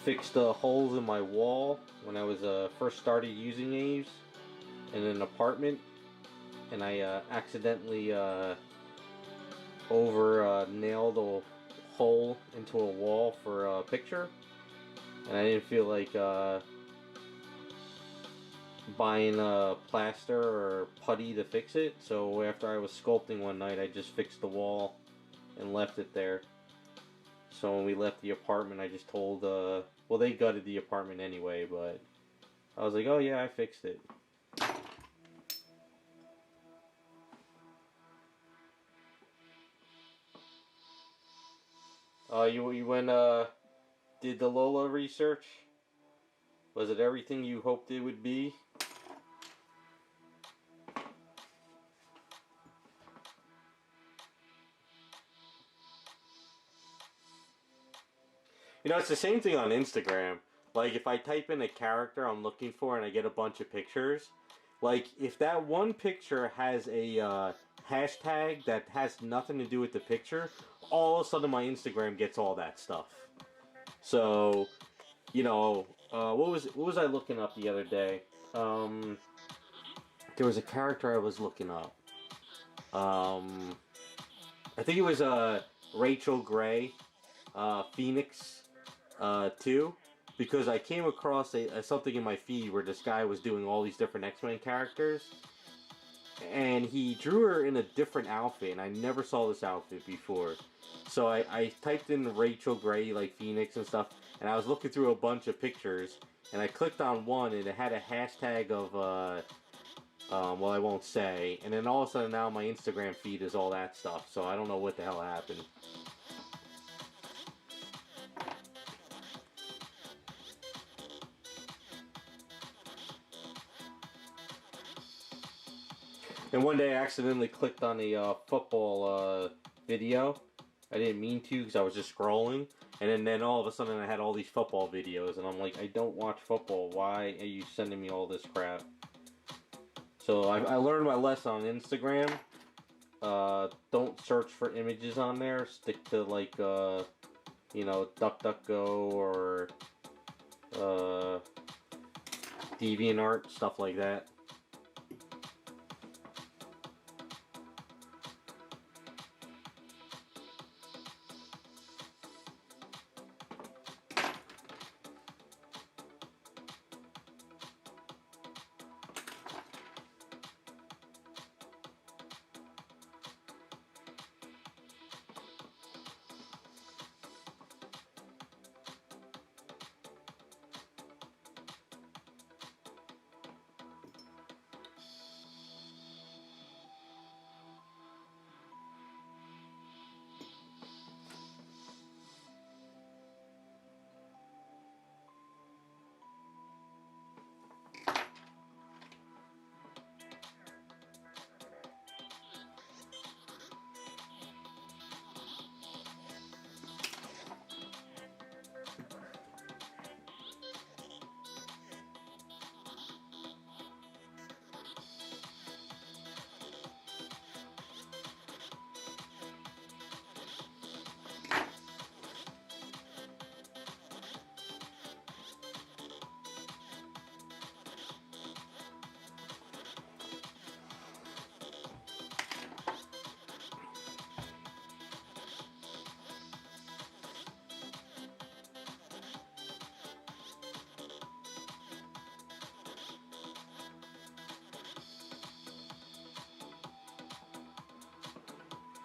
fixed the holes in my wall when I was first started using Aves in an apartment, and I accidentally over nailed a hole into a wall for a picture, and I didn't feel like buying a plaster or putty to fix it, so after I was sculpting one night, I just fixed the wall and left it there. So when we left the apartment, I just told, well, they gutted the apartment anyway, but I was like, oh yeah, I fixed it. You went, did the Lola research? Was it everything you hoped it would be? You know, it's the same thing on Instagram. Like, if I type in a character I'm looking for and I get a bunch of pictures, like, if that one picture has a hashtag that has nothing to do with the picture, all of a sudden my Instagram gets all that stuff. So, you know, what was I looking up the other day? There was a character I was looking up. I think it was Rachel Gray, Phoenix 2, because I came across something in my feed where this guy was doing all these different X-Men characters, and he drew her in a different outfit, and I never saw this outfit before. So I typed in Rachel Gray, like Phoenix and stuff, and I was looking through a bunch of pictures, and I clicked on one, and it had a hashtag of, well, I won't say, and then all of a sudden now my Instagram feed is all that stuff, so I don't know what the hell happened. And one day I accidentally clicked on a football video. I didn't mean to because I was just scrolling. And then all of a sudden I had all these football videos. And I'm like, I don't watch football. Why are you sending me all this crap? So I learned my lesson on Instagram. Don't search for images on there. Stick to like, you know, DuckDuckGo or DeviantArt, stuff like that.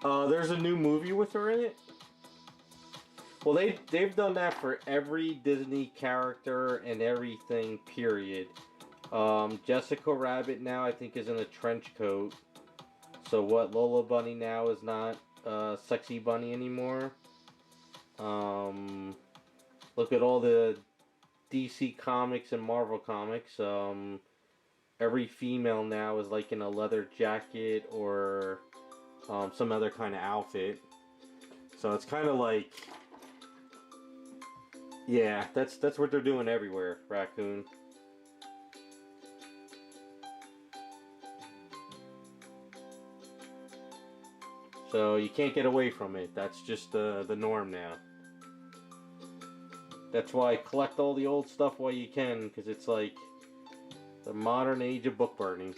There's a new movie with her in it. Well, they've done that for every Disney character and everything. Period. Jessica Rabbit now I think is in a trench coat. So what? Lola Bunny now is not Sexy Bunny anymore. Look at all the DC comics and Marvel comics. Every female now is like in a leather jacket or some other kind of outfit. So it's kind of like, yeah, that's what they're doing everywhere, Raccoon. So you can't get away from it. That's just the norm now. That's why collect all the old stuff while you can, because it's like the modern age of book burning.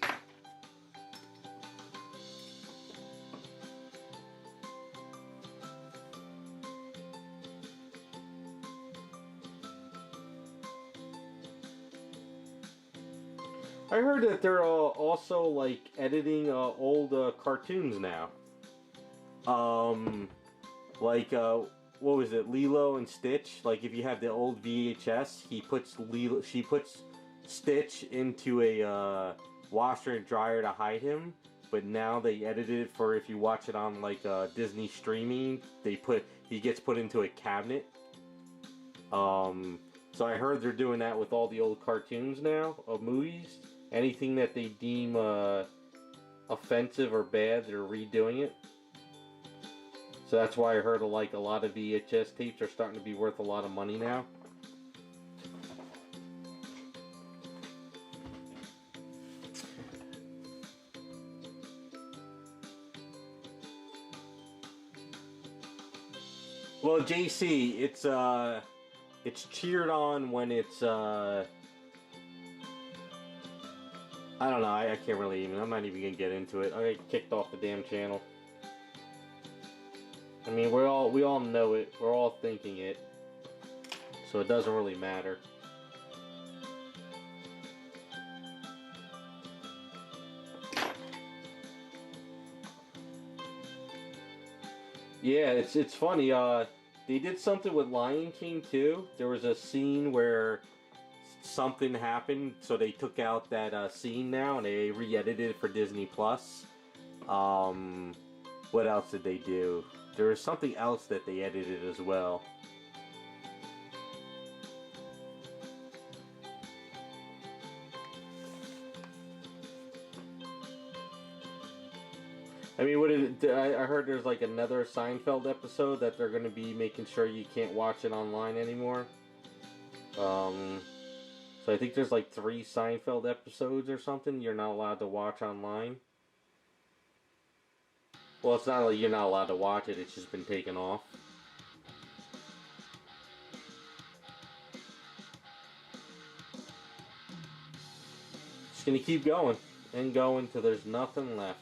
I heard that they're also like editing old cartoons now. Like what was it, Lilo and Stitch? Like if you have the old VHS, she puts Stitch into a washer and dryer to hide him. But now they edited it for if you watch it on like Disney streaming, he gets put into a cabinet. So I heard they're doing that with all the old cartoons now of movies. Anything that they deem offensive or bad, they're redoing it. So that's why I heard a lot of VHS tapes are starting to be worth a lot of money now. Well, JC, it's cheered on when it's I don't know, I can't really even, I'm not even gonna get into it. I got kicked off the damn channel. I mean, we all know it, we're all thinking it, so it doesn't really matter. Yeah, it's funny, they did something with Lion King too. There was a scene where something happened, so they took out that scene now and they re-edited it for Disney Plus. What else did they do? There was something else that they edited as well. I mean, I heard there's like another Seinfeld episode that they're going to be making sure you can't watch it online anymore. So I think there's like 3 Seinfeld episodes or something you're not allowed to watch online. Well, it's not like you're not allowed to watch it, it's just been taken off. Just gonna keep going and going till there's nothing left.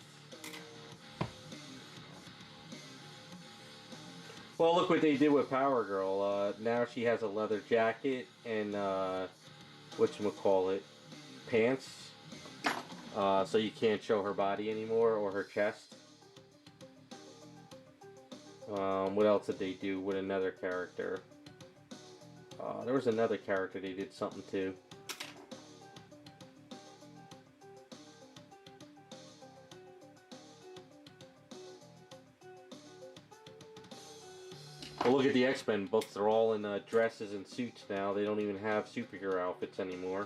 Well, look what they did with Power Girl. Now she has a leather jacket and whatchamacallit, pants. So you can't show her body anymore or her chest. What else did they do with another character? There was another character they did something to. Well, look at the X-Men books. They're all in dresses and suits now. They don't even have superhero outfits anymore.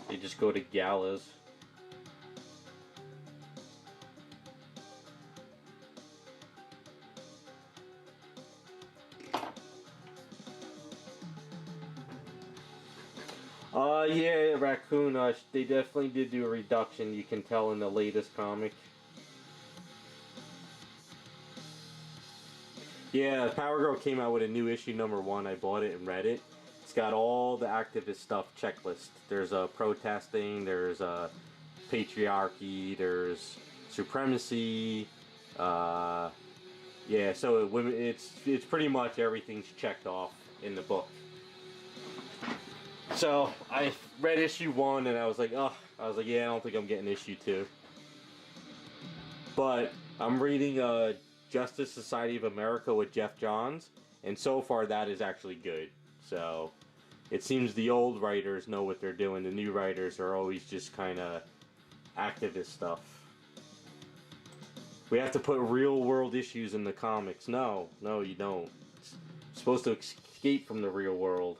They just go to galas. Yeah, Raccoon, they definitely did do a reduction, you can tell in the latest comic. Yeah, Power Girl came out with a new issue #1. I bought it and read it. It's got all the activist stuff checklist. There's protesting, there's patriarchy, there's supremacy. Yeah, so it's pretty much everything's checked off in the book. So I read issue 1 and I was like, yeah, I don't think I'm getting issue 2. But I'm reading Justice Society of America with Jeff Johns, and so far that is actually good. So it seems the old writers know what they're doing. The new writers are always just kind of activist stuff. We have to put real world issues in the comics. No, you don't. It's supposed to escape from the real world.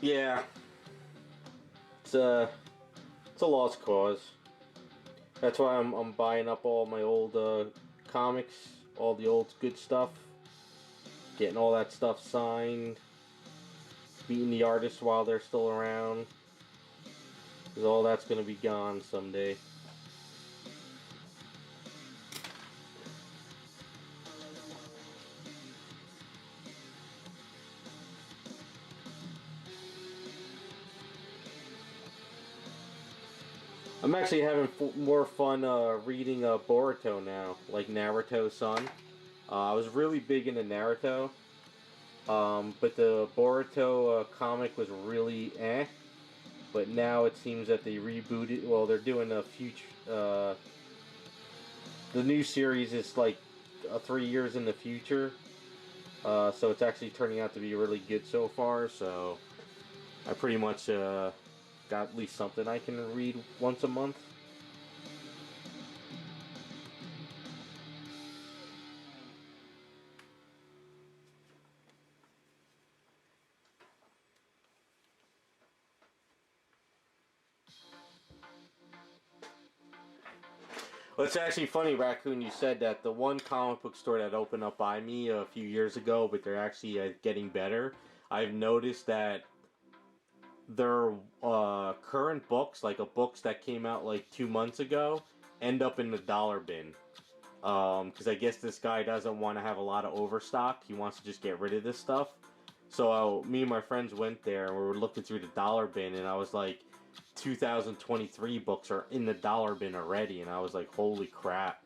Yeah, it's a lost cause. That's why I'm buying up all my old comics, all the old good stuff, getting all that stuff signed, beating the artists while they're still around, because all that's gonna be gone someday. I'm actually having more fun reading Boruto now, like Naruto's son. I was really big into Naruto, but the Boruto comic was really eh. But now it seems that they rebooted. Well, they're doing a future. The new series is like 3 years in the future, so it's actually turning out to be really good so far. So I pretty much got at least something I can read once a month. Well, it's actually funny, Raccoon, you said that the one comic book store that opened up by me a few years ago, but they're actually getting better. I've noticed that their current books, like books that came out like 2 months ago, end up in the dollar bin. Because I guess this guy doesn't want to have a lot of overstock. He wants to just get rid of this stuff. So me and my friends went there and we were looking through the dollar bin, and I was like, 2023 books are in the dollar bin already, and I was like, holy crap.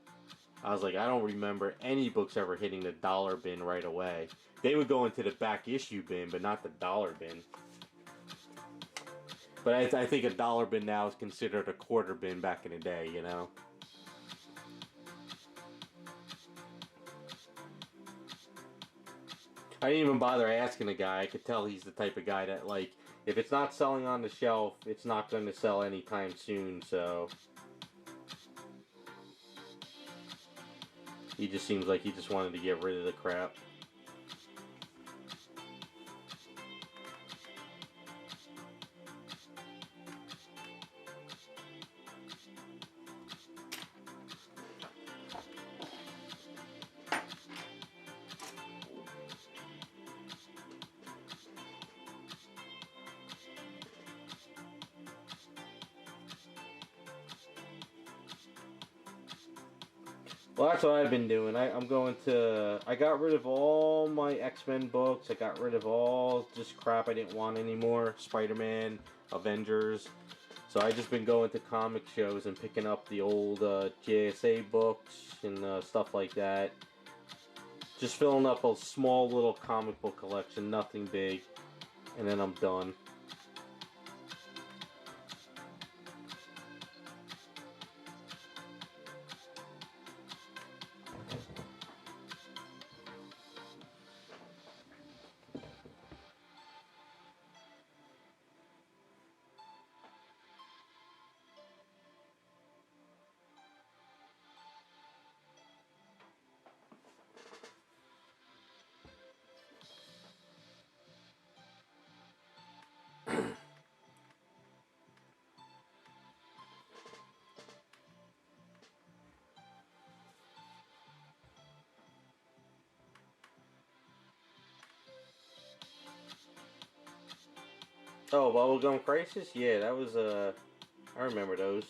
I was like, I don't remember any books ever hitting the dollar bin right away. They would go into the back issue bin, but not the dollar bin. But I think a dollar bin now is considered a quarter bin back in the day, you know? I didn't even bother asking the guy. I could tell he's the type of guy that, like, if it's not selling on the shelf, it's not going to sell anytime soon, so... He just seems like he just wanted to get rid of the crap. Well, that's what I've been doing. I'm going to... I got rid of all my X-Men books. I got rid of all just crap I didn't want anymore. Spider-Man, Avengers. So I just been going to comic shows and picking up the old JSA books and stuff like that. Just filling up a small little comic book collection, nothing big. And then I'm done. Oh, Bubblegum Crisis? Yeah, that was, I remember those.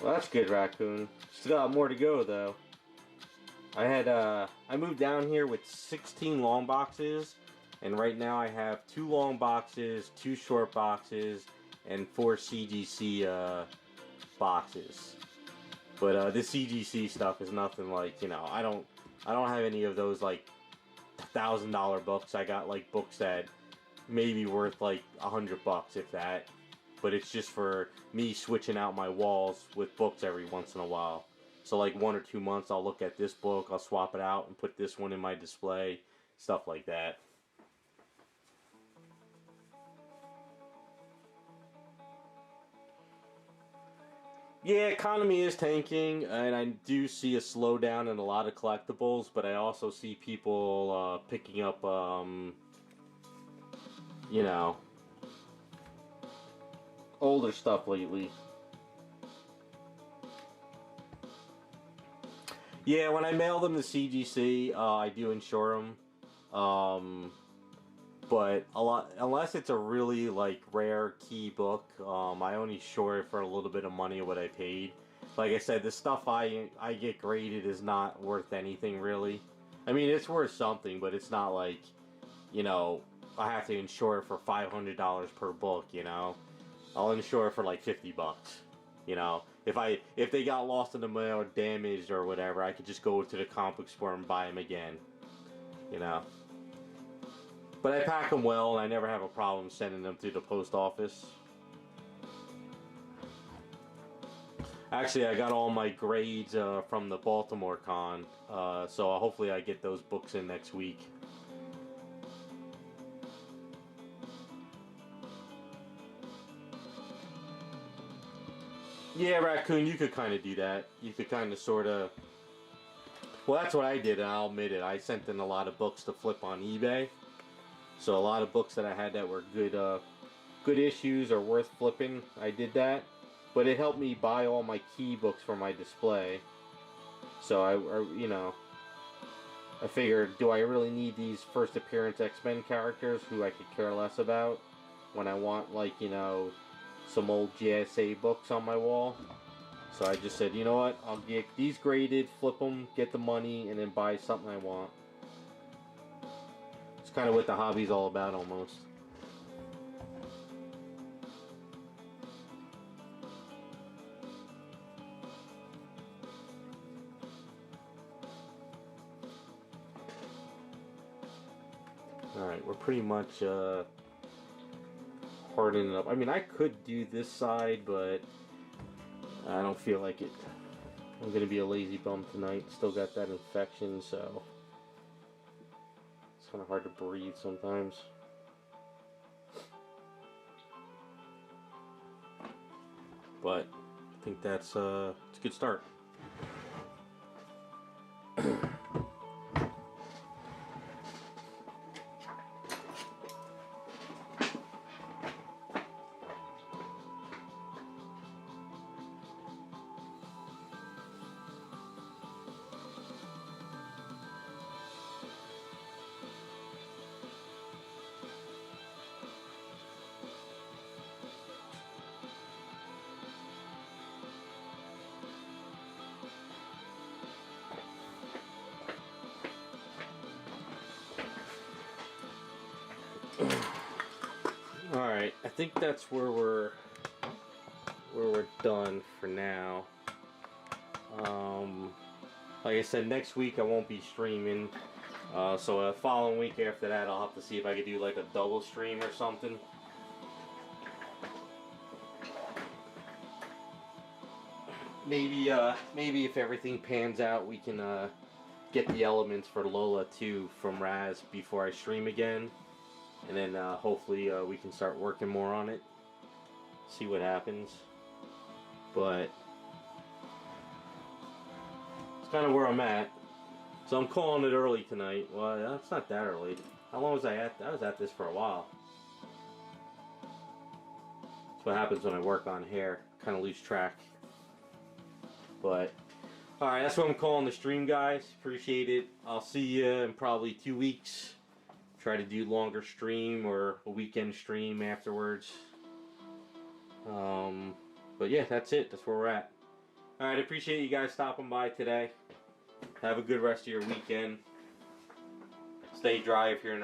Well, that's good, Raccoon. Still got more to go, though. I moved down here with 16 long boxes, and right now I have 2 long boxes, 2 short boxes, and 4 CGC boxes. But this CGC stuff is nothing like, you know, I don't have any of those like $1,000 books. I got like books that may be worth like $100 if that. But it's just for me switching out my walls with books every once in a while. So like 1 or 2 months I'll look at this book, I'll swap it out and put this one in my display, stuff like that. Yeah, economy is tanking, and I do see a slowdown in a lot of collectibles, but I also see people picking up, you know, older stuff lately. Yeah, when I mail them to CGC, I do insure them. But a lot, unless it's a really like rare key book, I only insure it for a little bit of money of what I paid. Like I said, the stuff I get graded is not worth anything really. I mean, it's worth something, but it's not like, you know, I have to insure it for $500 per book. You know, I'll insure it for like $50. You know, if they got lost in the mail or damaged or whatever, I could just go to the comic book store and buy them again. You know. But I pack them well, and I never have a problem sending them through the post office. Actually, I got all my grades from the Baltimore con, so hopefully I get those books in next week. Yeah, Raccoon, you could kind of do that. You could kind of sort of... Well, that's what I did, and I'll admit it. I sent in a lot of books to flip on eBay. So a lot of books that I had that were good issues or worth flipping, I did that. But it helped me buy all my key books for my display. So you know, I figured, do I really need these first appearance X-Men characters who I could care less about when I want, like, you know, some old JSA books on my wall? So I just said, you know what, I'll get these graded, flip them, get the money, and then buy something I want. It's kind of what the hobby's all about, almost. Alright, we're pretty much hardening up. I mean, I could do this side, but I don't feel like it. I'm going to be a lazy bum tonight. Still got that infection, so it's kind of hard to breathe sometimes. But I think that's it's a good start. Alright, I think that's where we're done for now. Like I said, next week I won't be streaming. So the following week after that, I'll have to see if I could do like a double stream or something. Maybe if everything pans out, we can get the elements for Lola too from Raz before I stream again. And then hopefully we can start working more on it. See what happens. But it's kind of where I'm at. So I'm calling it early tonight. Well, it's not that early. How long was I at? I was at this for a while. That's what happens when I work on hair. Kind of lose track. But alright, that's what I'm calling the stream, guys. Appreciate it. I'll see you in probably 2 weeks. Try to do longer stream or a weekend stream afterwards. But yeah, that's it. That's where we're at. Alright, I appreciate you guys stopping by today. Have a good rest of your weekend. Stay dry if you're in